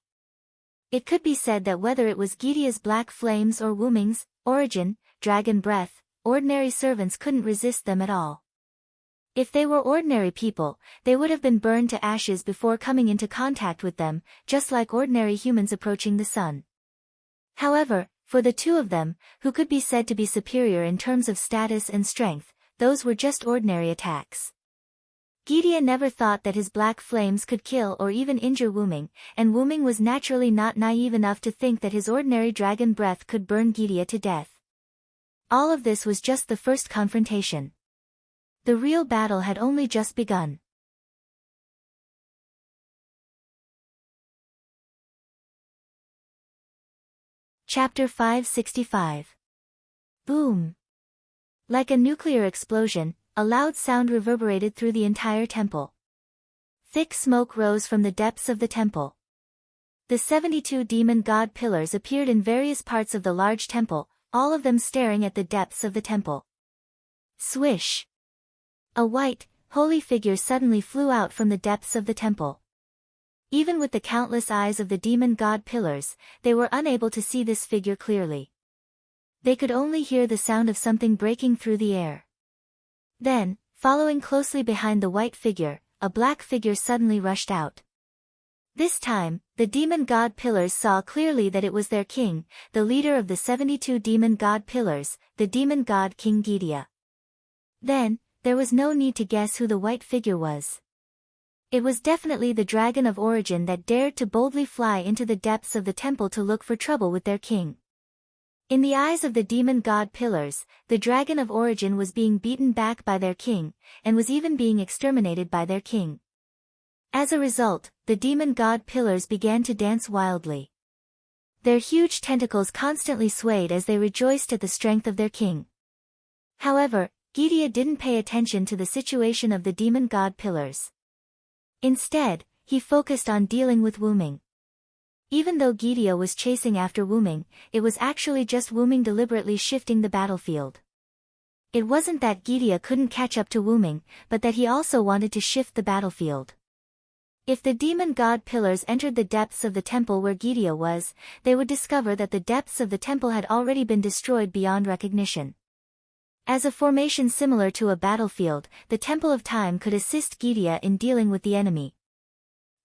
It could be said that whether it was Gideon's black flames or Wuming's origin, dragon breath, ordinary servants couldn't resist them at all. If they were ordinary people, they would have been burned to ashes before coming into contact with them, just like ordinary humans approaching the sun. However, for the two of them, who could be said to be superior in terms of status and strength, those were just ordinary attacks. Gideon never thought that his black flames could kill or even injure Wuming, and Wuming was naturally not naive enough to think that his ordinary dragon breath could burn Gideon to death. All of this was just the first confrontation. The real battle had only just begun. Chapter 565. Boom! Like a nuclear explosion, a loud sound reverberated through the entire temple. Thick smoke rose from the depths of the temple. The 72 demon god pillars appeared in various parts of the large temple, all of them staring at the depths of the temple. Swish! A white, holy figure suddenly flew out from the depths of the temple. Even with the countless eyes of the demon god pillars, they were unable to see this figure clearly. They could only hear the sound of something breaking through the air. Then, following closely behind the white figure, a black figure suddenly rushed out. This time, the demon god pillars saw clearly that it was their king, the leader of the 72 demon god pillars, the demon god King Gidia. Then, there was no need to guess who the white figure was. It was definitely the dragon of origin that dared to boldly fly into the depths of the temple to look for trouble with their king. In the eyes of the demon god pillars, the dragon of origin was being beaten back by their king, and was even being exterminated by their king. As a result, the demon god pillars began to dance wildly. Their huge tentacles constantly swayed as they rejoiced at the strength of their king. However, Gidia didn't pay attention to the situation of the demon god pillars. Instead, he focused on dealing with Wu Ming. Even though Gidia was chasing after Wu Ming, it was actually just Wu Ming deliberately shifting the battlefield. It wasn't that Gidia couldn't catch up to Wu Ming, but that he also wanted to shift the battlefield. If the demon god pillars entered the depths of the temple where Gidia was, they would discover that the depths of the temple had already been destroyed beyond recognition. As a formation similar to a battlefield, the Temple of Time could assist Gidia in dealing with the enemy.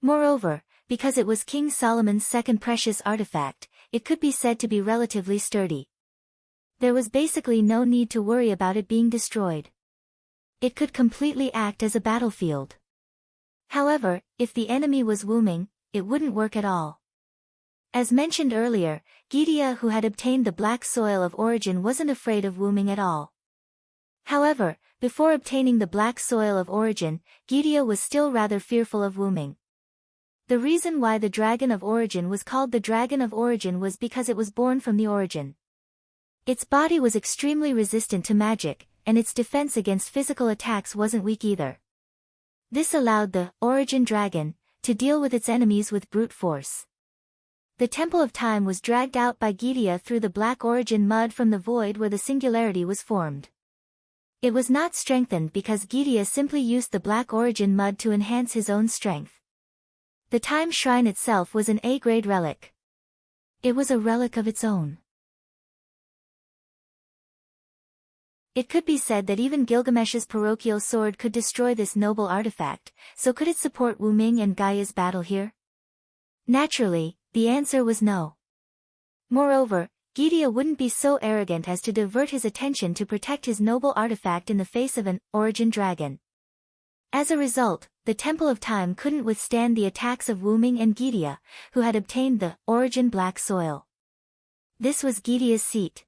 Moreover, because it was King Solomon's second precious artifact, it could be said to be relatively sturdy. There was basically no need to worry about it being destroyed. It could completely act as a battlefield. However, if the enemy was Wu Ming, it wouldn't work at all. As mentioned earlier, Gidia, who had obtained the black soil of origin, wasn't afraid of Wu Ming at all. However, before obtaining the black soil of origin, Gidia was still rather fearful of Wu Ming. The reason why the dragon of origin was called the dragon of origin was because it was born from the origin. Its body was extremely resistant to magic, and its defense against physical attacks wasn't weak either. This allowed the origin dragon to deal with its enemies with brute force. The Temple of Time was dragged out by Gidia through the black origin mud from the void where the singularity was formed. It was not strengthened because Gidia simply used the black origin mud to enhance his own strength. The Time Shrine itself was an A-grade relic. It was a relic of its own. It could be said that even Gilgamesh's parochial sword could destroy this noble artifact, so could it support Wu Ming and Gaia's battle here? Naturally, the answer was no. Moreover, Gidia wouldn't be so arrogant as to divert his attention to protect his noble artifact in the face of an origin dragon. As a result, the Temple of Time couldn't withstand the attacks of Wu Ming and Gidia, who had obtained the origin black soil. This was Gidia's seat.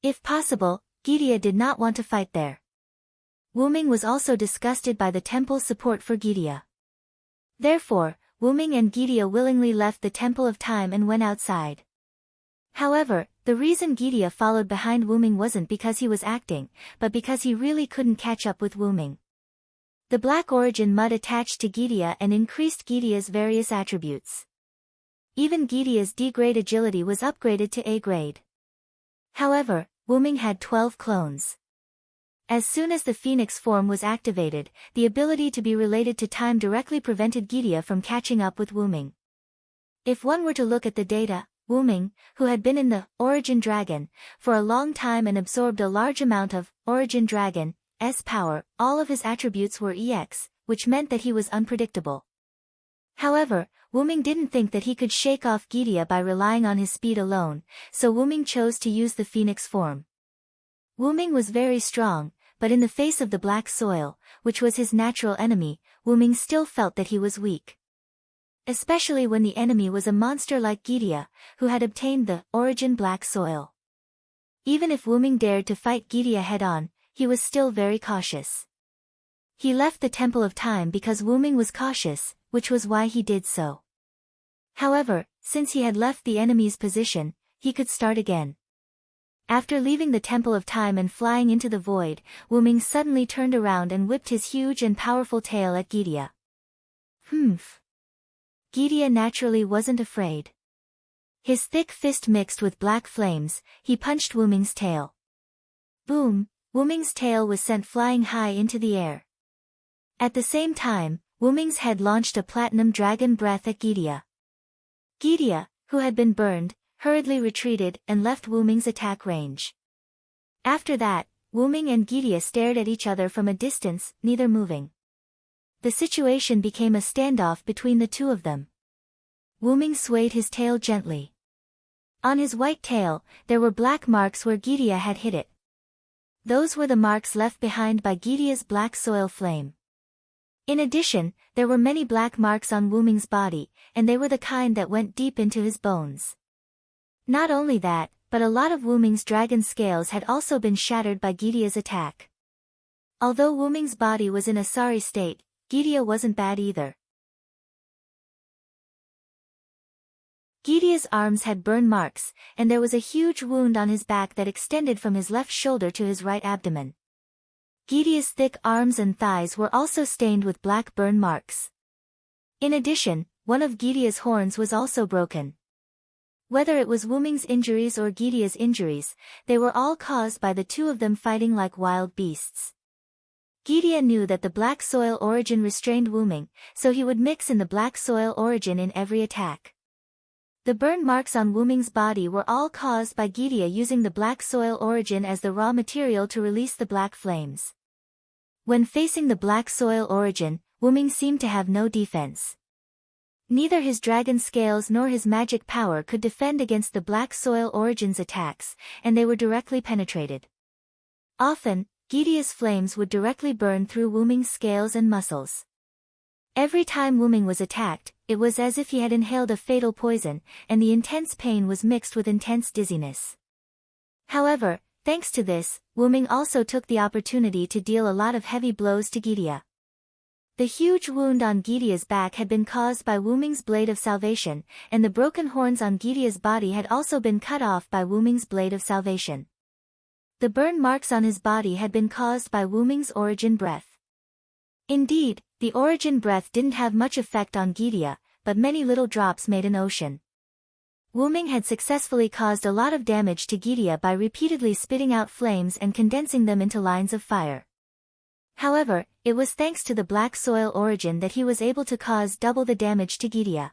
If possible, Gidia did not want to fight there. Wu Ming was also disgusted by the temple's support for Gidia. Therefore, Wu Ming and Gidia willingly left the Temple of Time and went outside. However, the reason Gidia followed behind Wu Ming wasn't because he was acting, but because he really couldn't catch up with Wu Ming. The black origin mud attached to Gidia and increased Gidia's various attributes. Even Gidia's D-grade agility was upgraded to A-grade. However, Wu Ming had 12 clones. As soon as the phoenix form was activated, the ability to be related to time directly prevented Gidia from catching up with Wu Ming. If one were to look at the data, Wu Ming, who had been in the origin dragon for a long time and absorbed a large amount of origin dragon's power, all of his attributes were EX, which meant that he was unpredictable. However, Wu Ming didn't think that he could shake off Gidia by relying on his speed alone, so Wu Ming chose to use the phoenix form. Wu Ming was very strong, but in the face of the black soil, which was his natural enemy, Wu Ming still felt that he was weak. Especially when the enemy was a monster like Gidia, who had obtained the origin black soil. Even if Wu Ming dared to fight Gidia head-on, he was still very cautious. He left the Temple of Time because Wu Ming was cautious, which was why he did so. However, since he had left the enemy's position, he could start again. After leaving the Temple of Time and flying into the void, Wu Ming suddenly turned around and whipped his huge and powerful tail at Gidia. Humph. Gidia naturally wasn't afraid. His thick fist mixed with black flames, he punched Wu Ming's tail. Boom! Wu Ming's tail was sent flying high into the air. At the same time, Wuming's head launched a platinum dragon breath at Gidia. Gidia, who had been burned, hurriedly retreated and left Wuming's attack range. After that, Wuming and Gidia stared at each other from a distance, neither moving. The situation became a standoff between the two of them. Wuming swayed his tail gently. On his white tail, there were black marks where Gidia had hit it. Those were the marks left behind by Gidia's black soil flame. In addition, there were many black marks on Wuming's body, and they were the kind that went deep into his bones. Not only that, but a lot of Wuming's dragon scales had also been shattered by Gidia's attack. Although Wuming's body was in a sorry state, Gidia wasn't bad either. Gidia's arms had burn marks, and there was a huge wound on his back that extended from his left shoulder to his right abdomen. Gidia's thick arms and thighs were also stained with black burn marks. In addition, one of Gidia's horns was also broken. Whether it was Wuming's injuries or Gidia's injuries, they were all caused by the two of them fighting like wild beasts. Gidia knew that the black soil origin restrained Wuming, so he would mix in the black soil origin in every attack. The burn marks on Wuming's body were all caused by Gidia using the black soil origin as the raw material to release the black flames. When facing the black soil origin, Wuming seemed to have no defense. Neither his dragon scales nor his magic power could defend against the black soil origin's attacks, and they were directly penetrated. Often, Gidia's flames would directly burn through Wuming's scales and muscles. Every time Wuming was attacked, it was as if he had inhaled a fatal poison, and the intense pain was mixed with intense dizziness. However, thanks to this, Wuming also took the opportunity to deal a lot of heavy blows to Gidia. The huge wound on Gidia's back had been caused by Wuming's blade of salvation, and the broken horns on Gidia's body had also been cut off by Wuming's blade of salvation. The burn marks on his body had been caused by Wuming's origin breath. Indeed, the origin breath didn't have much effect on Gidia, but many little drops made an ocean. Wuming had successfully caused a lot of damage to Gidia by repeatedly spitting out flames and condensing them into lines of fire. However, it was thanks to the black soil origin that he was able to cause double the damage to Gidia.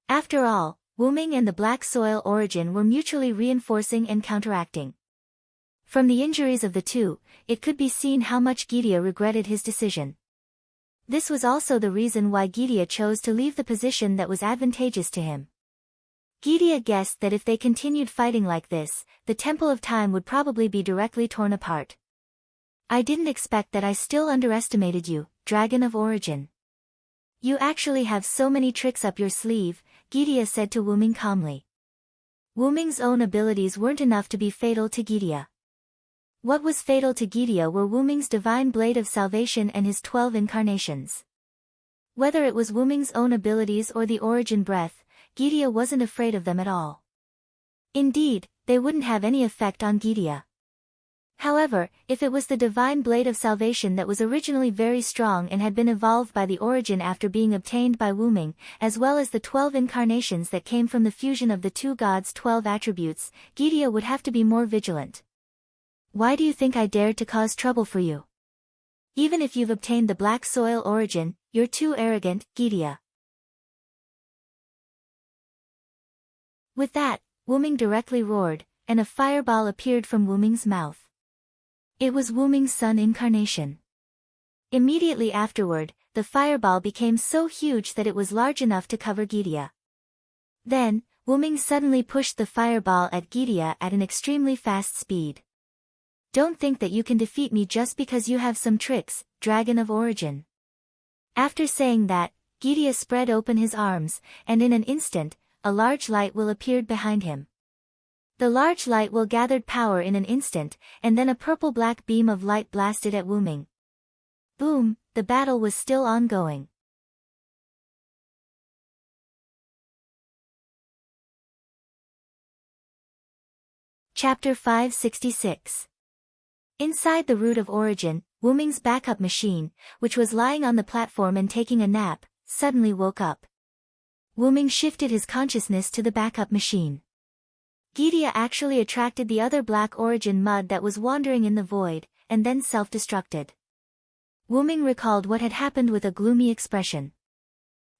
After all, Wuming and the black soil origin were mutually reinforcing and counteracting. From the injuries of the two, it could be seen how much Gidia regretted his decision. This was also the reason why Gidia chose to leave the position that was advantageous to him. Gidia guessed that if they continued fighting like this, the Temple of Time would probably be directly torn apart. I didn't expect that. I still underestimated you, Dragon of Origin. You actually have so many tricks up your sleeve, Gidia said to Wuming calmly. Wuming's own abilities weren't enough to be fatal to Gidia. What was fatal to Gidia were Wuming's divine blade of salvation and his 12 incarnations. Whether it was Wuming's own abilities or the origin breath, Gidia wasn't afraid of them at all. Indeed, they wouldn't have any effect on Gidia. However, if it was the divine blade of salvation that was originally very strong and had been evolved by the origin after being obtained by Wuming, as well as the 12 incarnations that came from the fusion of the two gods' 12 attributes, Gidia would have to be more vigilant. Why do you think I dared to cause trouble for you? Even if you've obtained the black soil origin, you're too arrogant, Gidia. With that, Wuming directly roared, and a fireball appeared from Wuming's mouth. It was Wuming's sun incarnation. Immediately afterward, the fireball became so huge that it was large enough to cover Gidia. Then, Wuming suddenly pushed the fireball at Gidia at an extremely fast speed. Don't think that you can defeat me just because you have some tricks, Dragon of Origin. After saying that, Gidia spread open his arms, and in an instant, a large light will appeared behind him. The large light will gathered power in an instant, and then a purple-black beam of light blasted at Wuming. Boom, the battle was still ongoing. Chapter 566. Inside the Root of Origin, Wuming's backup machine, which was lying on the platform and taking a nap, suddenly woke up. Wuming shifted his consciousness to the backup machine. Gidia actually attracted the other black origin mud that was wandering in the void, and then self-destructed. Wuming recalled what had happened with a gloomy expression.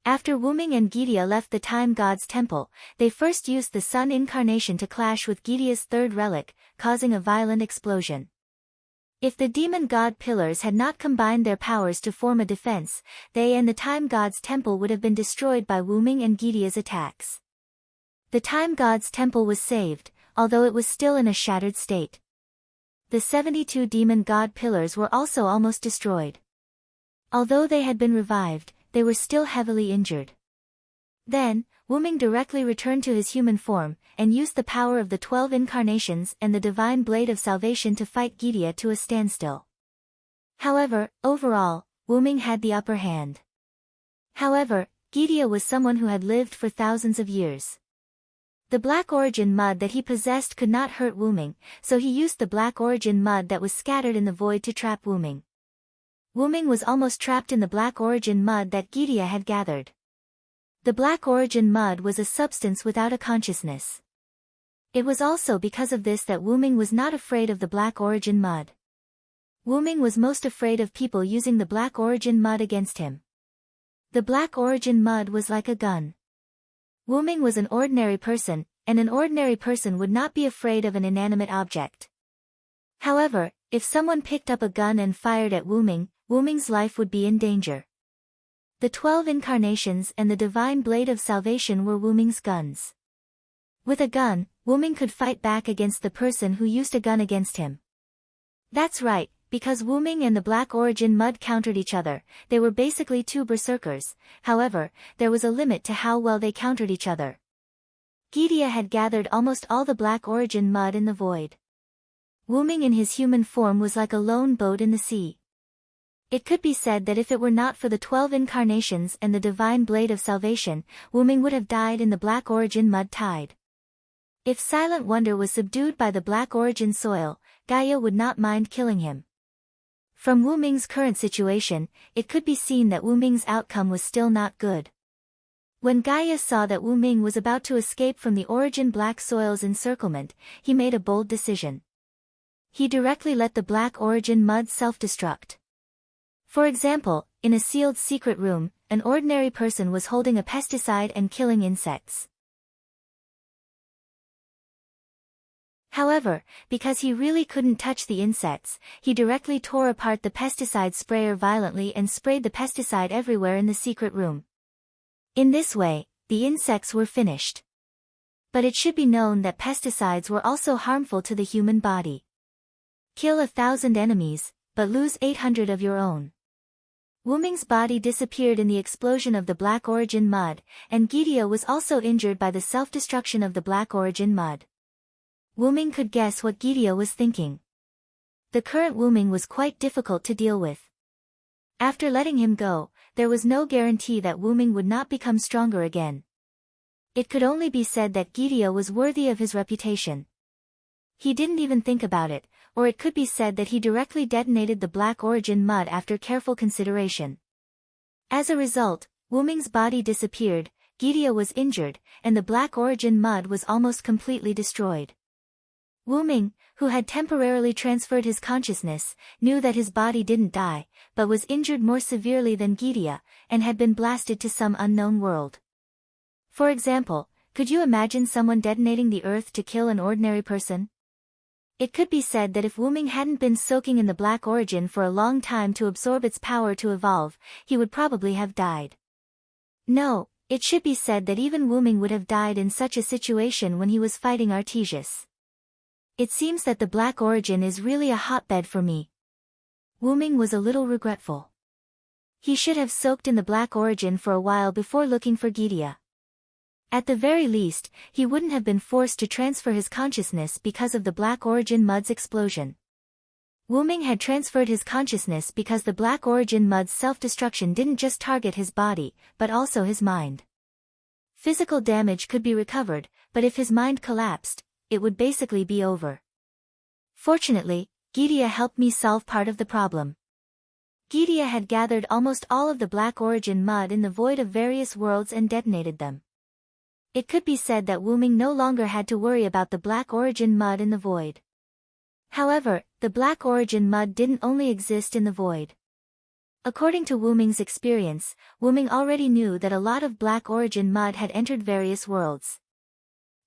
After Wuming and Gidia left the Time God's temple, they first used the Sun incarnation to clash with Gidia's third relic, causing a violent explosion. If the demon god pillars had not combined their powers to form a defense, they and the Time God's temple would have been destroyed by Wuming and Gidia's attacks. The Time God's temple was saved, although it was still in a shattered state. The 72 demon god pillars were also almost destroyed. Although they had been revived, they were still heavily injured. Then, Wuming directly returned to his human form, and used the power of the 12 incarnations and the divine blade of salvation to fight Gidia to a standstill. However, overall, Wuming had the upper hand. However, Gidia was someone who had lived for thousands of years. The black origin mud that he possessed could not hurt Wuming, so he used the black origin mud that was scattered in the void to trap Wuming. Wuming was almost trapped in the black origin mud that Gidia had gathered. The black origin mud was a substance without a consciousness. It was also because of this that Wuming was not afraid of the black origin mud. Wuming was most afraid of people using the black origin mud against him. The black origin mud was like a gun. Wuming was an ordinary person, and an ordinary person would not be afraid of an inanimate object. However, if someone picked up a gun and fired at Wuming, Wuming's life would be in danger. The 12 incarnations and the divine blade of salvation were Wuming's guns. With a gun, Wuming could fight back against the person who used a gun against him. That's right, because Wuming and the black origin mud countered each other, they were basically two berserkers. However, there was a limit to how well they countered each other. Gidia had gathered almost all the black origin mud in the void. Wuming in his human form was like a lone boat in the sea. It could be said that if it were not for the 12 incarnations and the divine blade of salvation, Wuming would have died in the black origin mud tide. If Silent Wonder was subdued by the black origin soil, Gaia would not mind killing him. From Wuming's current situation, it could be seen that Wuming's outcome was still not good. When Gaia saw that Wuming was about to escape from the origin black soil's encirclement, he made a bold decision. He directly let the black origin mud self-destruct. For example, in a sealed secret room, an ordinary person was holding a pesticide and killing insects. However, because he really couldn't touch the insects, he directly tore apart the pesticide sprayer violently and sprayed the pesticide everywhere in the secret room. In this way, the insects were finished. But it should be known that pesticides were also harmful to the human body. Kill 1,000 enemies, but lose 800 of your own. Wuming's body disappeared in the explosion of the black origin mud, and Gidia was also injured by the self-destruction of the black origin mud. Wuming could guess what Gidia was thinking. The current Wuming was quite difficult to deal with. After letting him go, there was no guarantee that Wuming would not become stronger again. It could only be said that Gidia was worthy of his reputation. He didn't even think about it, or it could be said that he directly detonated the black origin mud after careful consideration. As a result, Wuming's body disappeared, Gidia was injured, and the black origin mud was almost completely destroyed. Wuming, who had temporarily transferred his consciousness, knew that his body didn't die, but was injured more severely than Gidia, and had been blasted to some unknown world. For example, could you imagine someone detonating the earth to kill an ordinary person? It could be said that if Wuming hadn't been soaking in the black origin for a long time to absorb its power to evolve, he would probably have died. No, it should be said that even Wuming would have died in such a situation when he was fighting Artesius. It seems that the black origin is really a hotbed for me. Wuming was a little regretful. He should have soaked in the black origin for a while before looking for Gidia. At the very least, he wouldn't have been forced to transfer his consciousness because of the black origin mud's explosion. Wuming had transferred his consciousness because the black origin mud's self-destruction didn't just target his body, but also his mind. Physical damage could be recovered, but if his mind collapsed, it would basically be over. Fortunately, Gidia helped me solve part of the problem. Gidia had gathered almost all of the black origin mud in the void of various worlds and detonated them. It could be said that Wuming no longer had to worry about the black origin mud in the void. However, the black origin mud didn't only exist in the void. According to Wu Ming's experience, Wu Ming already knew that a lot of black origin mud had entered various worlds.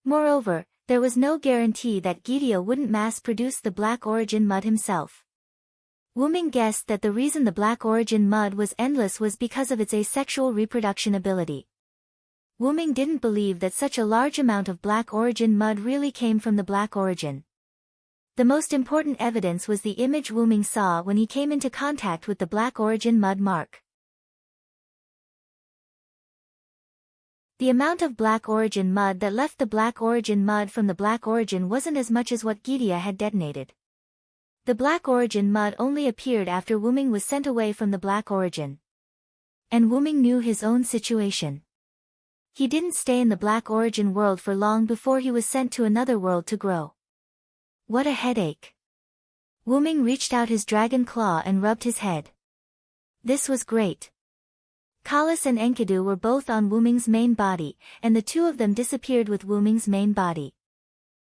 Moreover, there was no guarantee that Gideon wouldn't mass-produce the black origin mud himself. Wu Ming guessed that the reason the black origin mud was endless was because of its asexual reproduction ability. Wu Ming didn't believe that such a large amount of black origin mud really came from the black origin. The most important evidence was the image Wu Ming saw when he came into contact with the black origin mud mark. The amount of black origin mud that left the black origin mud from the black origin wasn't as much as what Gideon had detonated. The black origin mud only appeared after Wu Ming was sent away from the black origin. And Wu Ming knew his own situation. He didn't stay in the black origin world for long before he was sent to another world to grow. What a headache. Wu Ming reached out his dragon claw and rubbed his head. This was great. Kalas and Enkidu were both on Wu Ming's main body, and the two of them disappeared with Wu Ming's main body.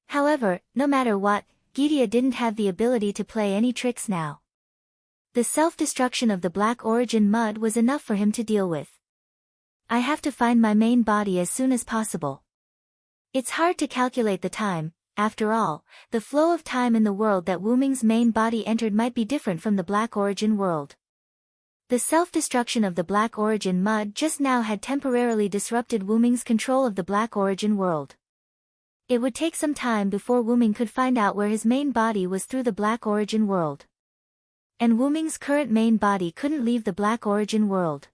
However, no matter what, Gideon didn't have the ability to play any tricks now. The self-destruction of the black origin mud was enough for him to deal with. I have to find my main body as soon as possible. It's hard to calculate the time. After all, the flow of time in the world that Wu Ming's main body entered might be different from the black origin world. The self-destruction of the black origin mud just now had temporarily disrupted Wu Ming's control of the black origin world. It would take some time before Wu Ming could find out where his main body was through the black origin world. And Wu Ming's current main body couldn't leave the black origin world.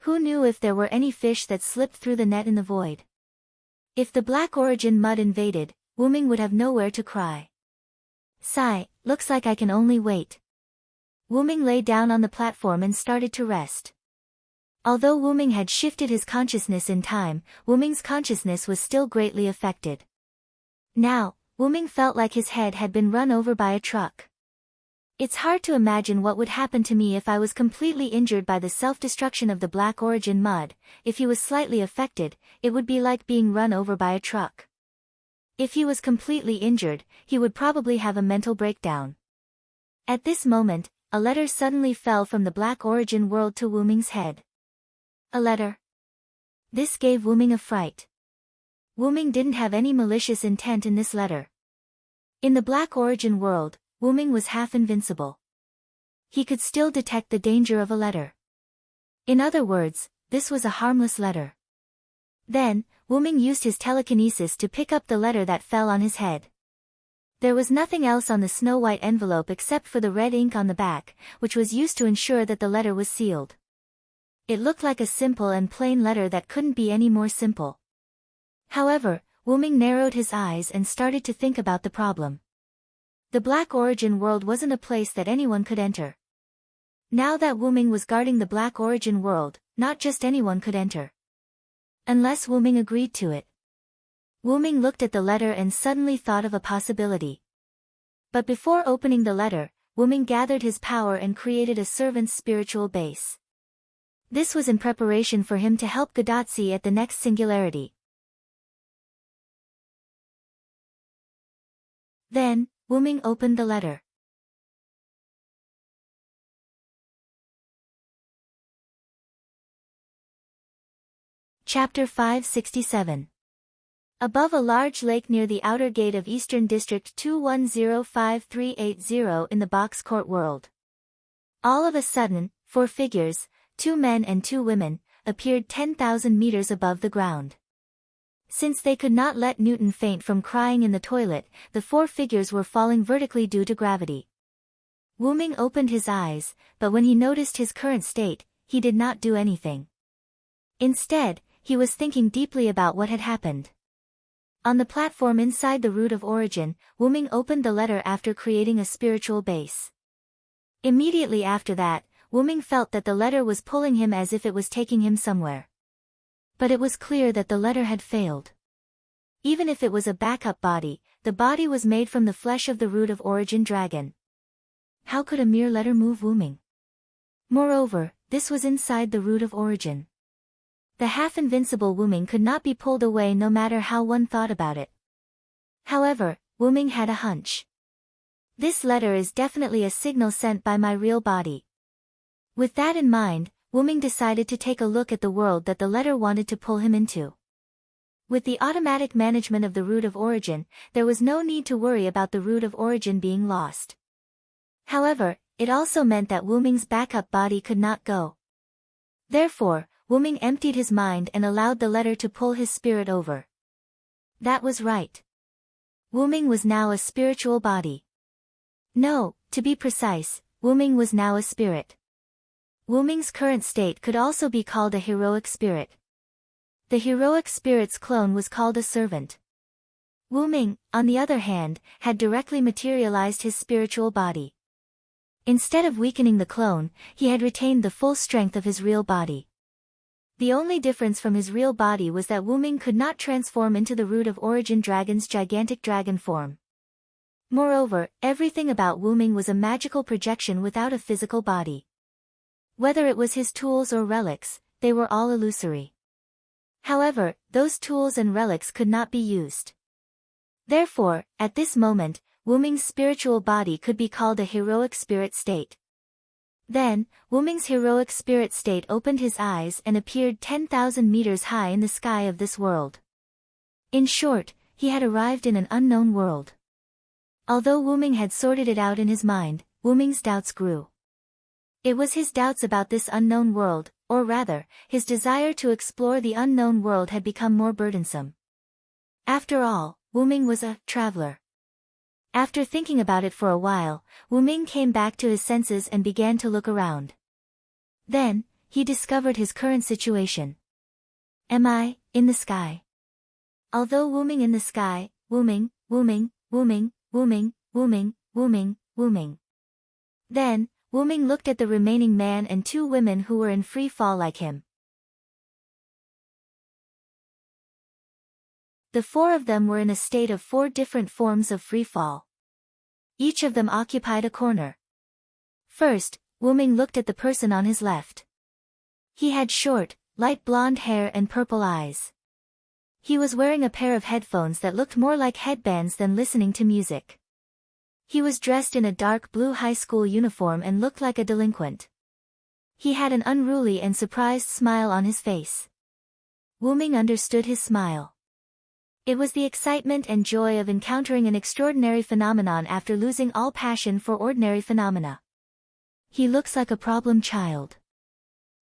Who knew if there were any fish that slipped through the net in the void? If the black origin mud invaded, Wu Ming would have nowhere to cry. Sigh, looks like I can only wait. Wu Ming lay down on the platform and started to rest. Although Wu Ming had shifted his consciousness in time, Wu Ming's consciousness was still greatly affected. Now, Wu Ming felt like his head had been run over by a truck. It's hard to imagine what would happen to me if I was completely injured by the self-destruction of the black origin mud. If he was slightly affected, it would be like being run over by a truck. If he was completely injured, he would probably have a mental breakdown. At this moment, a letter suddenly fell from the black origin world to Wu Ming's head. A letter. This gave Wu Ming a fright. Wu Ming didn't have any malicious intent in this letter. In the black origin world, Wu Ming was half invincible. He could still detect the danger of a letter. In other words, this was a harmless letter. Then, Wu Ming used his telekinesis to pick up the letter that fell on his head. There was nothing else on the snow-white envelope except for the red ink on the back, which was used to ensure that the letter was sealed. It looked like a simple and plain letter that couldn't be any more simple. However, Wu Ming narrowed his eyes and started to think about the problem. The black origin world wasn't a place that anyone could enter. Now that Wu Ming was guarding the black origin world, not just anyone could enter. Unless Wu Ming agreed to it. Wu Ming looked at the letter and suddenly thought of a possibility. But before opening the letter, Wu Ming gathered his power and created a servant's spiritual base. This was in preparation for him to help Gadatsi at the next singularity. Then, Wu Ming opened the letter. Chapter 567. Above a large lake near the outer gate of Eastern District 2105380 in the box court world. All of a sudden, 4 figures, 2 men and 2 women, appeared 10,000 meters above the ground. Since they could not let Newton faint from crying in the toilet, the 4 figures were falling vertically due to gravity. Wu Ming opened his eyes, but when he noticed his current state, he did not do anything. Instead, he was thinking deeply about what had happened. On the platform inside the root of origin, Wu Ming opened the letter after creating a spiritual base. Immediately after that, Wu Ming felt that the letter was pulling him as if it was taking him somewhere. But it was clear that the letter had failed. Even if it was a backup body, the body was made from the flesh of the root of origin dragon. How could a mere letter move Wu Ming? Moreover, this was inside the root of origin. The half-invincible Wu Ming could not be pulled away no matter how one thought about it. However, Wu Ming had a hunch. This letter is definitely a signal sent by my real body. With that in mind, Wu Ming decided to take a look at the world that the letter wanted to pull him into. With the automatic management of the root of origin, there was no need to worry about the root of origin being lost. However, it also meant that Wu Ming's backup body could not go. Therefore, Wu Ming emptied his mind and allowed the letter to pull his spirit over. That was right. Wu Ming was now a spiritual body. No, to be precise, Wu Ming was now a spirit. Wu Ming's current state could also be called a heroic spirit. The heroic spirit's clone was called a servant. Wu Ming, on the other hand, had directly materialized his spiritual body. Instead of weakening the clone, he had retained the full strength of his real body. The only difference from his real body was that Wu Ming could not transform into the root of origin dragon's gigantic dragon form. Moreover, everything about Wu Ming was a magical projection without a physical body. Whether it was his tools or relics, they were all illusory. However, those tools and relics could not be used. Therefore, at this moment, Wu Ming's spiritual body could be called a heroic spirit state. Then, Wu Ming's heroic spirit state opened his eyes and appeared 10,000 meters high in the sky of this world. In short, he had arrived in an unknown world. Although Wu Ming had sorted it out in his mind, Wu Ming's doubts grew. It was his doubts about this unknown world, or rather, his desire to explore the unknown world had become more burdensome. After all, Wu Ming was a traveler. After thinking about it for a while, Wu Ming came back to his senses and began to look around. Then, he discovered his current situation. Am I, in the sky? Although Wu Ming in the sky, Wu Ming, Wu Ming, Wu Ming, Wu Ming, Wu Ming, Wu Ming, Wu Ming. Then, Wu Ming looked at the remaining man and two women who were in free fall like him. The four of them were in a state of four different forms of free fall. Each of them occupied a corner. First, Wu Ming looked at the person on his left. He had short, light blonde hair and purple eyes. He was wearing a pair of headphones that looked more like headbands than listening to music. He was dressed in a dark blue high school uniform and looked like a delinquent. He had an unruly and surprised smile on his face. Wu Ming understood his smile. It was the excitement and joy of encountering an extraordinary phenomenon after losing all passion for ordinary phenomena. He looks like a problem child.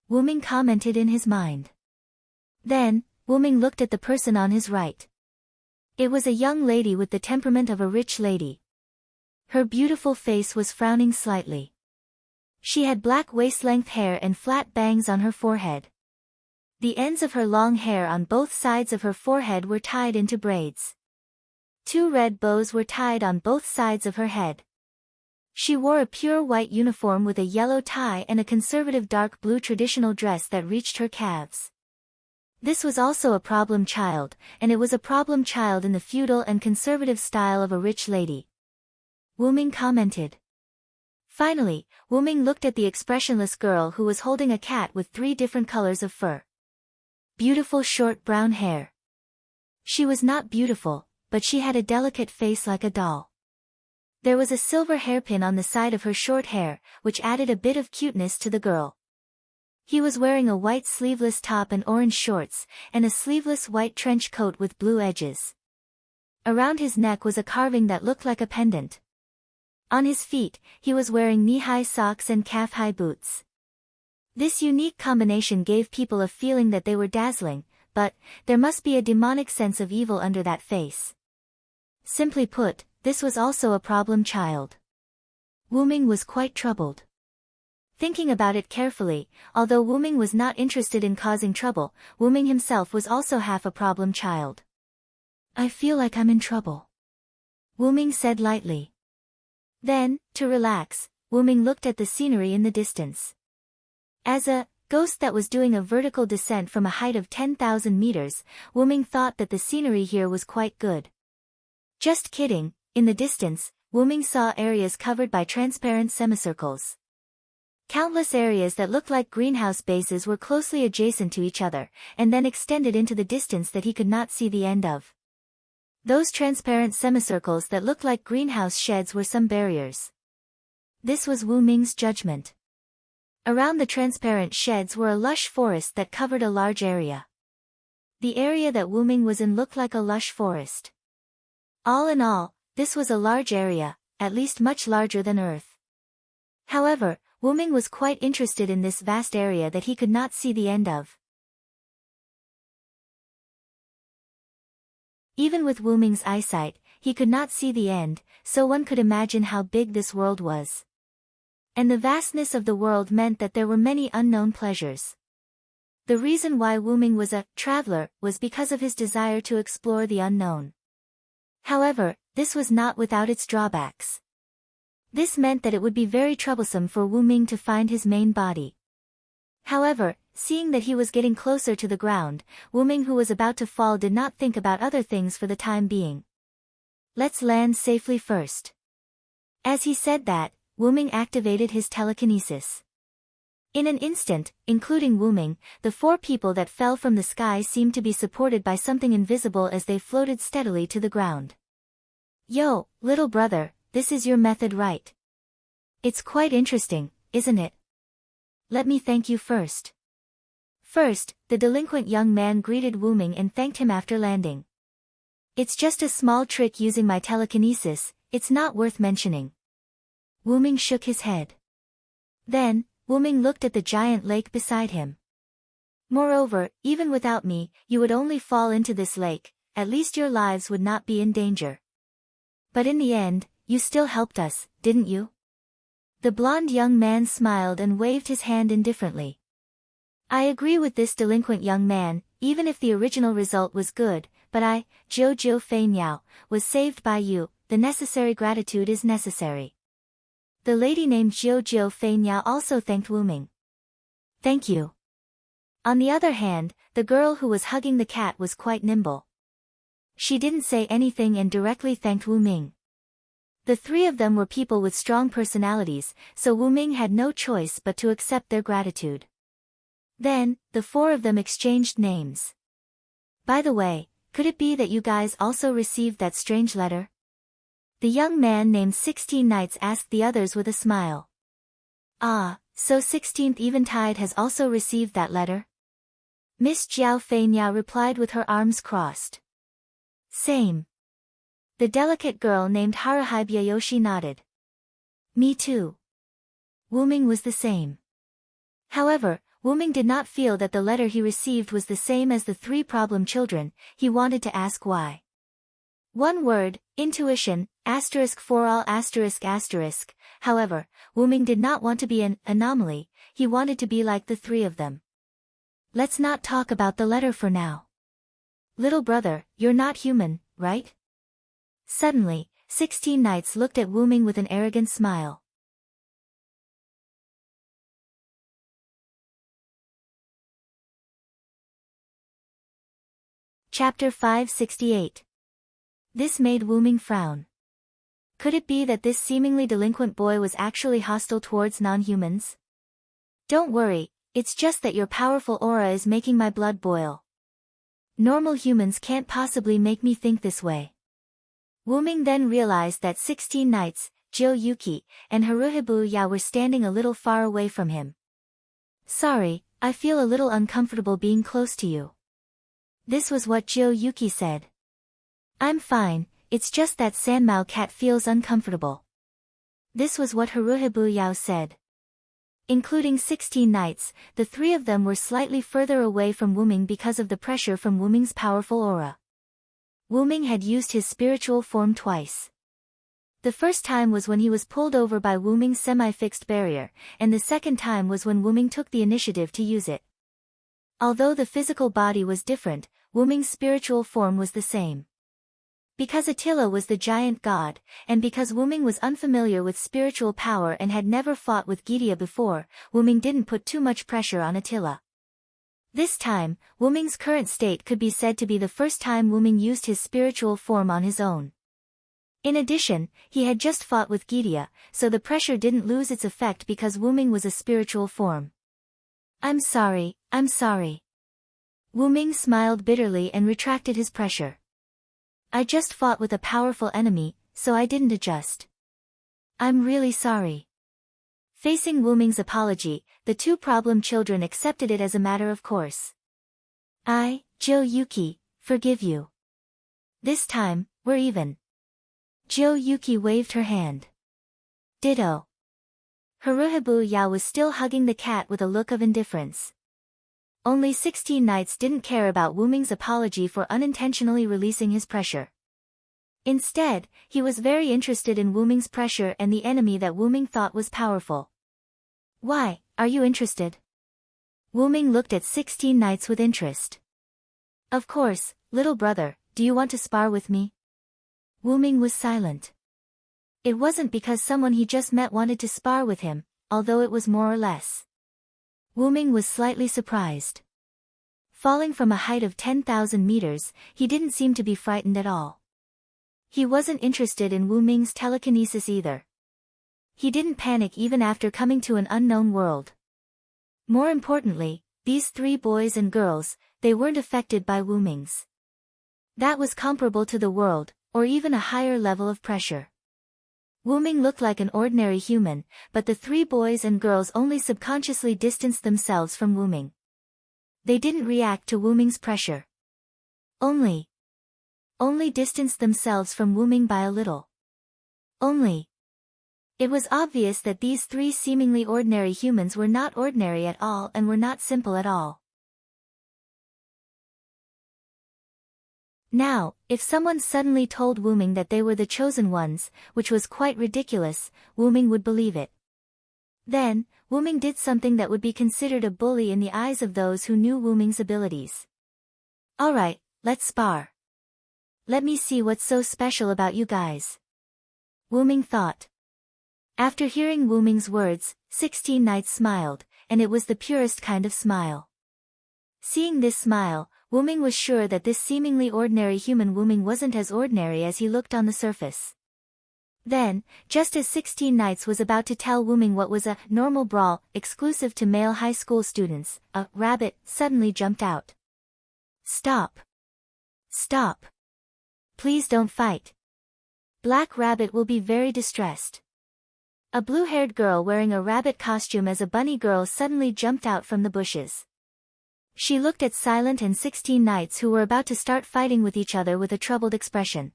Wu Ming commented in his mind. Then, Wu Ming looked at the person on his right. It was a young lady with the temperament of a rich lady. Her beautiful face was frowning slightly. She had black waist-length hair and flat bangs on her forehead. The ends of her long hair on both sides of her forehead were tied into braids. Two red bows were tied on both sides of her head. She wore a pure white uniform with a yellow tie and a conservative dark blue traditional dress that reached her calves. This was also a problem child, and it was a problem child in the feudal and conservative style of a rich lady. Wu Ming commented. Finally, Wu Ming looked at the expressionless girl who was holding a cat with 3 different colors of fur. Beautiful short brown hair. She was not beautiful, but she had a delicate face like a doll. There was a silver hairpin on the side of her short hair, which added a bit of cuteness to the girl. He was wearing a white sleeveless top and orange shorts, and a sleeveless white trench coat with blue edges. Around his neck was a carving that looked like a pendant. On his feet, he was wearing knee-high socks and calf-high boots. This unique combination gave people a feeling that they were dazzling, but there must be a demonic sense of evil under that face. Simply put, this was also a problem child. Wu Ming was quite troubled. Thinking about it carefully, although Wu Ming was not interested in causing trouble, Wu Ming himself was also half a problem child. I feel like I'm in trouble, Wu Ming said lightly. Then, to relax, Wu Ming looked at the scenery in the distance. As a ghost that was doing a vertical descent from a height of 10,000 meters, Wu Ming thought that the scenery here was quite good. Just kidding, in the distance, Wu Ming saw areas covered by transparent semicircles. Countless areas that looked like greenhouse bases were closely adjacent to each other, and then extended into the distance that he could not see the end of. Those transparent semicircles that looked like greenhouse sheds were some barriers. This was Wu Ming's judgment. Around the transparent sheds were a lush forest that covered a large area. The area that Wu Ming was in looked like a lush forest. All in all, this was a large area, at least much larger than Earth. However, Wu Ming was quite interested in this vast area that he could not see the end of. Even with Wu Ming's eyesight, he could not see the end, so one could imagine how big this world was. And the vastness of the world meant that there were many unknown pleasures. The reason why Wu Ming was a traveler was because of his desire to explore the unknown. However, this was not without its drawbacks. This meant that it would be very troublesome for Wu Ming to find his main body. However, seeing that he was getting closer to the ground, Wu Ming, who was about to fall, did not think about other things for the time being. Let's land safely first. As he said that, Wu Ming activated his telekinesis. In an instant, including Wu Ming, the 4 people that fell from the sky seemed to be supported by something invisible as they floated steadily to the ground. Yo, little brother, this is your method, right? It's quite interesting, isn't it? Let me thank you first. First, the delinquent young man greeted Wu Ming and thanked him after landing. It's just a small trick using my telekinesis, it's not worth mentioning. Wu Ming shook his head. Then, Wu Ming looked at the giant lake beside him. Moreover, even without me, you would only fall into this lake, at least your lives would not be in danger. But in the end, you still helped us, didn't you? The blonde young man smiled and waved his hand indifferently. I agree with this delinquent young man, even if the original result was good, but I, Zhou Fei Niao, was saved by you, the necessary gratitude is necessary. The lady named Zhou Fei Niao also thanked Wu Ming. Thank you. On the other hand, the girl who was hugging the cat was quite nimble. She didn't say anything and directly thanked Wu Ming. The 3 of them were people with strong personalities, so Wu Ming had no choice but to accept their gratitude. Then, the 4 of them exchanged names. By the way, could it be that you guys also received that strange letter? The young man named 16 Nights asked the others with a smile. Ah, so 16th Eventide has also received that letter? Miss Jiao Fei Niao replied with her arms crossed. Same. The delicate girl named Haruhi Byayoshi nodded. Me too. Wu Ming was the same. However, Wu Ming did not feel that the letter he received was the same as the 3 problem children, he wanted to ask why. One word, intuition, for all ***. However, Wu Ming did not want to be an anomaly, he wanted to be like the 3 of them. Let's not talk about the letter for now. Little brother, you're not human, right? Suddenly, 16 Nights looked at Wu Ming with an arrogant smile. Chapter 568. This made Wu Ming frown. Could it be that this seemingly delinquent boy was actually hostile towards non-humans? Don't worry, it's just that your powerful aura is making my blood boil. Normal humans can't possibly make me think this way. Wu Ming then realized that 16 Nights, Zhou Yuki, and Haruhibu Ya were standing a little far away from him. Sorry, I feel a little uncomfortable being close to you. This was what Zhou Yuki said. I'm fine, it's just that Sanmao cat feels uncomfortable. This was what Haruhibu Yao said. Including 16 Nights, the 3 of them were slightly further away from Wu Ming because of the pressure from Wu Ming's powerful aura. Wu Ming had used his spiritual form twice. The first time was when he was pulled over by Wu Ming's semi-fixed barrier, and the second time was when Wu Ming took the initiative to use it. Although the physical body was different, Wu Ming's spiritual form was the same. Because Attila was the giant god, and because Wu Ming was unfamiliar with spiritual power and had never fought with Gidia before, Wu Ming didn't put too much pressure on Attila. This time, Wu Ming's current state could be said to be the first time Wu Ming used his spiritual form on his own. In addition, he had just fought with Gidia, so the pressure didn't lose its effect because Wu Ming was a spiritual form. I'm sorry. Wu Ming smiled bitterly and retracted his pressure. I just fought with a powerful enemy, so I didn't adjust. I'm really sorry. Facing Wuming's apology, the two problem children accepted it as a matter of course. I, Jo Yuki, forgive you. This time, we're even. Jo Yuki waved her hand. Ditto. Haruhibu Ya was still hugging the cat with a look of indifference. Only 16 Knights didn't care about Wuming's apology for unintentionally releasing his pressure. Instead, he was very interested in Wuming's pressure and the enemy that Wuming thought was powerful. Why, are you interested? Wuming looked at 16 Knights with interest. Of course, little brother, do you want to spar with me? Wuming was silent. It wasn't because someone he just met wanted to spar with him, although it was more or less. Wuming was slightly surprised. Falling from a height of 10,000 meters, he didn't seem to be frightened at all. He wasn't interested in Wuming's telekinesis either. He didn't panic even after coming to an unknown world. More importantly, these three boys and girls, they weren't affected by Wuming's. That was comparable to the world, or even a higher level of pressure. Wuming looked like an ordinary human, but the three boys and girls only subconsciously distanced themselves from Wuming. They didn't react to Wuming's pressure. Only distanced themselves from Wuming by a little. Only. It was obvious that these three seemingly ordinary humans were not ordinary at all and were not simple at all. Now, if someone suddenly told Wuming that they were the chosen ones, which was quite ridiculous, Wuming would believe it. Then, Wuming did something that would be considered a bully in the eyes of those who knew Wuming's abilities. Alright, let's spar. Let me see what's so special about you guys. Wuming thought. After hearing Wuming's words, 16 Knights smiled, and it was the purest kind of smile. Seeing this smile, Wuming was sure that this seemingly ordinary human Wuming wasn't as ordinary as he looked on the surface. Then, just as 16 Knights was about to tell Wuming what was a normal brawl, exclusive to male high school students, a rabbit suddenly jumped out. Stop. Stop. Please don't fight. Black Rabbit will be very distressed. A blue-haired girl wearing a rabbit costume as a bunny girl suddenly jumped out from the bushes. She looked at Silent and 16 Knights who were about to start fighting with each other with a troubled expression.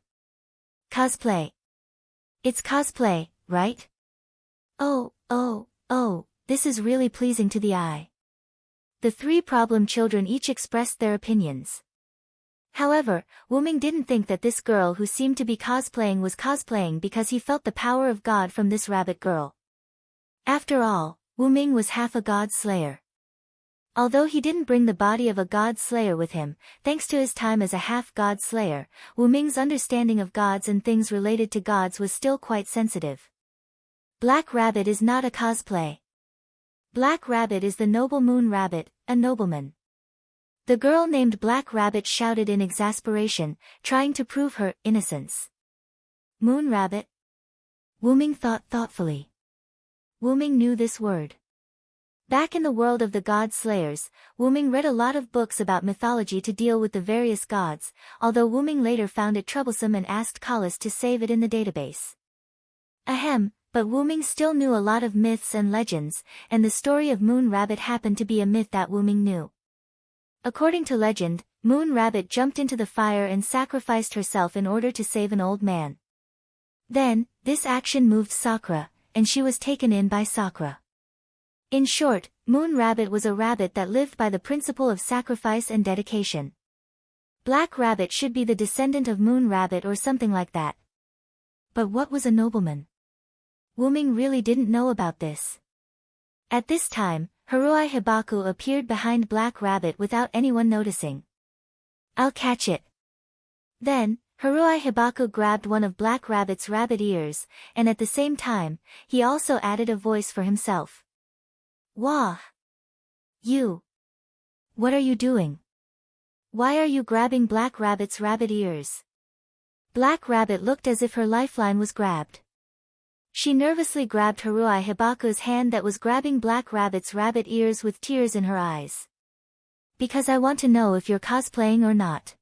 Cosplay. It's cosplay, right? Oh, this is really pleasing to the eye. The three problem children each expressed their opinions. However, Wuming didn't think that this girl who seemed to be cosplaying was cosplaying because he felt the power of God from this rabbit girl. After all, Wuming was half a god slayer. Although he didn't bring the body of a god slayer with him, thanks to his time as a half-god slayer, Wuming's understanding of gods and things related to gods was still quite sensitive. Black Rabbit is not a cosplay. Black Rabbit is the noble Moon Rabbit, a nobleman. The girl named Black Rabbit shouted in exasperation, trying to prove her innocence. Moon Rabbit? Wuming thought thoughtfully. Wuming knew this word. Back in the world of the god slayers, Wuming read a lot of books about mythology to deal with the various gods, although Wuming later found it troublesome and asked Kalas to save it in the database. Ahem, but Wuming still knew a lot of myths and legends, and the story of Moon Rabbit happened to be a myth that Wuming knew. According to legend, Moon Rabbit jumped into the fire and sacrificed herself in order to save an old man. Then, this action moved Sakura, and she was taken in by Sakura. In short, Moon Rabbit was a rabbit that lived by the principle of sacrifice and dedication. Black Rabbit should be the descendant of Moon Rabbit or something like that. But what was a nobleman? Wuming really didn't know about this. At this time, Haruhi Hibaku appeared behind Black Rabbit without anyone noticing. I'll catch it. Then, Haruhi Hibaku grabbed one of Black Rabbit's rabbit ears, and at the same time, he also added a voice for himself. Wah! You! What are you doing? Why are you grabbing Black Rabbit's rabbit ears? Black Rabbit looked as if her lifeline was grabbed. She nervously grabbed Haruhi Hibaku's hand that was grabbing Black Rabbit's rabbit ears with tears in her eyes. Because I want to know if you're cosplaying or not.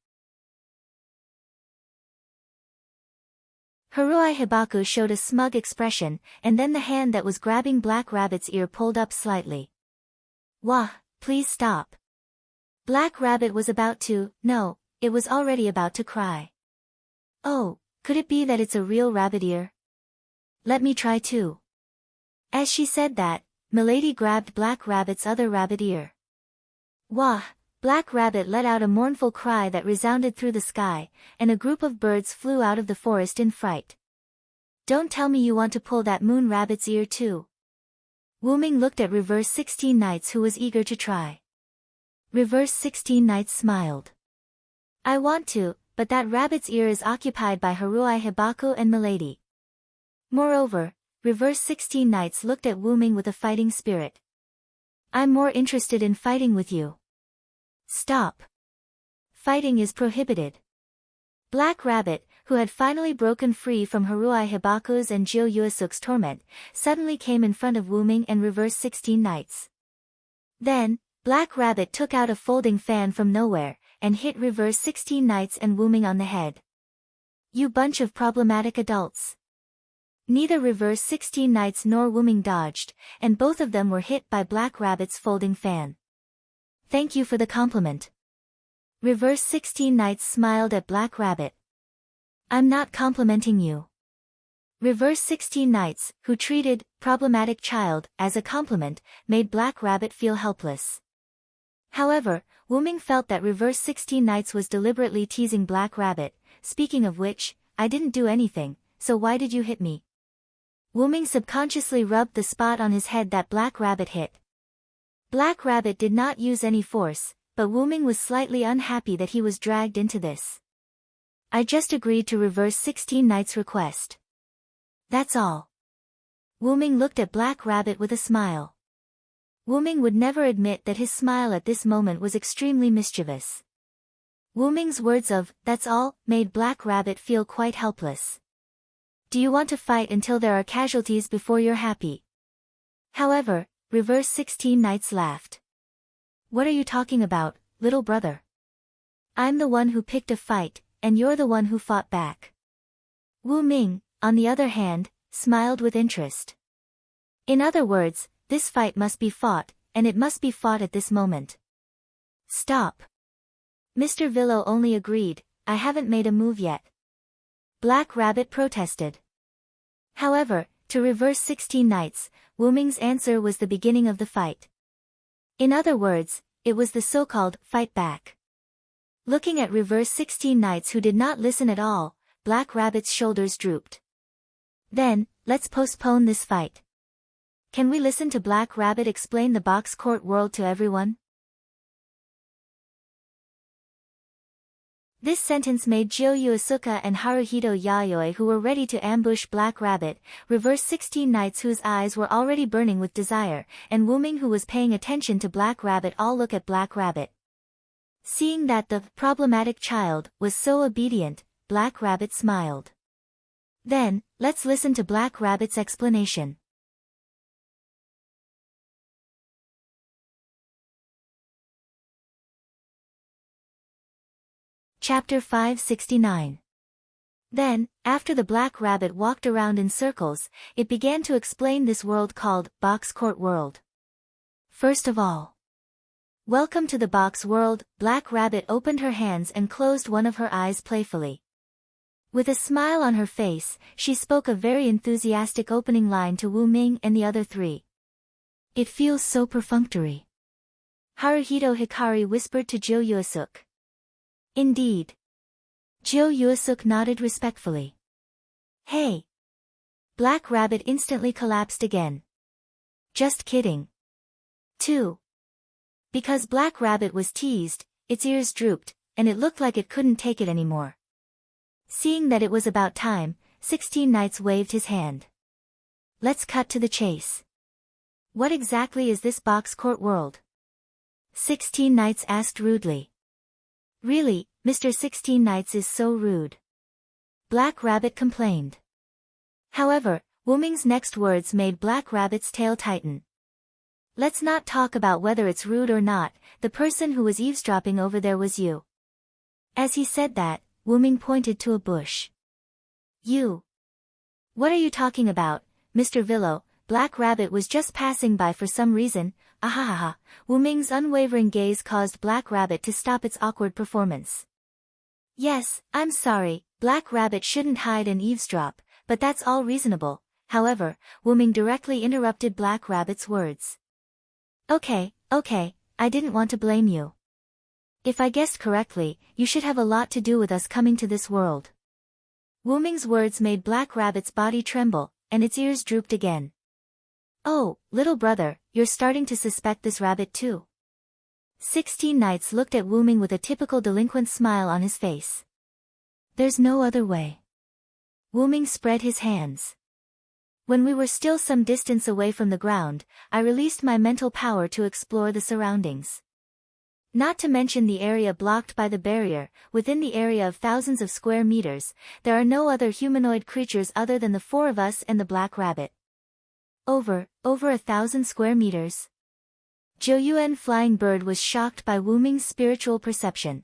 Haruai Hibaku showed a smug expression, and then the hand that was grabbing Black Rabbit's ear pulled up slightly. Wah, please stop. Black Rabbit was about to, no, it was already about to cry. Oh, could it be that it's a real rabbit ear? Let me try too. As she said that, Milady grabbed Black Rabbit's other rabbit ear. Wah! Black Rabbit let out a mournful cry that resounded through the sky, and a group of birds flew out of the forest in fright. Don't tell me you want to pull that Moon Rabbit's ear too. Wu Ming looked at Reverse 16 Knights, who was eager to try. Reverse 16 Knights smiled. I want to, but that rabbit's ear is occupied by Haruai Hibaku and Milady. Moreover, Reverse 16 Knights looked at Wu Ming with a fighting spirit. I'm more interested in fighting with you. Stop. Fighting is prohibited. Black Rabbit, who had finally broken free from Haruai Hibaku's and Jiu Yuasuk's torment, suddenly came in front of Wu Ming and Reverse 16 Knights. Then, Black Rabbit took out a folding fan from nowhere, and hit Reverse 16 Knights and Wu Ming on the head. You bunch of problematic adults. Neither Reverse 16 Knights nor Wu Ming dodged, and both of them were hit by Black Rabbit's folding fan. Thank you for the compliment. Reverse 16 Knights smiled at Black Rabbit. I'm not complimenting you. Reverse 16 Knights, who treated problematic child as a compliment, made Black Rabbit feel helpless. However, Wu Ming felt that Reverse 16 Knights was deliberately teasing Black Rabbit. Speaking of which, I didn't do anything, so why did you hit me? Wu Ming subconsciously rubbed the spot on his head that Black Rabbit hit. Black Rabbit did not use any force, but Wu Ming was slightly unhappy that he was dragged into this. I just agreed to Reverse 16 Knights' request. That's all. Wu Ming looked at Black Rabbit with a smile. Wu Ming would never admit that his smile at this moment was extremely mischievous. Wu Ming's words of, "that's all," made Black Rabbit feel quite helpless. Do you want to fight until there are casualties before you're happy? However, Reverse 16 Knights laughed. What are you talking about, little brother? I'm the one who picked a fight, and you're the one who fought back. Wu Ming, on the other hand, smiled with interest. In other words, this fight must be fought, and it must be fought at this moment. Stop. Mr. Villo only agreed, I haven't made a move yet. Black Rabbit protested. However, to Reverse 16 Knights, Wu Ming's answer was the beginning of the fight. In other words, it was the so-called fight back. Looking at Reverse 16 Knights who did not listen at all, Black Rabbit's shoulders drooped. Then, let's postpone this fight. Can we listen to Black Rabbit explain the box court world to everyone? This sentence made Jiu Yuasuke and Haruhito Yayoi, who were ready to ambush Black Rabbit, Reverse 16 Knights whose eyes were already burning with desire, and Wu Ming who was paying attention to Black Rabbit all look at Black Rabbit. Seeing that the problematic child was so obedient, Black Rabbit smiled. Then, let's listen to Black Rabbit's explanation. Chapter 569. Then, after the Black Rabbit walked around in circles, it began to explain this world called Box Court World. First of all, welcome to the Box World. Black Rabbit opened her hands and closed one of her eyes playfully. With a smile on her face, she spoke a very enthusiastic opening line to Wu Ming and the other three. It feels so perfunctory. Haruhito Hikari whispered to Jiu Yuasuke. Indeed. Jiu Yuasuke nodded respectfully. Hey! Black Rabbit instantly collapsed again. Just kidding. 2. Because Black Rabbit was teased, its ears drooped, and it looked like it couldn't take it anymore. Seeing that it was about time, 16 Knights waved his hand. Let's cut to the chase. What exactly is this Box Court World? 16 Knights asked rudely. Really, Mr. 16 Knights is so rude. Black Rabbit complained. However, Wu Ming's next words made Black Rabbit's tail tighten. Let's not talk about whether it's rude or not, the person who was eavesdropping over there was you. As he said that, Wu Ming pointed to a bush. You. What are you talking about, Mr. Villo? Black Rabbit was just passing by for some reason. Ahahaha. Wu Ming's unwavering gaze caused Black Rabbit to stop its awkward performance. Yes, I'm sorry, Black Rabbit shouldn't hide and eavesdrop, but that's all reasonable. However, Wu Ming directly interrupted Black Rabbit's words. Okay, I didn't want to blame you. If I guessed correctly, you should have a lot to do with us coming to this world. Wu Ming's words made Black Rabbit's body tremble, and its ears drooped again. Oh, little brother, you're starting to suspect this rabbit too. 16 Knights looked at Wu Ming with a typical delinquent smile on his face. There's no other way. Wu Ming spread his hands. When we were still some distance away from the ground, I released my mental power to explore the surroundings. Not to mention the area blocked by the barrier, within the area of thousands of square meters, there are no other humanoid creatures other than the four of us and the Black Rabbit. Over 1,000 square meters. Zhou Yuan Flying Bird was shocked by Wu Ming's spiritual perception.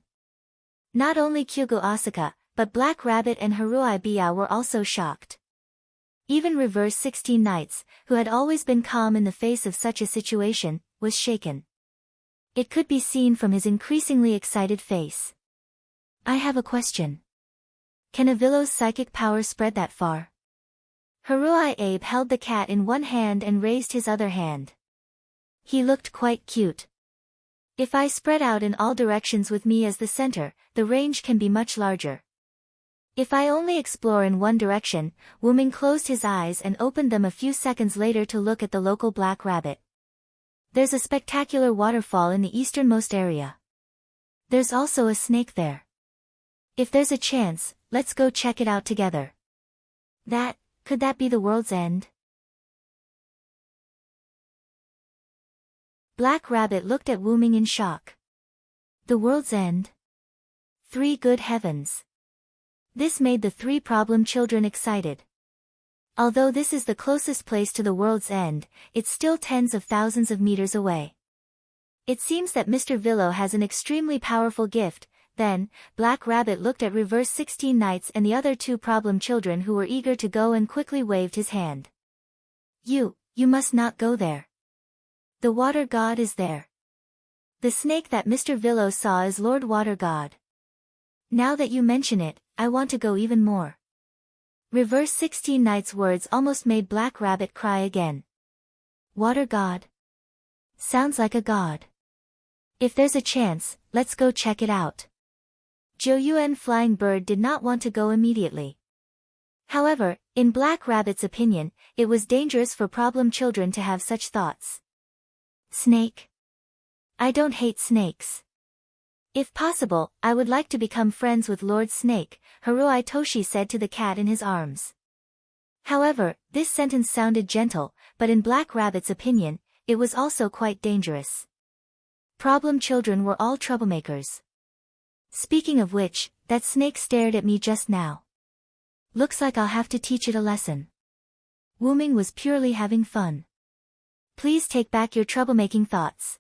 Not only Kyugu Asaka, but Black Rabbit and Haruai Biao were also shocked. Even Reverse 16 Knights, who had always been calm in the face of such a situation, was shaken. It could be seen from his increasingly excited face. I have a question. Can a Villo's psychic power spread that far? Haruai Abe held the cat in one hand and raised his other hand. He looked quite cute. If I spread out in all directions with me as the center, the range can be much larger. If I only explore in one direction, Wu Ming closed his eyes and opened them a few seconds later to look at the local Black Rabbit. There's a spectacular waterfall in the easternmost area. There's also a snake there. If there's a chance, let's go check it out together. Could that be the world's end? Black Rabbit looked at Wu Ming in shock. The world's end? 3 good heavens. This made the 3 problem children excited. Although this is the closest place to the world's end, it's still tens of thousands of meters away. It seems that Mr. Villo has an extremely powerful gift. Then, Black Rabbit looked at Reverse 16 Knights and the other 2 problem children who were eager to go and quickly waved his hand. You must not go there. The Water God is there. The snake that Mr. Villo saw is Lord Water God. Now that you mention it, I want to go even more. Reverse 16 Knights' words almost made Black Rabbit cry again. Water God? Sounds like a god. If there's a chance, let's go check it out. Zhou Yuan Flying Bird did not want to go immediately. However, in Black Rabbit's opinion, it was dangerous for problem children to have such thoughts. Snake? I don't hate snakes. If possible, I would like to become friends with Lord Snake, Haruai Toshi said to the cat in his arms. However, this sentence sounded gentle, but in Black Rabbit's opinion, it was also quite dangerous. Problem children were all troublemakers. Speaking of which, that snake stared at me just now. Looks like I'll have to teach it a lesson. Wu Ming was purely having fun. Please take back your troublemaking thoughts.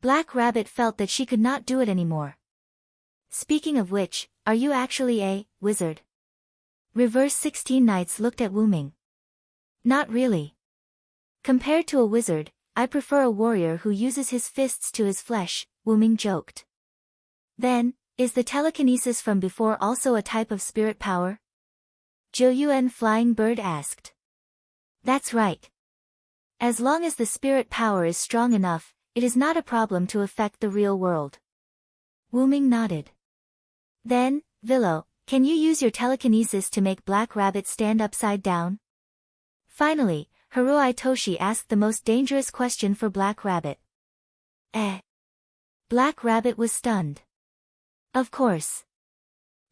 Black Rabbit felt that she could not do it anymore. Speaking of which, are you actually a wizard? Reverse 16 Knights looked at Wu Ming. Not really. Compared to a wizard, I prefer a warrior who uses his fists to his flesh, Wu Ming joked. Then, is the telekinesis from before also a type of spirit power? Zhou Yuan Flying Bird asked. That's right. As long as the spirit power is strong enough, it is not a problem to affect the real world. Wu Ming nodded. Then, Villo, can you use your telekinesis to make Black Rabbit stand upside down? Finally, Haruai Toshi asked the most dangerous question for Black Rabbit. Black Rabbit was stunned. Of course.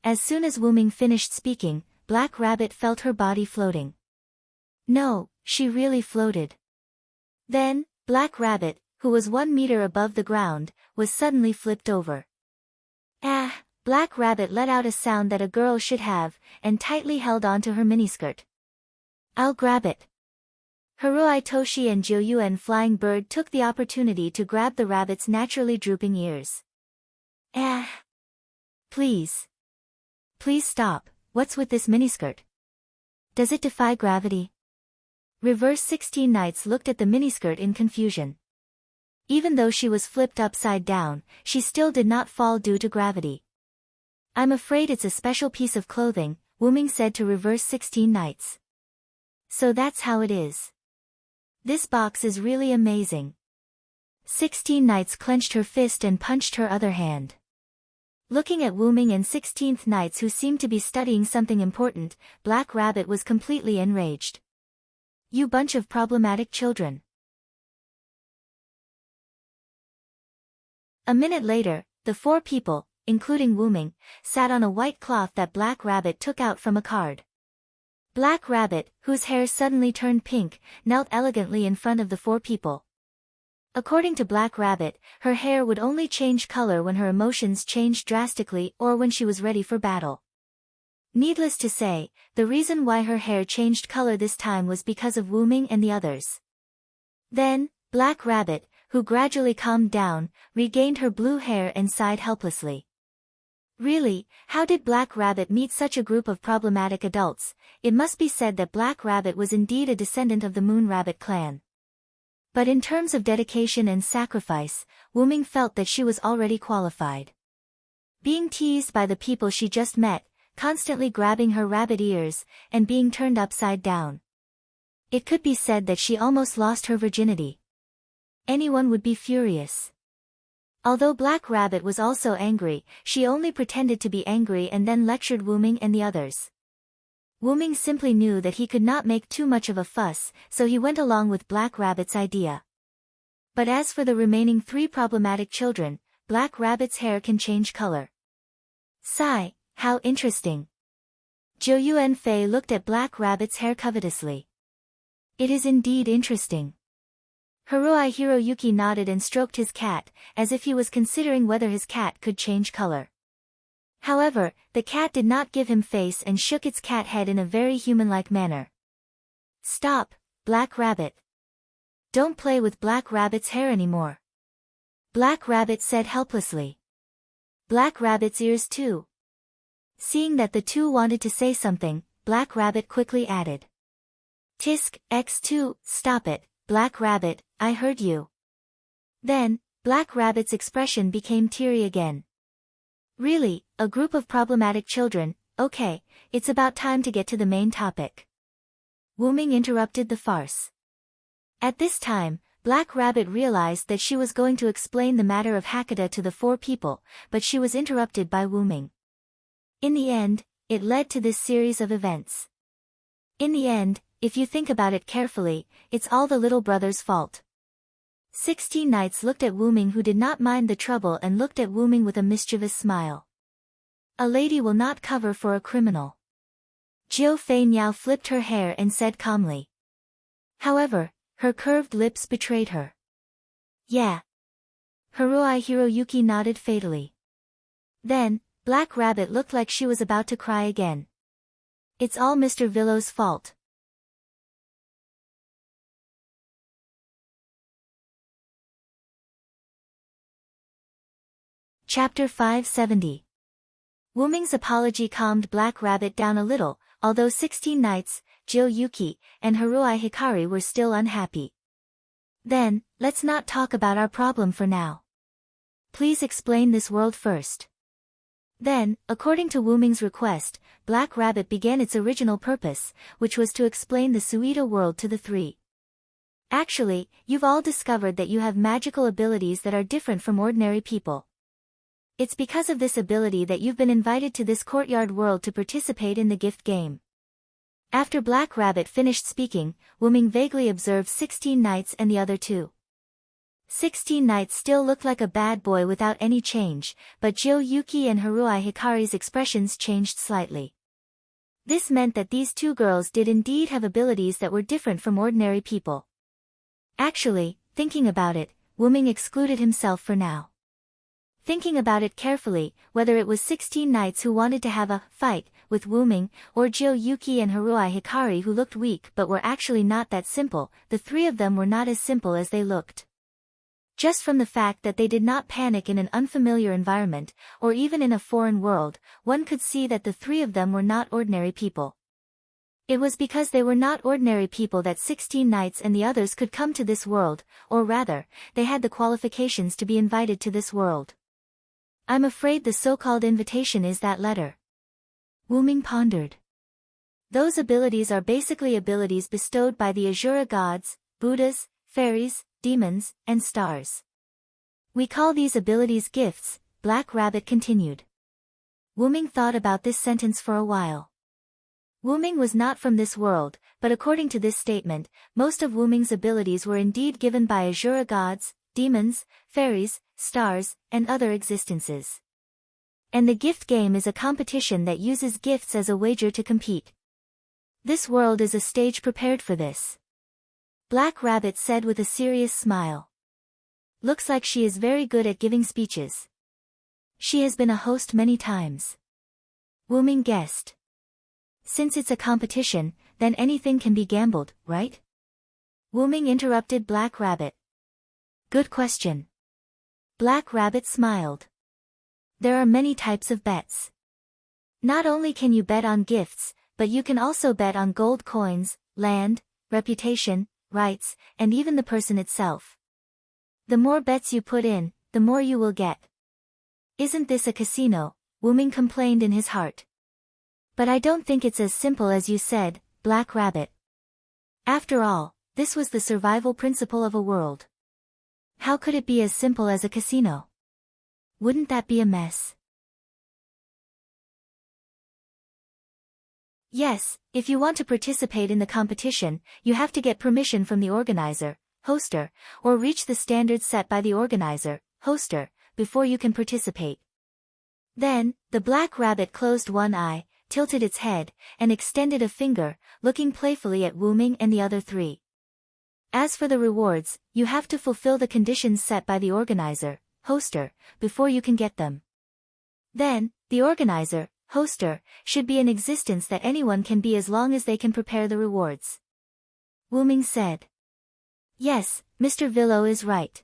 As soon as Wu Ming finished speaking, Black Rabbit felt her body floating. No, she really floated. Then, Black Rabbit, who was 1 meter above the ground, was suddenly flipped over. Black Rabbit let out a sound that a girl should have, and tightly held onto her miniskirt. I'll grab it. Haruai Toshi and Zhou Yuan Flying Bird took the opportunity to grab the rabbit's naturally drooping ears. Please. Please stop, what's with this miniskirt? Does it defy gravity? Reverse 16 Knights looked at the miniskirt in confusion. Even though she was flipped upside down, she still did not fall due to gravity. I'm afraid it's a special piece of clothing, Wu-Ming said to Reverse 16 Knights. So that's how it is. This box is really amazing. 16 Knights clenched her fist and punched her other hand. Looking at Wu-Ming and 16th Knights who seemed to be studying something important, Black Rabbit was completely enraged. You bunch of problematic children. A minute later, the four people, including Wu-Ming, sat on a white cloth that Black Rabbit took out from a card. Black Rabbit, whose hair suddenly turned pink, knelt elegantly in front of the four people. According to Black Rabbit, her hair would only change color when her emotions changed drastically or when she was ready for battle. Needless to say, the reason why her hair changed color this time was because of Wu-Ming and the others. Then, Black Rabbit, who gradually calmed down, regained her blue hair and sighed helplessly. Really, how did Black Rabbit meet such a group of problematic adults? It must be said that Black Rabbit was indeed a descendant of the Moon Rabbit clan. But in terms of dedication and sacrifice, Wu-Ming felt that she was already qualified. Being teased by the people she just met, constantly grabbing her rabbit ears, and being turned upside down. It could be said that she almost lost her virginity. Anyone would be furious. Although Black Rabbit was also angry, she only pretended to be angry and then lectured Wu-Ming and the others. Wu-Ming simply knew that he could not make too much of a fuss, so he went along with Black Rabbit's idea. But as for the remaining three problematic children, Black Rabbit's hair can change color. Sigh, how interesting. Zhou Yuanfei looked at Black Rabbit's hair covetously. It is indeed interesting. Haruai Hiroyuki nodded and stroked his cat, as if he was considering whether his cat could change color. However, the cat did not give him face and shook its cat head in a very human-like manner. Stop, Black Rabbit. Don't play with Black Rabbit's hair anymore. Black Rabbit said helplessly. Black Rabbit's ears too. Seeing that the two wanted to say something, Black Rabbit quickly added. Tisk, X2, stop it, Black Rabbit, I heard you. Then, Black Rabbit's expression became teary again. Really, a group of problematic children, okay, it's about time to get to the main topic. Wu-Ming interrupted the farce. At this time, Black Rabbit realized that she was going to explain the matter of Hakata to the four people, but she was interrupted by Wu-Ming. In the end, it led to this series of events. In the end, if you think about it carefully, it's all the little brother's fault. 16 Knights looked at Wu-Ming, who did not mind the trouble, and looked at Wu-Ming with a mischievous smile. A lady will not cover for a criminal. Jiu Fei Niao flipped her hair and said calmly. However, her curved lips betrayed her. Yeah. Haruai Hiroyuki nodded fatally. Then, Black Rabbit looked like she was about to cry again. It's all Mr. Villo's fault. Chapter 570. Wu-Ming's apology calmed Black Rabbit down a little, although 16 Knights, Jiu Yuki, and Haruai Hikari were still unhappy. Then, let's not talk about our problem for now. Please explain this world first. Then, according to Wu-Ming's request, Black Rabbit began its original purpose, which was to explain the Suita world to the three. Actually, you've all discovered that you have magical abilities that are different from ordinary people. It's because of this ability that you've been invited to this courtyard world to participate in the gift game. After Black Rabbit finished speaking, Wu-Ming vaguely observed 16 Knights and the other two. 16 Knights still looked like a bad boy without any change, but Jiu Yuki and Haruai Hikari's expressions changed slightly. This meant that these two girls did indeed have abilities that were different from ordinary people. Actually, thinking about it, Wu-Ming excluded himself for now. Thinking about it carefully, whether it was 16 Knights who wanted to have a fight with Wu-Ming, or Jiu Yuki and Haruai Hikari who looked weak but were actually not that simple, the three of them were not as simple as they looked. Just from the fact that they did not panic in an unfamiliar environment, or even in a foreign world, one could see that the three of them were not ordinary people. It was because they were not ordinary people that 16 knights and the others could come to this world, or rather, they had the qualifications to be invited to this world. I'm afraid the so-called invitation is that letter. Wu Ming pondered. Those abilities are basically abilities bestowed by the Asura gods, Buddhas, fairies, demons, and stars. We call these abilities gifts, Black Rabbit continued. Wu Ming thought about this sentence for a while. Wu Ming was not from this world, but according to this statement, most of Wu Ming's abilities were indeed given by Asura gods, demons, fairies, stars, and other existences. And the gift game is a competition that uses gifts as a wager to compete. This world is a stage prepared for this. Black Rabbit said with a serious smile. Looks like she is very good at giving speeches. She has been a host many times. Wu Ming guessed. Since it's a competition, then anything can be gambled, right? Wu Ming interrupted Black Rabbit. Good question. Black Rabbit smiled. There are many types of bets. Not only can you bet on gifts, but you can also bet on gold coins, land, reputation, rights, and even the person itself. The more bets you put in, the more you will get. Isn't this a casino? Wu Ming complained in his heart. But I don't think it's as simple as you said, Black Rabbit. After all, this was the survival principle of a world. How could it be as simple as a casino? Wouldn't that be a mess? Yes, if you want to participate in the competition, you have to get permission from the organizer, hoster, or reach the standards set by the organizer, hoster, before you can participate. Then, the Black Rabbit closed one eye, tilted its head, and extended a finger, looking playfully at Wu Ming and the other three. As for the rewards, you have to fulfill the conditions set by the organizer, hoster, before you can get them. Then, the organizer, hoster, should be an existence that anyone can be as long as they can prepare the rewards. Wu Ming said. Yes, Mr. Villo is right.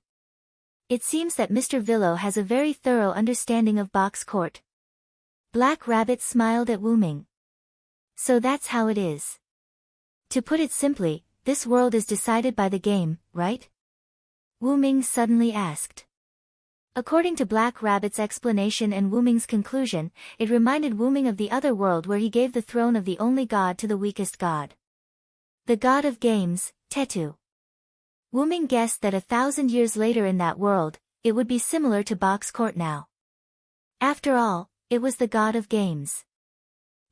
It seems that Mr. Villo has a very thorough understanding of box court. Black Rabbit smiled at Wu Ming. So that's how it is. To put it simply, this world is decided by the game, right? Wu Ming suddenly asked. According to Black Rabbit's explanation and Wu Ming's conclusion, it reminded Wu Ming of the other world where he gave the throne of the only god to the weakest god. The god of games, Tetu. Wu Ming guessed that 1,000 years later in that world, it would be similar to box court now. After all, it was the god of games.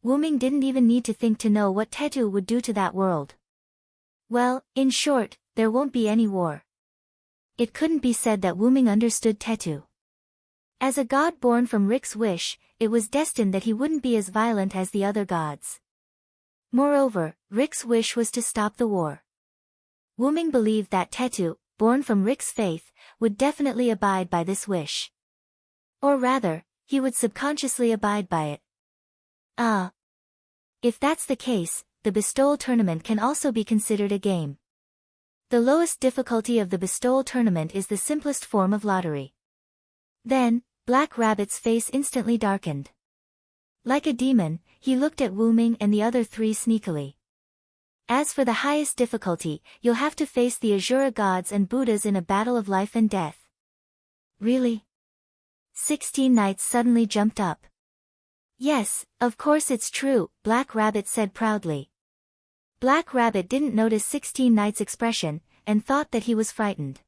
Wu Ming didn't even need to think to know what Tetu would do to that world. Well, in short, there won't be any war. It couldn't be said that Wu Ming understood Tetu. As a god born from Rick's wish, it was destined that he wouldn't be as violent as the other gods. Moreover, Rick's wish was to stop the war. Wu Ming believed that Tetu, born from Rick's faith, would definitely abide by this wish. Or rather, he would subconsciously abide by it. If that's the case, the bestowal tournament can also be considered a game. The lowest difficulty of the bestowal tournament is the simplest form of lottery. Then, Black Rabbit's face instantly darkened. Like a demon, he looked at Wu Ming and the other three sneakily. As for the highest difficulty, you'll have to face the Asura gods and Buddhas in a battle of life and death. Really? 16 knights suddenly jumped up. Yes, of course it's true, Black Rabbit said proudly. Black Rabbit didn't notice 16 knights' expression, and thought that he was frightened.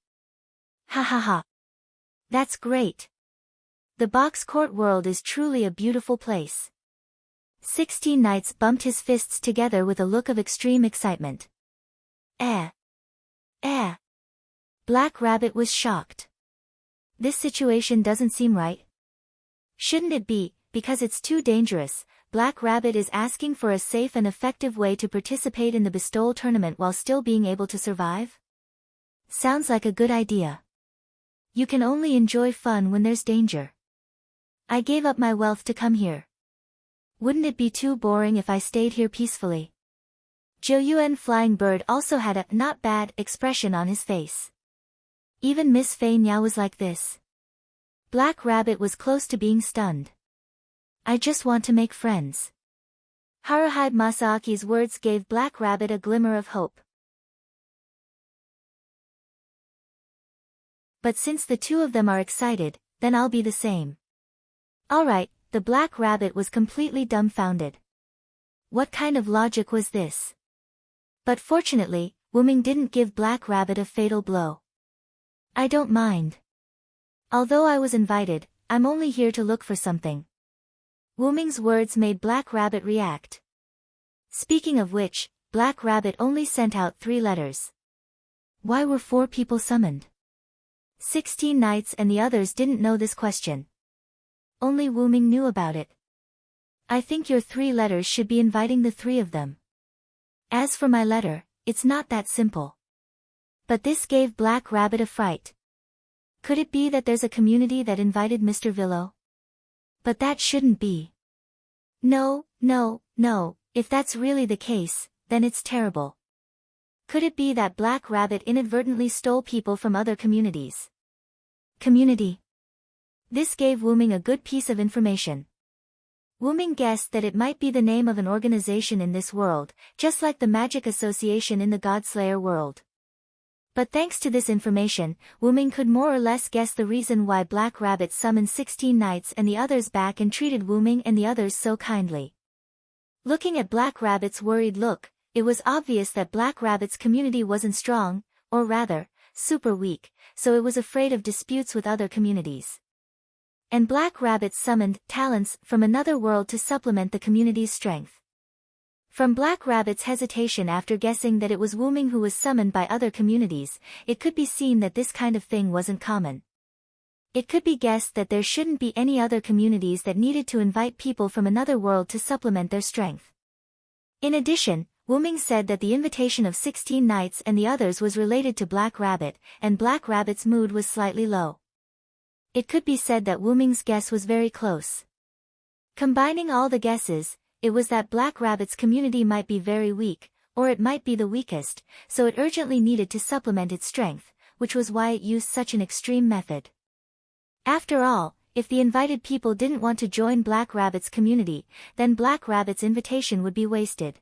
Ha ha ha. That's great. The box court world is truly a beautiful place. 16 knights bumped his fists together with a look of extreme excitement. Black Rabbit was shocked. This situation doesn't seem right. Shouldn't it be, because it's too dangerous? Black Rabbit is asking for a safe and effective way to participate in the bestowal tournament while still being able to survive? Sounds like a good idea. You can only enjoy fun when there's danger. I gave up my wealth to come here. Wouldn't it be too boring if I stayed here peacefully? Zhou Yuan Flying Bird also had a not bad expression on his face. Even Miss Fei Niao was like this. Black Rabbit was close to being stunned. I just want to make friends. Haruhide Masaaki's words gave Black Rabbit a glimmer of hope. But since the two of them are excited, then I'll be the same. Alright, the Black Rabbit was completely dumbfounded. What kind of logic was this? But fortunately, Wuming didn't give Black Rabbit a fatal blow. I don't mind. Although I was invited, I'm only here to look for something. Wuming's words made Black Rabbit react. Speaking of which, Black Rabbit only sent out 3 letters. Why were 4 people summoned? 16 knights and the others didn't know this question. Only Wuming knew about it. I think your 3 letters should be inviting the 3 of them. As for my letter, it's not that simple. But this gave Black Rabbit a fright. Could it be that there's a community that invited Mr. Villo? But that shouldn't be. No, if that's really the case, then it's terrible. Could it be that Black Rabbit inadvertently stole people from other communities? Community. This gave Wuming a good piece of information. Wuming guessed that it might be the name of an organization in this world, just like the Magic Association in the Godslayer world. But thanks to this information, Wuming could more or less guess the reason why Black Rabbit summoned 16 knights and the others back and treated Wuming and the others so kindly. Looking at Black Rabbit's worried look, it was obvious that Black Rabbit's community wasn't strong, or rather, super weak, so it was afraid of disputes with other communities. And Black Rabbit summoned talents from another world to supplement the community's strength. From Black Rabbit's hesitation after guessing that it was Wuming who was summoned by other communities, it could be seen that this kind of thing wasn't common. It could be guessed that there shouldn't be any other communities that needed to invite people from another world to supplement their strength. In addition, Wuming said that the invitation of 16 knights and the others was related to Black Rabbit, and Black Rabbit's mood was slightly low. It could be said that Wuming's guess was very close. Combining all the guesses, it was that Black Rabbit's community might be very weak, or it might be the weakest, so it urgently needed to supplement its strength, which was why it used such an extreme method. After all, if the invited people didn't want to join Black Rabbit's community, then Black Rabbit's invitation would be wasted.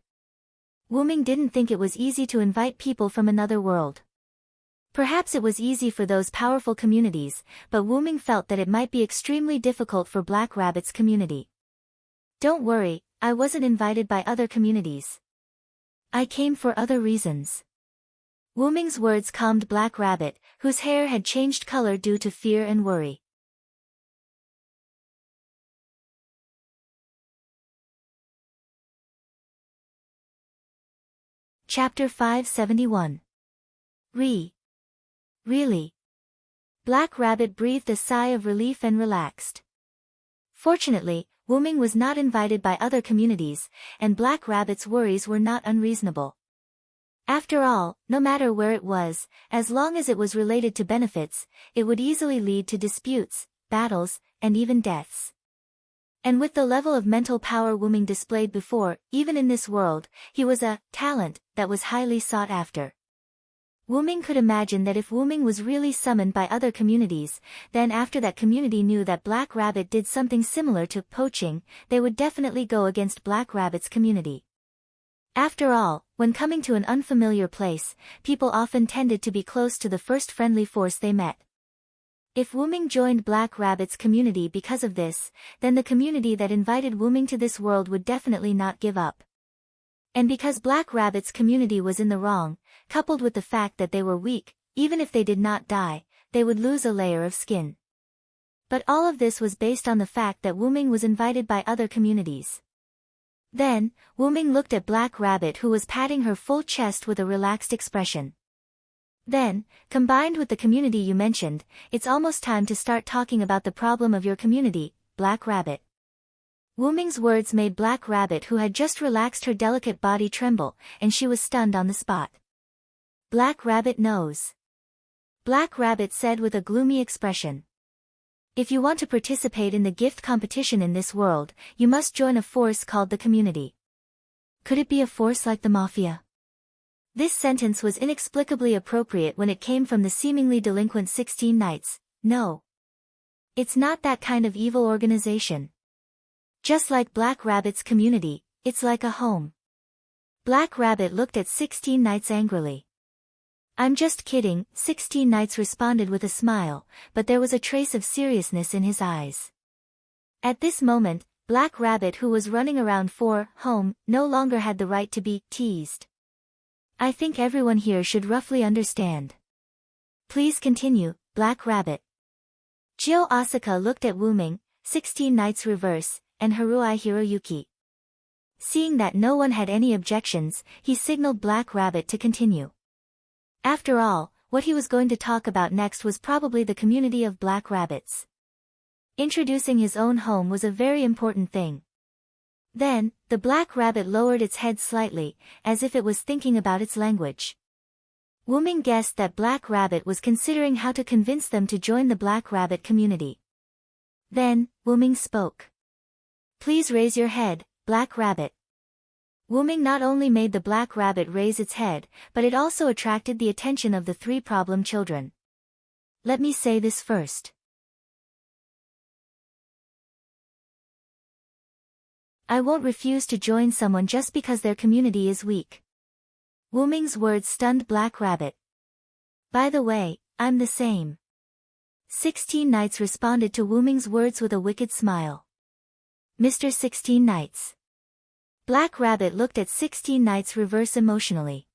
Wuming didn't think it was easy to invite people from another world. Perhaps it was easy for those powerful communities, but Wuming felt that it might be extremely difficult for Black Rabbit's community. Don't worry, I wasn't invited by other communities. I came for other reasons. Wuming's words calmed Black Rabbit, whose hair had changed color due to fear and worry. Chapter 571. Really? Black Rabbit breathed a sigh of relief and relaxed. Fortunately, Wuming was not invited by other communities, and Black Rabbit's worries were not unreasonable. After all, no matter where it was, as long as it was related to benefits, it would easily lead to disputes, battles, and even deaths. And with the level of mental power Wuming displayed before, even in this world, he was a talent that was highly sought after. Wuming could imagine that if Wuming was really summoned by other communities, then after that community knew that Black Rabbit did something similar to poaching, they would definitely go against Black Rabbit's community. After all, when coming to an unfamiliar place, people often tended to be close to the first friendly force they met. If Wuming joined Black Rabbit's community because of this, then the community that invited Wuming to this world would definitely not give up. And because Black Rabbit's community was in the wrong, coupled with the fact that they were weak, even if they did not die, they would lose a layer of skin. But all of this was based on the fact that Wuming was invited by other communities. Then, Wuming looked at Black Rabbit who was patting her full chest with a relaxed expression. Then, combined with the community you mentioned, it's almost time to start talking about the problem of your community, Black Rabbit. Wuming's words made Black Rabbit who had just relaxed her delicate body tremble, and she was stunned on the spot. Black Rabbit knows. Black Rabbit said with a gloomy expression. If you want to participate in the gift competition in this world, you must join a force called the community. Could it be a force like the Mafia? This sentence was inexplicably appropriate when it came from the seemingly delinquent 16 knights. No. It's not that kind of evil organization. Just like Black Rabbit's community, it's like a home. Black Rabbit looked at 16 Nights angrily. I'm just kidding, 16 Nights responded with a smile, but there was a trace of seriousness in his eyes. At this moment, Black Rabbit, who was running around for home, no longer had the right to be teased. I think everyone here should roughly understand. Please continue, Black Rabbit. Gyo Asuka looked at Wuming, 16 Nights Reverse, and Haruai Hiroyuki. Seeing that no one had any objections, he signaled Black Rabbit to continue. After all, what he was going to talk about next was probably the community of black rabbits. Introducing his own home was a very important thing. Then, the black rabbit lowered its head slightly, as if it was thinking about its language. Wuming guessed that Black Rabbit was considering how to convince them to join the black rabbit community. Then, Wuming spoke. Please raise your head, Black Rabbit. Wuming not only made the black rabbit raise its head, but it also attracted the attention of the three problem children. Let me say this first. I won't refuse to join someone just because their community is weak. Wuming's words stunned Black Rabbit. By the way, I'm the same. 16 Nights responded to Wuming's words with a wicked smile. Mr. 16 Nights. Black Rabbit looked at 16 Nights Reverse emotionally.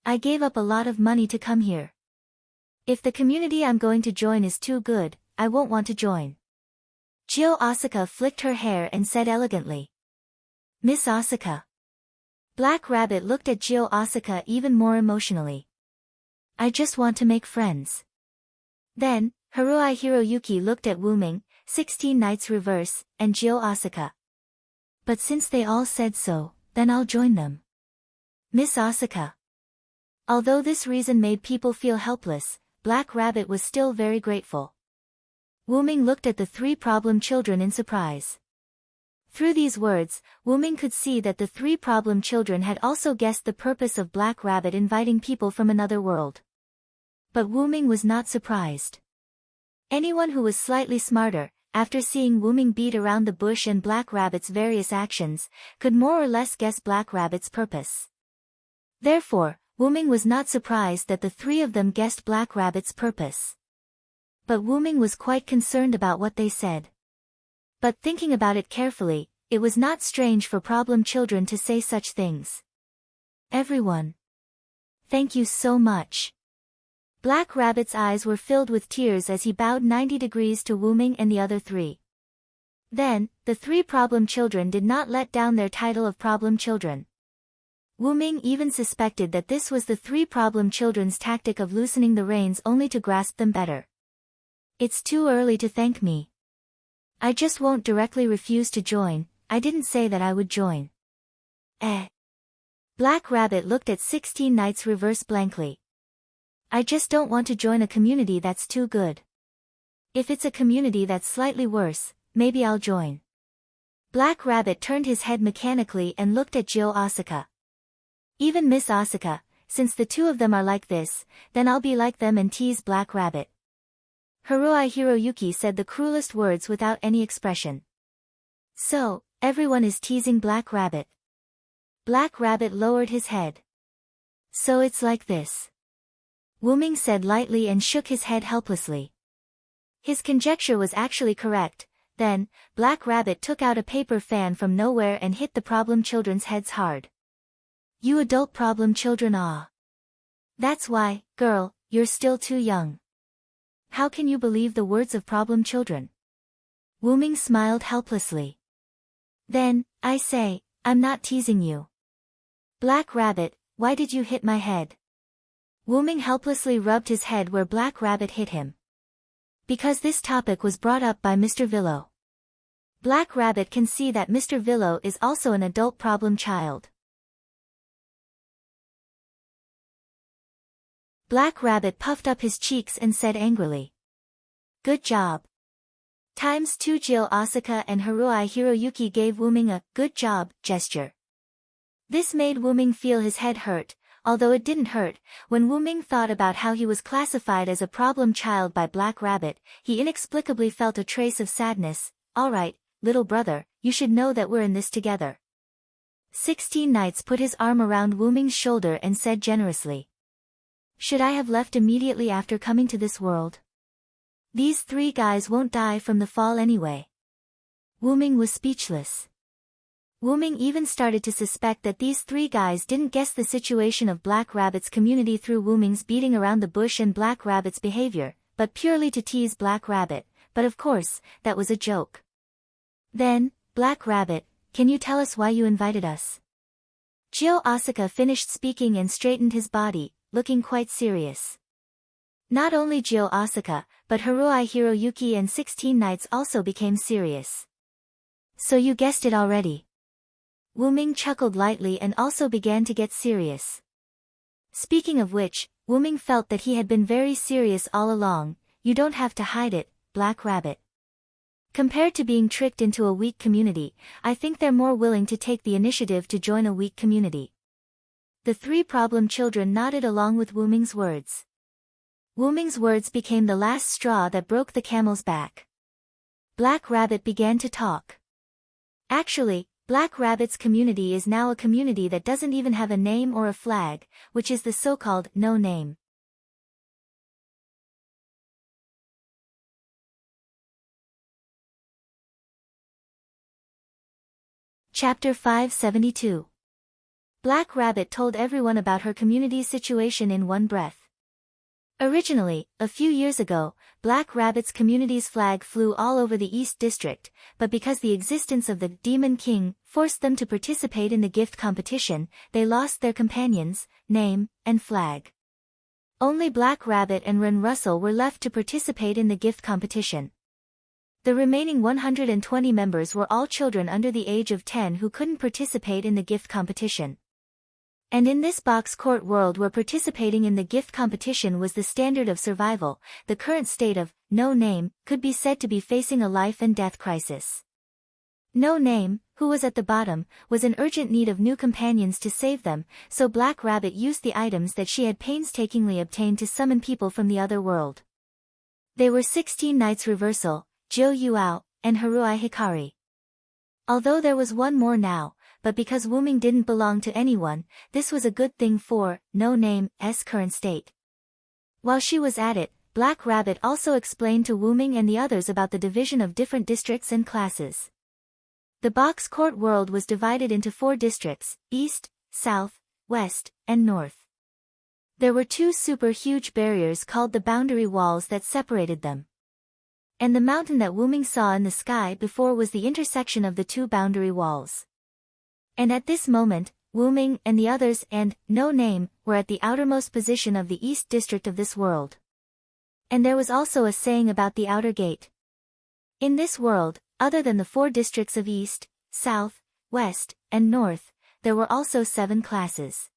I gave up a lot of money to come here. If the community I'm going to join is too good, I won't want to join. Gyo Asuka flicked her hair and said elegantly. Miss Asuka. Black Rabbit looked at Gyo Asuka even more emotionally. I just want to make friends. Then, Haruai Hiroyuki looked at Wuming, 16 Nights Reverse, and Gyo Asuka. But since they all said so, then I'll join them. Miss Asuka. Although this reason made people feel helpless, Black Rabbit was still very grateful. Wuming looked at the three problem children in surprise. Through these words, Wuming could see that the three problem children had also guessed the purpose of Black Rabbit inviting people from another world. But Wuming was not surprised. Anyone who was slightly smarter, after seeing Wuming beat around the bush and Black Rabbit's various actions, could more or less guess Black Rabbit's purpose. Therefore, Wuming was not surprised that the three of them guessed Black Rabbit's purpose. But Wuming was quite concerned about what they said. But thinking about it carefully, it was not strange for problem children to say such things. Everyone. Thank you so much. Black Rabbit's eyes were filled with tears as he bowed 90 degrees to Wuming and the other three. Then, the three problem children did not let down their title of problem children. Wuming even suspected that this was the three problem children's tactic of loosening the reins only to grasp them better. It's too early to thank me. I just won't directly refuse to join, I didn't say that I would join. Black Rabbit looked at 16 Nights Reverse blankly. I just don't want to join a community that's too good. If it's a community that's slightly worse, maybe I'll join. Black Rabbit turned his head mechanically and looked at Gyo Asuka. Even Miss Asuka, since the two of them are like this, then I'll be like them and tease Black Rabbit. Haruai Hiroyuki said the cruelest words without any expression. So, everyone is teasing Black Rabbit. Black Rabbit lowered his head. So it's like this. Wuming said lightly and shook his head helplessly. His conjecture was actually correct. Then, Black Rabbit took out a paper fan from nowhere and hit the problem children's heads hard. You adult problem children That's why, girl, you're still too young. How can you believe the words of problem children? Wuming smiled helplessly. Then, I say, I'm not teasing you. Black Rabbit, why did you hit my head? Wuming helplessly rubbed his head where Black Rabbit hit him. Because this topic was brought up by Mr. Villo. Black Rabbit can see that Mr. Villo is also an adult problem child. Black Rabbit puffed up his cheeks and said angrily. Good job. Times 2 Gyo Asuka and Haruai Hiroyuki gave Wuming a good job gesture. This made Wuming feel his head hurt, although it didn't hurt. When Wuming thought about how he was classified as a problem child by Black Rabbit, he inexplicably felt a trace of sadness. Alright, little brother, you should know that we're in this together. 16 Nights put his arm around Wu Ming's shoulder and said generously. Should I have left immediately after coming to this world? These 3 guys won't die from the fall anyway. Wu Ming was speechless. Wu Ming even started to suspect that these 3 guys didn't guess the situation of Black Rabbit's community through Wu Ming's beating around the bush and Black Rabbit's behavior, but purely to tease Black Rabbit, but of course, that was a joke. Then, Black Rabbit, can you tell us why you invited us? Jio Asaka finished speaking and straightened his body, looking quite serious. Not only Jio Asaka, but Haruai Hiroyuki and 16 Nights also became serious. So you guessed it already. Wu Ming chuckled lightly and also began to get serious. Speaking of which, Wu Ming felt that he had been very serious all along. You don't have to hide it, Black Rabbit. Compared to being tricked into a weak community, I think they're more willing to take the initiative to join a weak community. The 3 problem children nodded along with Wu Ming's words. Wu Ming's words became the last straw that broke the camel's back. Black Rabbit began to talk. Actually, Black Rabbit's community is now a community that doesn't even have a name or a flag, which is the so-called no name. Chapter 572. Black Rabbit told everyone about her community's situation in one breath. Originally, a few years ago, Black Rabbit's community's flag flew all over the East District, but because the existence of the Demon King forced them to participate in the gift competition, they lost their companions, name, and flag. Only Black Rabbit and Ren Russell were left to participate in the gift competition. The remaining 120 members were all children under the age of 10 who couldn't participate in the gift competition. And in this box court world where participating in the gift competition was the standard of survival, the current state of no name could be said to be facing a life and death crisis. No Name, who was at the bottom, was in urgent need of new companions to save them, so Black Rabbit used the items that she had painstakingly obtained to summon people from the other world. They were 16 Nights Reversal, Jiu Yuao, and Haruai Hikari. Although there was one more now, but because Wu Ming didn't belong to anyone, this was a good thing for No Name's current state. While she was at it, Black Rabbit also explained to Wu Ming and the others about the division of different districts and classes. The box court world was divided into 4 districts, East, South, West, and North. There were 2 super huge barriers called the boundary walls that separated them. And the mountain that Wu Ming saw in the sky before was the intersection of the 2 boundary walls. And at this moment, Wu Ming and the others and No Name were at the outermost position of the East District of this world. And there was also a saying about the outer gate. In this world, other than the 4 districts of East, South, West, and North, there were also 7 classes.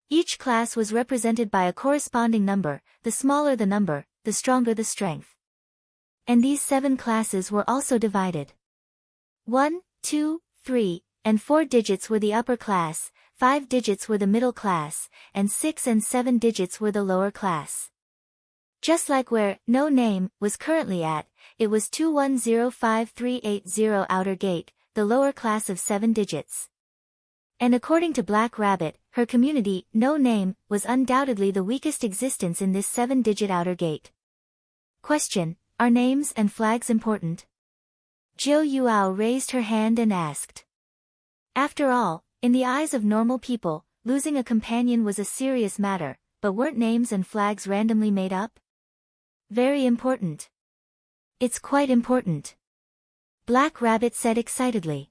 Each class was represented by a corresponding number, the smaller the number, the stronger the strength. And these 7 classes were also divided. 1, 2, 3, and 4 digits were the upper class, 5 digits were the middle class, and 6 and 7 digits were the lower class. Just like where No Name was currently at, it was 2105380 outer gate, the lower class of 7 digits. And according to Black Rabbit, her community, No Name, was undoubtedly the weakest existence in this 7-digit outer gate. Question: are names and flags important? Jiu Yuao raised her hand and asked. After all, in the eyes of normal people, losing a companion was a serious matter, but weren't names and flags randomly made up? Very important. It's quite important. Black Rabbit said excitedly.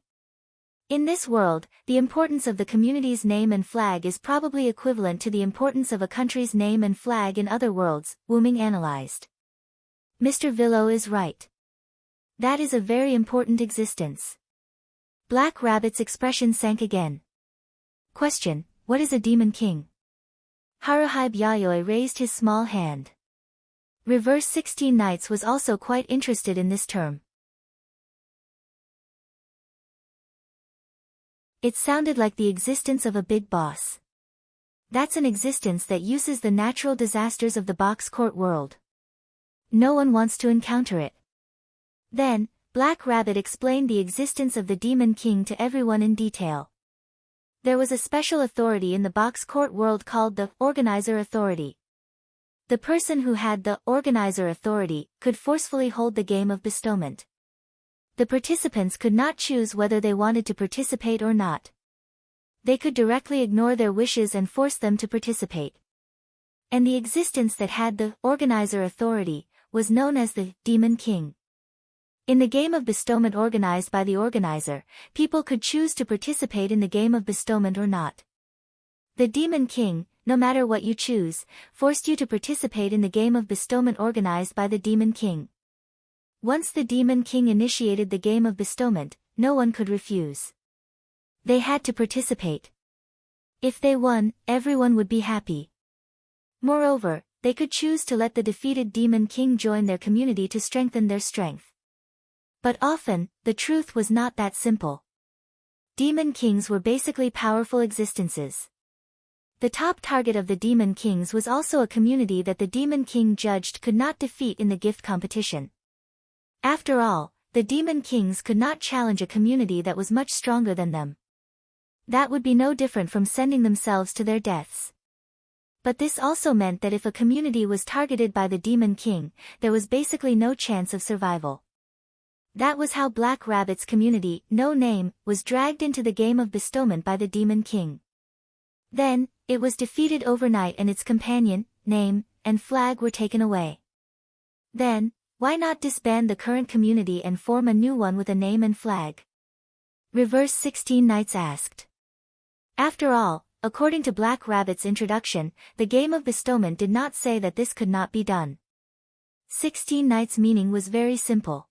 In this world, the importance of the community's name and flag is probably equivalent to the importance of a country's name and flag in other worlds, Wu Ming analyzed. Mr. Villo is right. That is a very important existence. Black Rabbit's expression sank again. Question: what is a demon king? Haruhi Yayoi raised his small hand. Reverse 16 Nights was also quite interested in this term. It sounded like the existence of a big boss. That's an existence that uses the natural disasters of the box court world. No one wants to encounter it. Then, Black Rabbit explained the existence of the Demon King to everyone in detail. There was a special authority in the box court world called the Organizer Authority. The person who had the Organizer Authority could forcefully hold the game of bestowment. The participants could not choose whether they wanted to participate or not. They could directly ignore their wishes and force them to participate. And the existence that had the Organizer Authority was known as the Demon King. In the game of bestowment organized by the organizer, people could choose to participate in the game of bestowment or not. The Demon King, no matter what you choose, forced you to participate in the game of bestowment organized by the Demon King. Once the Demon King initiated the game of bestowment, no one could refuse. They had to participate. If they won, everyone would be happy. Moreover, they could choose to let the defeated Demon King join their community to strengthen their strength. But often, the truth was not that simple. Demon Kings were basically powerful existences. The top target of the Demon Kings was also a community that the Demon King judged could not defeat in the gift competition. After all, the Demon Kings could not challenge a community that was much stronger than them. That would be no different from sending themselves to their deaths. But this also meant that if a community was targeted by the Demon King, there was basically no chance of survival. That was how Black Rabbit's community, No Name, was dragged into the game of bestowment by the Demon King. Then, it was defeated overnight and its companion, name, and flag were taken away. Then, why not disband the current community and form a new one with a name and flag? Reverse 16 Knights asked. After all, according to Black Rabbit's introduction, the game of bestowment did not say that this could not be done. 16 Knights' meaning was very simple.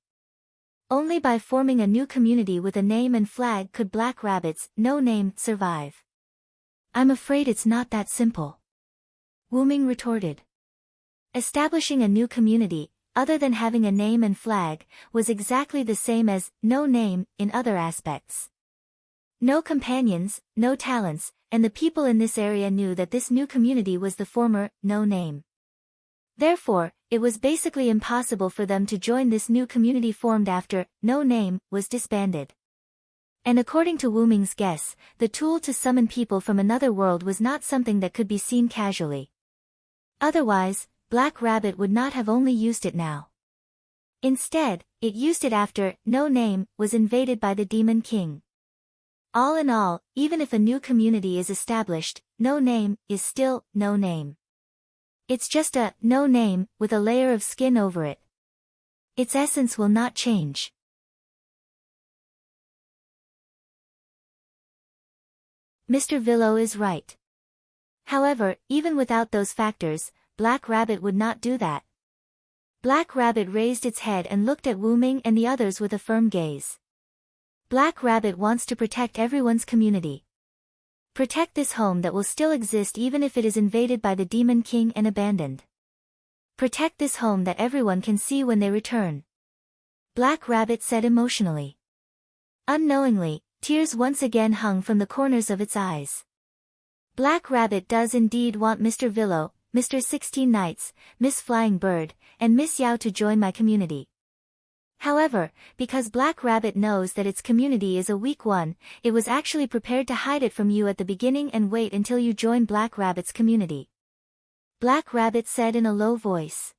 Only by forming a new community with a name and flag could Black Rabbit's No Name survive. I'm afraid it's not that simple. Wu Ming retorted. Establishing a new community, other than having a name and flag, was exactly the same as no name in other aspects. No companions, no talents, and the people in this area knew that this new community was the former No Name. Therefore, it was basically impossible for them to join this new community formed after No Name was disbanded. And according to Wu Ming's guess, the tool to summon people from another world was not something that could be seen casually. Otherwise, Black Rabbit would not have only used it now. Instead, it used it after No Name was invaded by the Demon King. All in all, even if a new community is established, No Name is still No Name. It's just a no name with a layer of skin over it. Its essence will not change. Mr. Villo is right. However, even without those factors, Black Rabbit would not do that. Black Rabbit raised its head and looked at Wu Ming and the others with a firm gaze. Black Rabbit wants to protect everyone's community. Protect this home that will still exist even if it is invaded by the Demon King and abandoned. Protect this home that everyone can see when they return. Black Rabbit said emotionally. Unknowingly, tears once again hung from the corners of its eyes. Black Rabbit does indeed want Mr. Villo, Mr. 16 Knights, Miss Flying Bird, and Miss Yao to join my community. However, because Black Rabbit knows that its community is a weak one, it was actually prepared to hide it from you at the beginning and wait until you join Black Rabbit's community. Black Rabbit said in a low voice.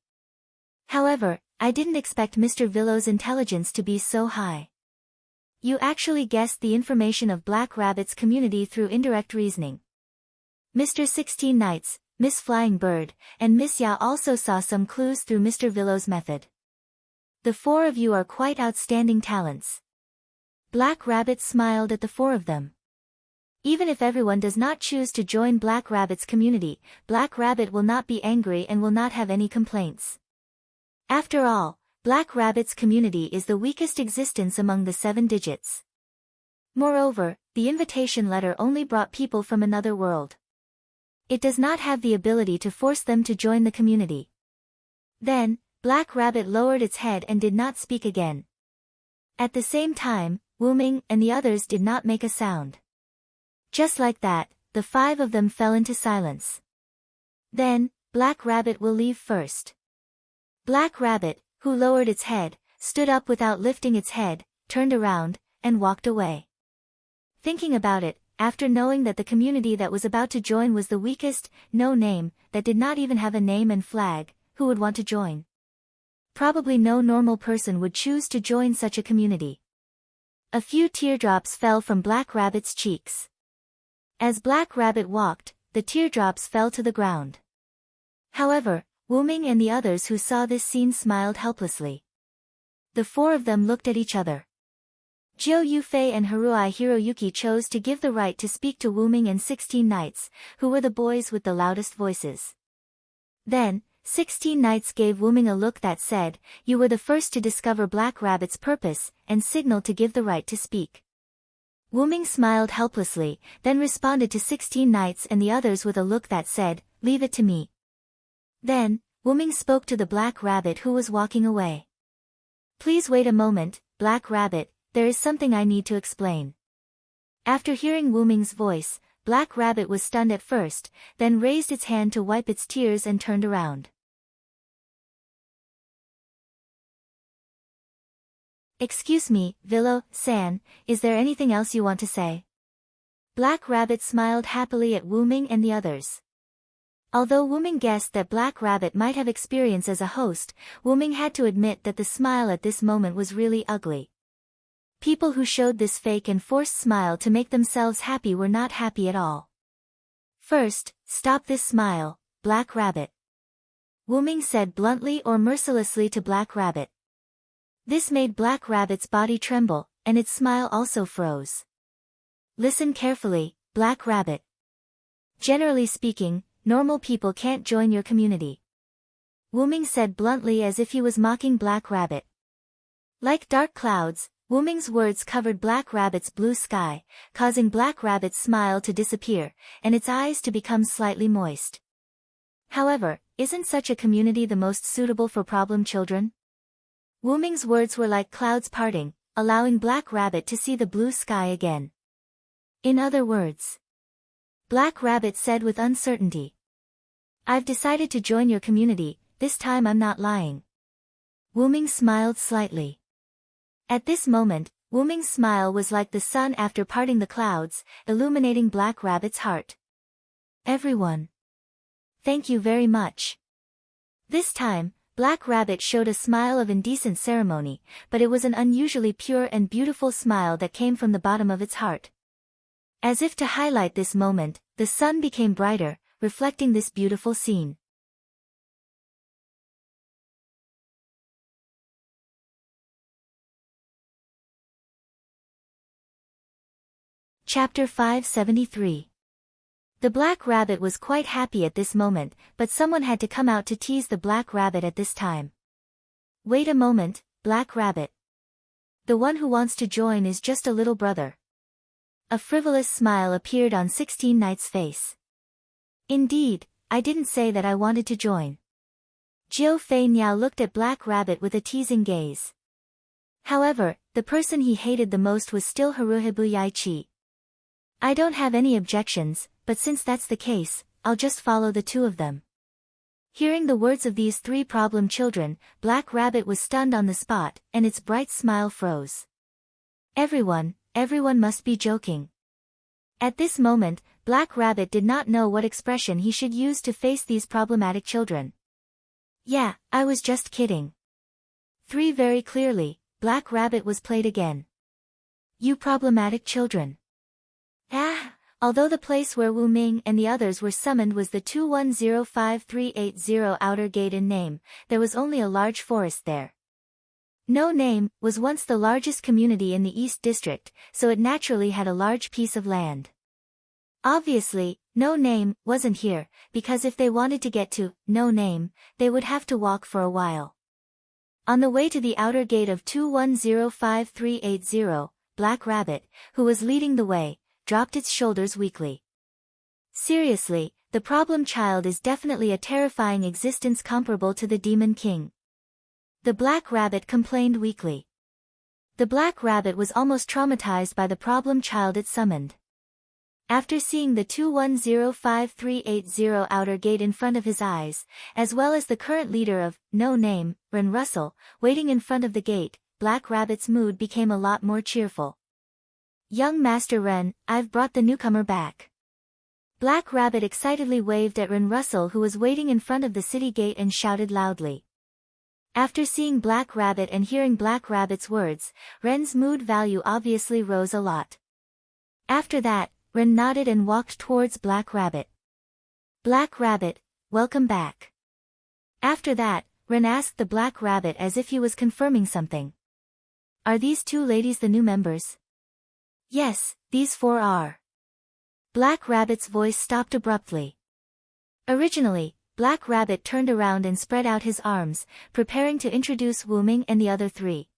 However, I didn't expect Mr. Villo's intelligence to be so high. You actually guessed the information of Black Rabbit's community through indirect reasoning. Mr. 16 Knights, Miss Flying Bird, and Miss Ya also saw some clues through Mr. Villo's method. The four of you are quite outstanding talents. Black Rabbit smiled at the four of them. Even if everyone does not choose to join Black Rabbit's community, Black Rabbit will not be angry and will not have any complaints. After all, Black Rabbit's community is the weakest existence among the 7 digits. Moreover, the invitation letter only brought people from another world. It does not have the ability to force them to join the community. Then, Black Rabbit lowered its head and did not speak again. At the same time, Wu Ming and the others did not make a sound. Just like that, the 5 of them fell into silence. Then, Black Rabbit will leave first. Black Rabbit, who lowered its head, stood up without lifting its head, turned around, and walked away. Thinking about it, after knowing that the community that was about to join was the weakest, no name, that did not even have a name and flag, who would want to join? Probably no normal person would choose to join such a community. A few teardrops fell from Black Rabbit's cheeks. As Black Rabbit walked, the teardrops fell to the ground. However, Wu Ming and the others who saw this scene smiled helplessly. The four of them looked at each other. Jiu Yufei and Haruai Hiroyuki chose to give the right to speak to Wu Ming and 16 Knights, who were the boys with the loudest voices. Then, 16 Knights gave Wu Ming a look that said, "You were the first to discover Black Rabbit's purpose," and signaled to give the right to speak. Wu Ming smiled helplessly, then responded to 16 Knights and the others with a look that said, "Leave it to me." Then, Wu Ming spoke to the Black Rabbit who was walking away. "Please wait a moment, Black Rabbit, there is something I need to explain." After hearing Wu Ming's voice, Black Rabbit was stunned at first, then raised its hand to wipe its tears and turned around. "Excuse me, Villo-san, is there anything else you want to say?" Black Rabbit smiled happily at Wu Ming and the others. Although Wu Ming guessed that Black Rabbit might have experience as a host, Wu Ming had to admit that the smile at this moment was really ugly. People who showed this fake and forced smile to make themselves happy were not happy at all. "First, stop this smile, Black Rabbit," Wu Ming said bluntly or mercilessly to Black Rabbit. This made Black Rabbit's body tremble, and its smile also froze. "Listen carefully, Black Rabbit. Generally speaking, normal people can't join your community," Wu Ming said bluntly as if he was mocking Black Rabbit. Like dark clouds, Wu Ming's words covered Black Rabbit's blue sky, causing Black Rabbit's smile to disappear, and its eyes to become slightly moist. However, isn't such a community the most suitable for problem children? Wu Ming's words were like clouds parting, allowing Black Rabbit to see the blue sky again. In other words, Black Rabbit said with uncertainty, "I've decided to join your community, this time I'm not lying." Wu Ming smiled slightly. At this moment, Wu Ming's smile was like the sun after parting the clouds, illuminating Black Rabbit's heart. "Everyone. Thank you very much." This time, Black Rabbit showed a smile of indecent ceremony, but it was an unusually pure and beautiful smile that came from the bottom of its heart. As if to highlight this moment, the sun became brighter, reflecting this beautiful scene. Chapter 573. The Black Rabbit was quite happy at this moment, but someone had to come out to tease the Black Rabbit at this time. "Wait a moment, Black Rabbit. The one who wants to join is just a little brother." A frivolous smile appeared on 16 Knights' face. "Indeed, I didn't say that I wanted to join." Jiu Fei Niao looked at Black Rabbit with a teasing gaze. However, the person he hated the most was still Haruhibu Yaichi. "I don't have any objections, but since that's the case, I'll just follow the two of them." Hearing the words of these three problem children, Black Rabbit was stunned on the spot, and its bright smile froze. Everyone must be joking." At this moment, Black Rabbit did not know what expression he should use to face these problematic children. "Yeah, I was just kidding." Three very clearly, Black Rabbit was played again. "You problematic children." Although the place where Wu Ming and the others were summoned was the 2105380 Outer Gate in name, there was only a large forest there. No Name was once the largest community in the East District, so it naturally had a large piece of land. Obviously, No Name wasn't here, because if they wanted to get to No Name, they would have to walk for a while. On the way to the outer gate of 2105380, Black Rabbit, who was leading the way, dropped its shoulders weakly. Seriously, the problem child is definitely a terrifying existence comparable to the Demon King. The Black Rabbit complained weakly. The Black Rabbit was almost traumatized by the problem child it summoned. After seeing the 2105380 outer gate in front of his eyes, as well as the current leader of No Name, Ren Russell, waiting in front of the gate, Black Rabbit's mood became a lot more cheerful. Young Master Wren, I've brought the newcomer back. Black Rabbit excitedly waved at Wren Russell, who was waiting in front of the city gate, and shouted loudly. After seeing Black Rabbit and hearing Black Rabbit's words, Wren's mood value obviously rose a lot. After that, Wren nodded and walked towards Black Rabbit. Black Rabbit, welcome back. After that, Wren asked the Black Rabbit as if he was confirming something. Are these two ladies the new members? Yes, these four are. Black Rabbit's voice stopped abruptly. Originally, Black Rabbit turned around and spread out his arms, preparing to introduce Wuming and the other three.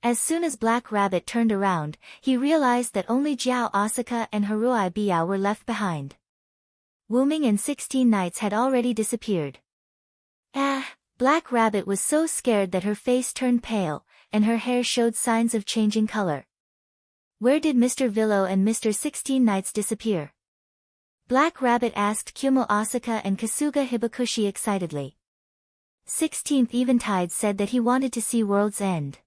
As soon as Black Rabbit turned around, he realized that only Jiao Asuka and Haruai Biao were left behind. Wuming and 16 knights had already disappeared. Black Rabbit was so scared that her face turned pale, and her hair showed signs of changing color. Where did Mr. Villo and Mr. 16 Knights disappear? Black Rabbit asked Kyumo Asuka and Kasuga Hibakushi excitedly. 16th Eventide said that he wanted to see World's End.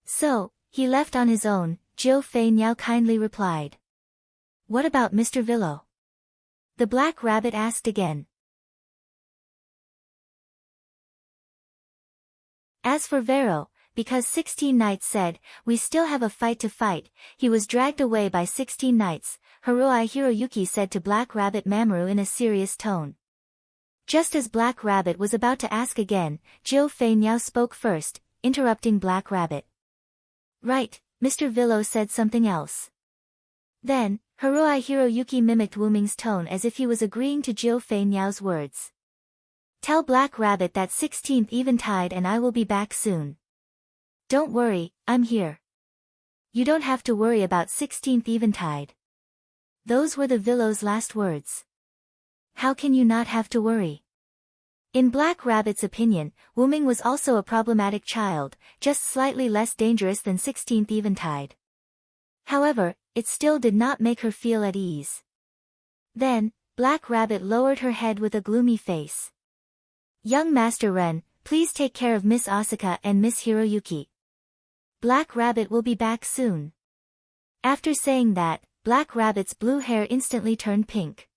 So, he left on his own, Jiu Fei Niao kindly replied. What about Mr. Villo? The Black Rabbit asked again. As for Vero, because 16 Knights said, we still have a fight to fight, he was dragged away by 16 Knights, Haruai Hiroyuki said to Black Rabbit Mamoru in a serious tone. Just as Black Rabbit was about to ask again, Jiu Fei Niao spoke first, interrupting Black Rabbit. Right, Mr. Villo said something else. Then, Haruai Hiroyuki mimicked Wuming's tone as if he was agreeing to Jiu Fei Niao's words. Tell Black Rabbit that 16th Eventide and I will be back soon. Don't worry, I'm here. You don't have to worry about 16th Eventide. Those were the Villo's last words. How can you not have to worry? In Black Rabbit's opinion, Wuming was also a problematic child, just slightly less dangerous than 16th Eventide. However, it still did not make her feel at ease. Then, Black Rabbit lowered her head with a gloomy face. Young Master Wren, please take care of Miss Asuka and Miss Hiroyuki. Black Rabbit will be back soon. After saying that, Black Rabbit's blue hair instantly turned pink.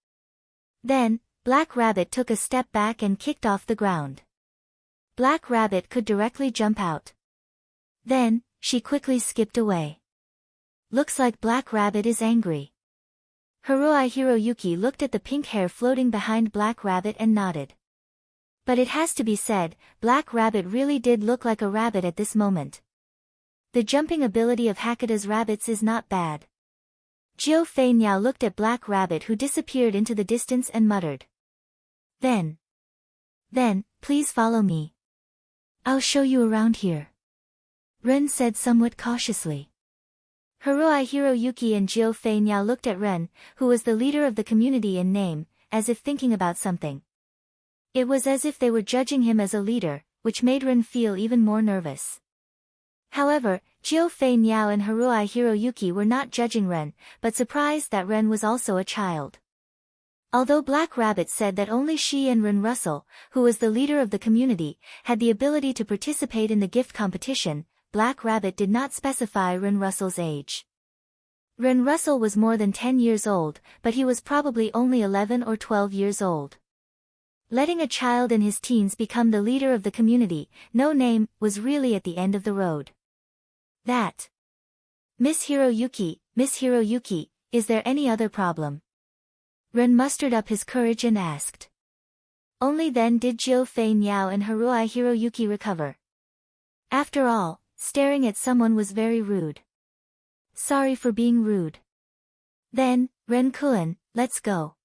Then, Black Rabbit took a step back and kicked off the ground. Black Rabbit could directly jump out. Then, she quickly skipped away. Looks like Black Rabbit is angry. Haruai Hiroyuki looked at the pink hair floating behind Black Rabbit and nodded. But it has to be said, Black Rabbit really did look like a rabbit at this moment. The jumping ability of Hakuda's rabbits is not bad. Jiu Fei Niao looked at Black Rabbit, who disappeared into the distance, and muttered. Then, please follow me. I'll show you around here. Ren said somewhat cautiously. Haruai Hiroyuki and Jiu Fei Niao looked at Ren, who was the leader of the community in name, as if thinking about something. It was as if they were judging him as a leader, which made Ren feel even more nervous. However, Jiu Fei Niao and Haruai Hiroyuki were not judging Ren, but surprised that Ren was also a child. Although Black Rabbit said that only she and Wren Russell, who was the leader of the community, had the ability to participate in the gift competition, Black Rabbit did not specify Wren Russell's age. Wren Russell was more than 10 years old, but he was probably only 11 or 12 years old. Letting a child in his teens become the leader of the community, no name, was really at the end of the road. That. Miss Hiroyuki, is there any other problem? Ren mustered up his courage and asked. Only then did Jiu Fei Niao and Haruai Hiroyuki recover. After all, staring at someone was very rude. Sorry for being rude. Then, Ren-kun, let's go.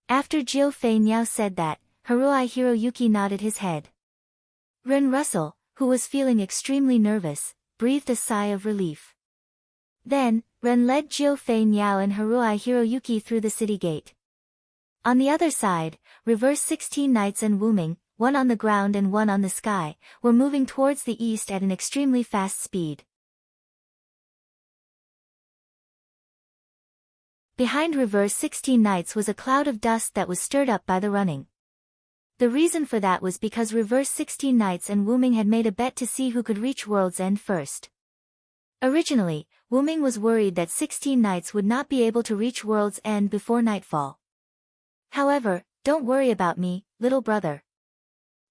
After Jiu Fei Niao said that, Haruai Hiroyuki nodded his head. Wren Russell, who was feeling extremely nervous, breathed a sigh of relief. Then, Ren led Jiu Fei Niao and Haruai Hiroyuki through the city gate. On the other side, Reverse 16 Knights and Wuming, one on the ground and one on the sky, were moving towards the east at an extremely fast speed. Behind Reverse 16 Knights was a cloud of dust that was stirred up by the running. The reason for that was because Reverse 16 Knights and Wuming had made a bet to see who could reach World's End first. Originally, Wu-Ming was worried that 16 knights would not be able to reach world's end before nightfall. However, don't worry about me, little brother.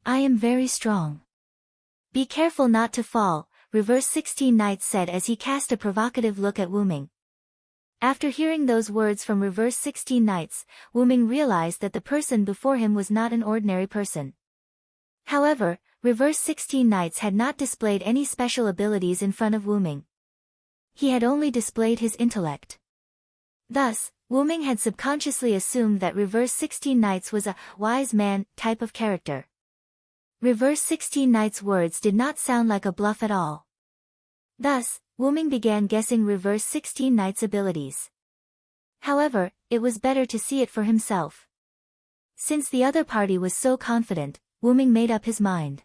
I am very strong. Be careful not to fall, Reverse 16 Knights said as he cast a provocative look at Wu-Ming. After hearing those words from Reverse 16 Knights, Wu-Ming realized that the person before him was not an ordinary person. However, Reverse 16 Knights had not displayed any special abilities in front of Wu-Ming. He had only displayed his intellect. Thus, Wu-Ming had subconsciously assumed that Reverse 16 Knights was a wise man type of character. Reverse 16 Knights' words did not sound like a bluff at all. Thus, Wu-Ming began guessing Reverse 16 Knights' abilities. However, it was better to see it for himself. Since the other party was so confident, Wu-Ming made up his mind.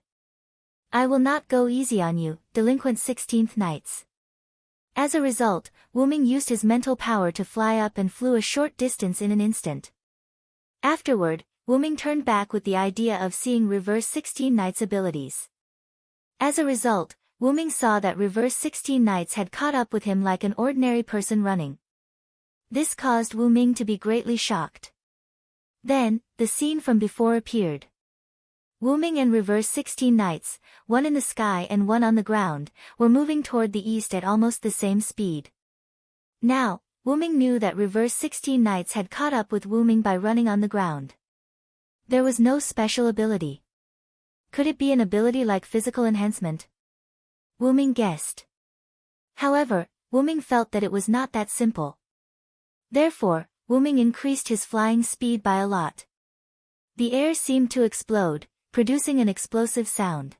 I will not go easy on you, delinquent 16th Knights. As a result, Wu-Ming used his mental power to fly up and flew a short distance in an instant. Afterward, Wu-Ming turned back with the idea of seeing Reverse 16 Knights' abilities. As a result, Wu-Ming saw that Reverse 16 Knights had caught up with him like an ordinary person running. This caused Wu-Ming to be greatly shocked. Then, the scene from before appeared. Wu-Ming and Reverse 16 Knights, one in the sky and one on the ground, were moving toward the east at almost the same speed. Now, Wu-Ming knew that Reverse 16 Knights had caught up with Wu-Ming by running on the ground. There was no special ability. Could it be an ability like physical enhancement? Wu-Ming guessed. However, Wu-Ming felt that it was not that simple. Therefore, Wu-Ming increased his flying speed by a lot. The air seemed to explode, producing an explosive sound.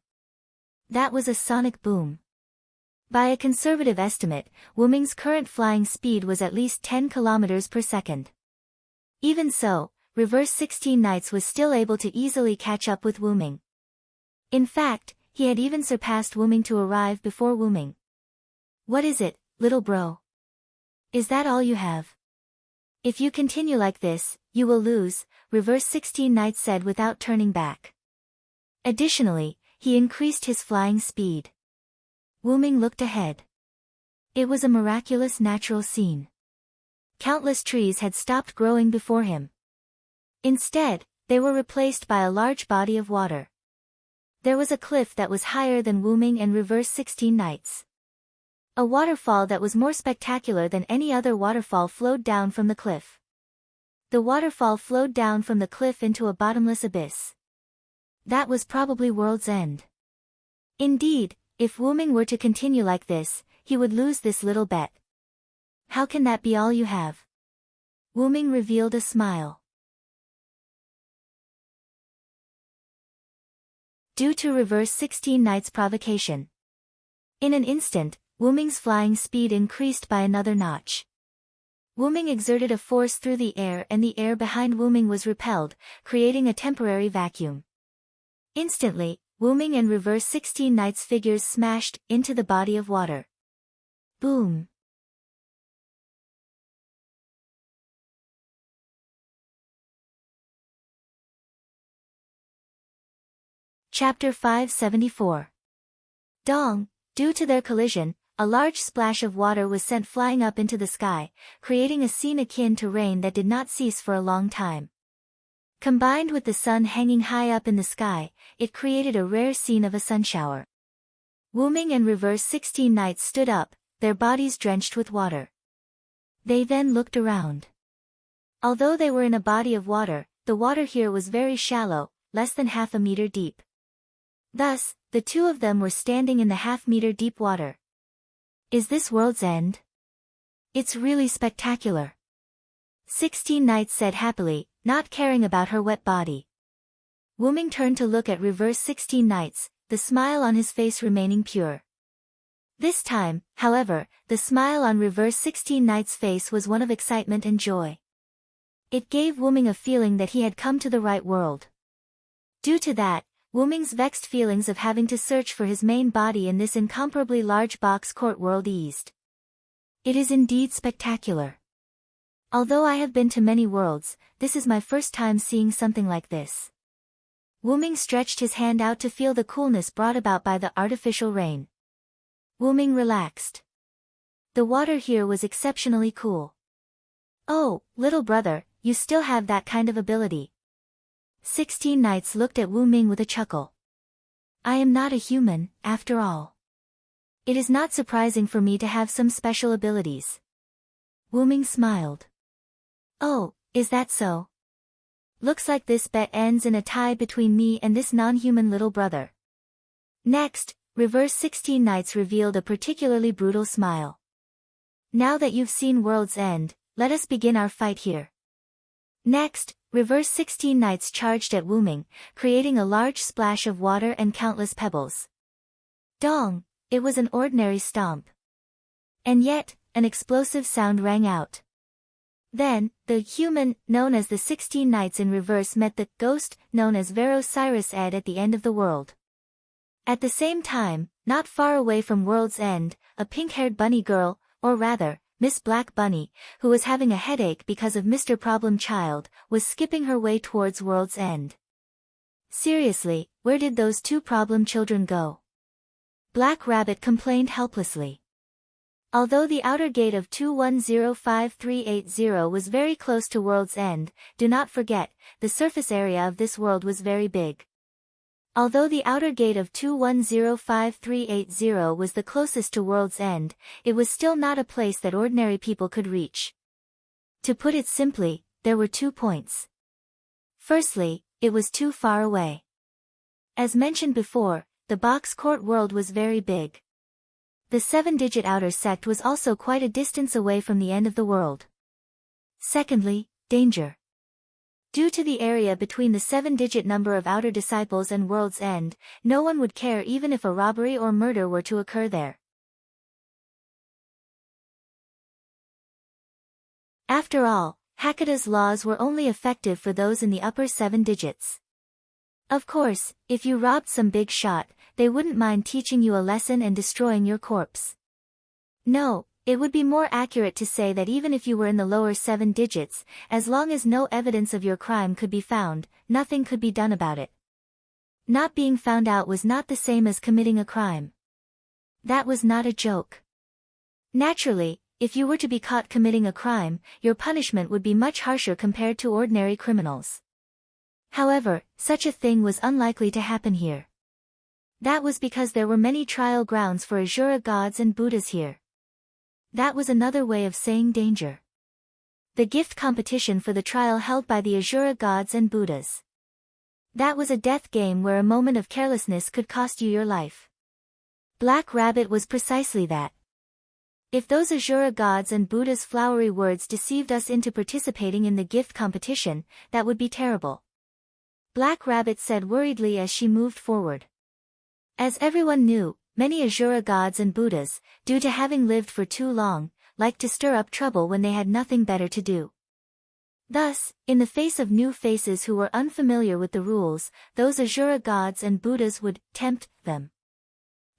That was a sonic boom. By a conservative estimate, Wu-Ming's current flying speed was at least 10 kilometers per second. Even so, Reverse 16 Knights was still able to easily catch up with Wu-Ming. In fact, he had even surpassed Wu-Ming to arrive before Wu-Ming. What is it, little bro? Is that all you have? If you continue like this, you will lose, Reverse 16 Knights said without turning back. Additionally, he increased his flying speed. Wu-Ming looked ahead. It was a miraculous natural scene. Countless trees had stopped growing before him. Instead, they were replaced by a large body of water. There was a cliff that was higher than Wu-Ming and Reverse 16 Knights. A waterfall that was more spectacular than any other waterfall flowed down from the cliff. The waterfall flowed down from the cliff into a bottomless abyss. That was probably world's end. Indeed, if Wu-Ming were to continue like this, he would lose this little bet. How can that be all you have? Wu-Ming revealed a smile. Due to Reverse 16 Knights' provocation. In an instant, Wu-Ming's flying speed increased by another notch. Wu-Ming exerted a force through the air and the air behind Wu-Ming was repelled, creating a temporary vacuum. Instantly, Wu-Ming and Reverse 16 Knights' figures smashed into the body of water. Boom! Chapter 574. Dong. Due to their collision, a large splash of water was sent flying up into the sky, creating a scene akin to rain that did not cease for a long time. Combined with the sun hanging high up in the sky, it created a rare scene of a sunshower. Wu-Ming and Reverse 16 Knights stood up, their bodies drenched with water. They then looked around. Although they were in a body of water, the water here was very shallow, less than half a meter deep. Thus, the two of them were standing in the half-meter deep water. Is this world's end? It's really spectacular. 16 Knights said happily, not caring about her wet body. Wu-Ming turned to look at Reverse 16 Knights, the smile on his face remaining pure. This time, however, the smile on Reverse 16 Knights' face was one of excitement and joy. It gave Wu-Ming a feeling that he had come to the right world. Due to that, Wu-Ming's vexed feelings of having to search for his main body in this incomparably large box court world eased. It is indeed spectacular. Although I have been to many worlds, this is my first time seeing something like this. Wu-Ming stretched his hand out to feel the coolness brought about by the artificial rain. Wu-Ming relaxed. The water here was exceptionally cool. Oh, little brother, you still have that kind of ability. 16 Knights looked at Wu Ming with a chuckle. I am not a human, after all. It is not surprising for me to have some special abilities. Wu Ming smiled. Oh, is that so? Looks like this bet ends in a tie between me and this non-human little brother. Next, Reverse 16 Knights revealed a particularly brutal smile. Now that you've seen World's End, let us begin our fight here. Next, Reverse 16 Knights charged at Wu Ming, creating a large splash of water and countless pebbles. Dong! It was an ordinary stomp. And yet, an explosive sound rang out. Then, the human, known as the 16 Knights in reverse met the ghost, known as Vero Cyrus Ed at the end of the world. At the same time, not far away from World's End, a pink-haired bunny girl, or rather, Miss Black Bunny, who was having a headache because of Mr. Problem Child, was skipping her way towards World's End. Seriously, where did those two problem children go? Black Rabbit complained helplessly. Although the outer gate of 2105380 was very close to World's End, do not forget, the surface area of this world was very big. Although the outer gate of 2105380 was the closest to World's End, it was still not a place that ordinary people could reach. To put it simply, there were 2 points. Firstly, it was too far away. As mentioned before, the box court world was very big. The 7-digit outer sect was also quite a distance away from the end of the world. Secondly, danger. Due to the area between the 7-digit number of outer disciples and World's End, no one would care even if a robbery or murder were to occur there. After all, Hakata's laws were only effective for those in the upper 7 digits. Of course, if you robbed some big shot, they wouldn't mind teaching you a lesson and destroying your corpse. No, it would be more accurate to say that even if you were in the lower 7 digits, as long as no evidence of your crime could be found, nothing could be done about it. Not being found out was not the same as committing a crime. That was not a joke. Naturally, if you were to be caught committing a crime, your punishment would be much harsher compared to ordinary criminals. However, such a thing was unlikely to happen here. That was because there were many trial grounds for Asura gods and Buddhas here. That was another way of saying danger. The gift competition for the trial held by the Asura gods and Buddhas. That was a death game where a moment of carelessness could cost you your life. Black Rabbit was precisely that. If those Asura gods and Buddha's flowery words deceived us into participating in the gift competition, that would be terrible. Black Rabbit said worriedly as she moved forward. As everyone knew, many Asura gods and Buddhas, due to having lived for too long, liked to stir up trouble when they had nothing better to do. Thus, in the face of new faces who were unfamiliar with the rules, those Asura gods and Buddhas would tempt them.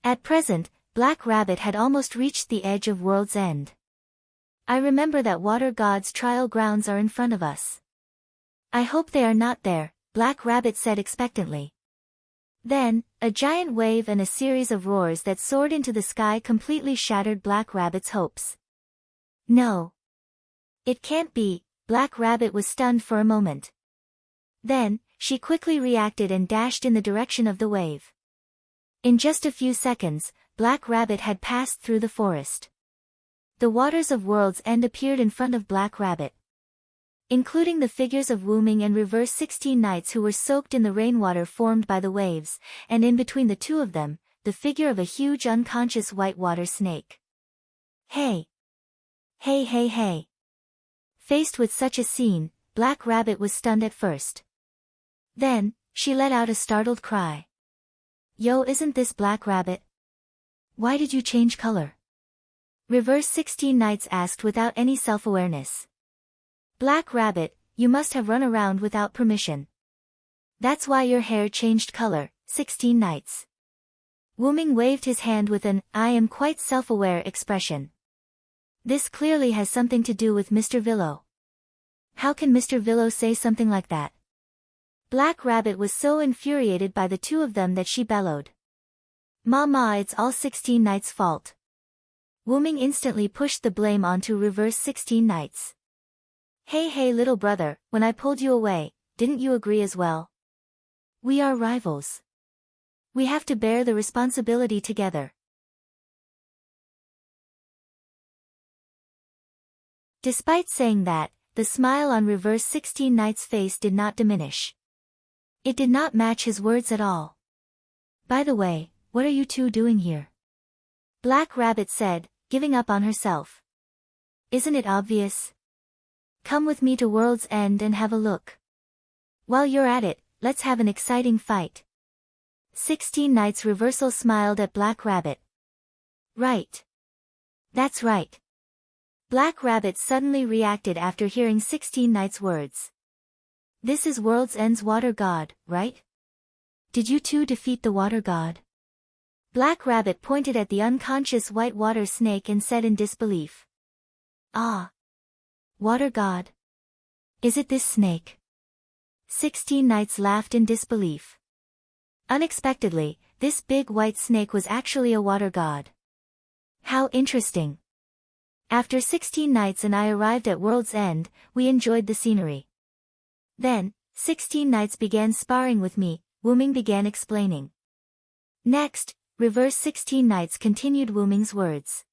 At present, Black Rabbit had almost reached the edge of World's End. I remember that water gods' trial grounds are in front of us. I hope they are not there, Black Rabbit said expectantly. Then, a giant wave and a series of roars that soared into the sky completely shattered Black Rabbit's hopes. No. It can't be, Black Rabbit was stunned for a moment. Then, she quickly reacted and dashed in the direction of the wave. In just a few seconds, Black Rabbit had passed through the forest. The waters of World's End appeared in front of Black Rabbit. Including the figures of Wu Ming and Reverse 16 Knights who were soaked in the rainwater formed by the waves, and in between the two of them, the figure of a huge unconscious whitewater snake. Hey! Hey hey hey! Faced with such a scene, Black Rabbit was stunned at first. Then, she let out a startled cry. Yo, isn't this Black Rabbit? Why did you change color? Reverse 16 Knights asked without any self-awareness. Black Rabbit, you must have run around without permission. That's why your hair changed color, 16 Knights. Wu Ming waved his hand with an, I am quite self-aware expression. This clearly has something to do with Mr. Villo. How can Mr. Villo say something like that? Black Rabbit was so infuriated by the two of them that she bellowed. Ma, it's all 16 Knights' fault. Wuming instantly pushed the blame onto reverse 16 knights. Hey little brother, when I pulled you away, didn't you agree as well? We are rivals. We have to bear the responsibility together. Despite saying that, the smile on reverse 16 knight's face did not diminish. It did not match his words at all. By the way, what are you two doing here? Black Rabbit said, giving up on herself. Isn't it obvious? Come with me to World's End and have a look. While you're at it, let's have an exciting fight. 16 Knights Reversal smiled at Black Rabbit. Right. That's right. Black Rabbit suddenly reacted after hearing 16 Knights' words. This is World's End's water god, right? Did you two defeat the water god? Black Rabbit pointed at the unconscious white water snake and said in disbelief. Ah. Water god? Is it this snake? 16 Knights laughed in disbelief. Unexpectedly, this big white snake was actually a water god. How interesting. After 16 Knights and I arrived at World's End, we enjoyed the scenery. Then, 16 Knights began sparring with me, Wuming began explaining. Next, reverse 16 Knights continued Wuming's words.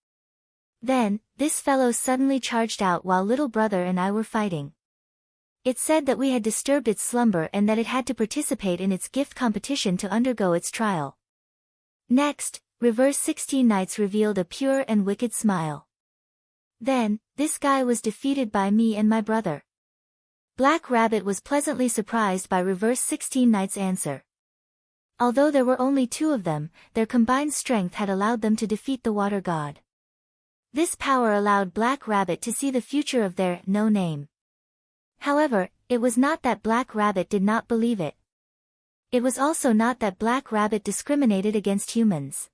Then, this fellow suddenly charged out while little brother and I were fighting. It said that we had disturbed its slumber and that it had to participate in its gift competition to undergo its trial. Next, reverse 16 Knights revealed a pure and wicked smile. Then, this guy was defeated by me and my brother. Black Rabbit was pleasantly surprised by reverse 16 Knights' answer. Although there were only 2 of them, their combined strength had allowed them to defeat the water god. This power allowed Black Rabbit to see the future of their no name. However, it was not that Black Rabbit did not believe it. It was also not that Black Rabbit discriminated against humans.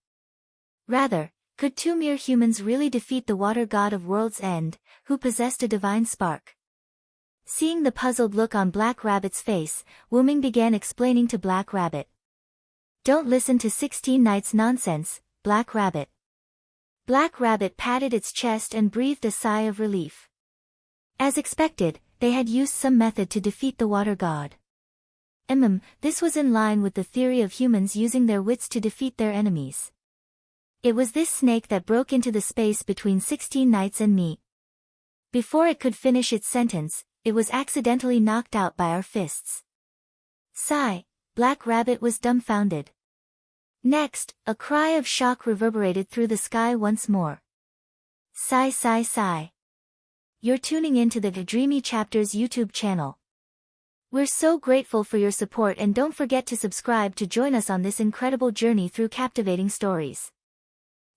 Rather, could 2 mere humans really defeat the water god of World's End, who possessed a divine spark? Seeing the puzzled look on Black Rabbit's face, Wuming began explaining to Black Rabbit. Don't listen to 16 Knights' nonsense, Black Rabbit. Black Rabbit patted its chest and breathed a sigh of relief. As expected, they had used some method to defeat the water god. This was in line with the theory of humans using their wits to defeat their enemies. It was this snake that broke into the space between 16 Knights and me. Before it could finish its sentence, it was accidentally knocked out by our fists. Sigh. Black Rabbit was dumbfounded. Next, a cry of shock reverberated through the sky once more. Sigh sigh sigh. You're tuning in to the Dreamy Chapters YouTube channel. We're so grateful for your support and don't forget to subscribe to join us on this incredible journey through captivating stories.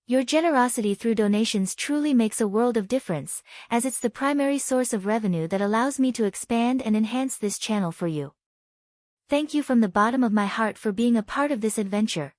Your generosity through donations truly makes a world of difference, as it's the primary source of revenue that allows me to expand and enhance this channel for you. Thank you from the bottom of my heart for being a part of this adventure.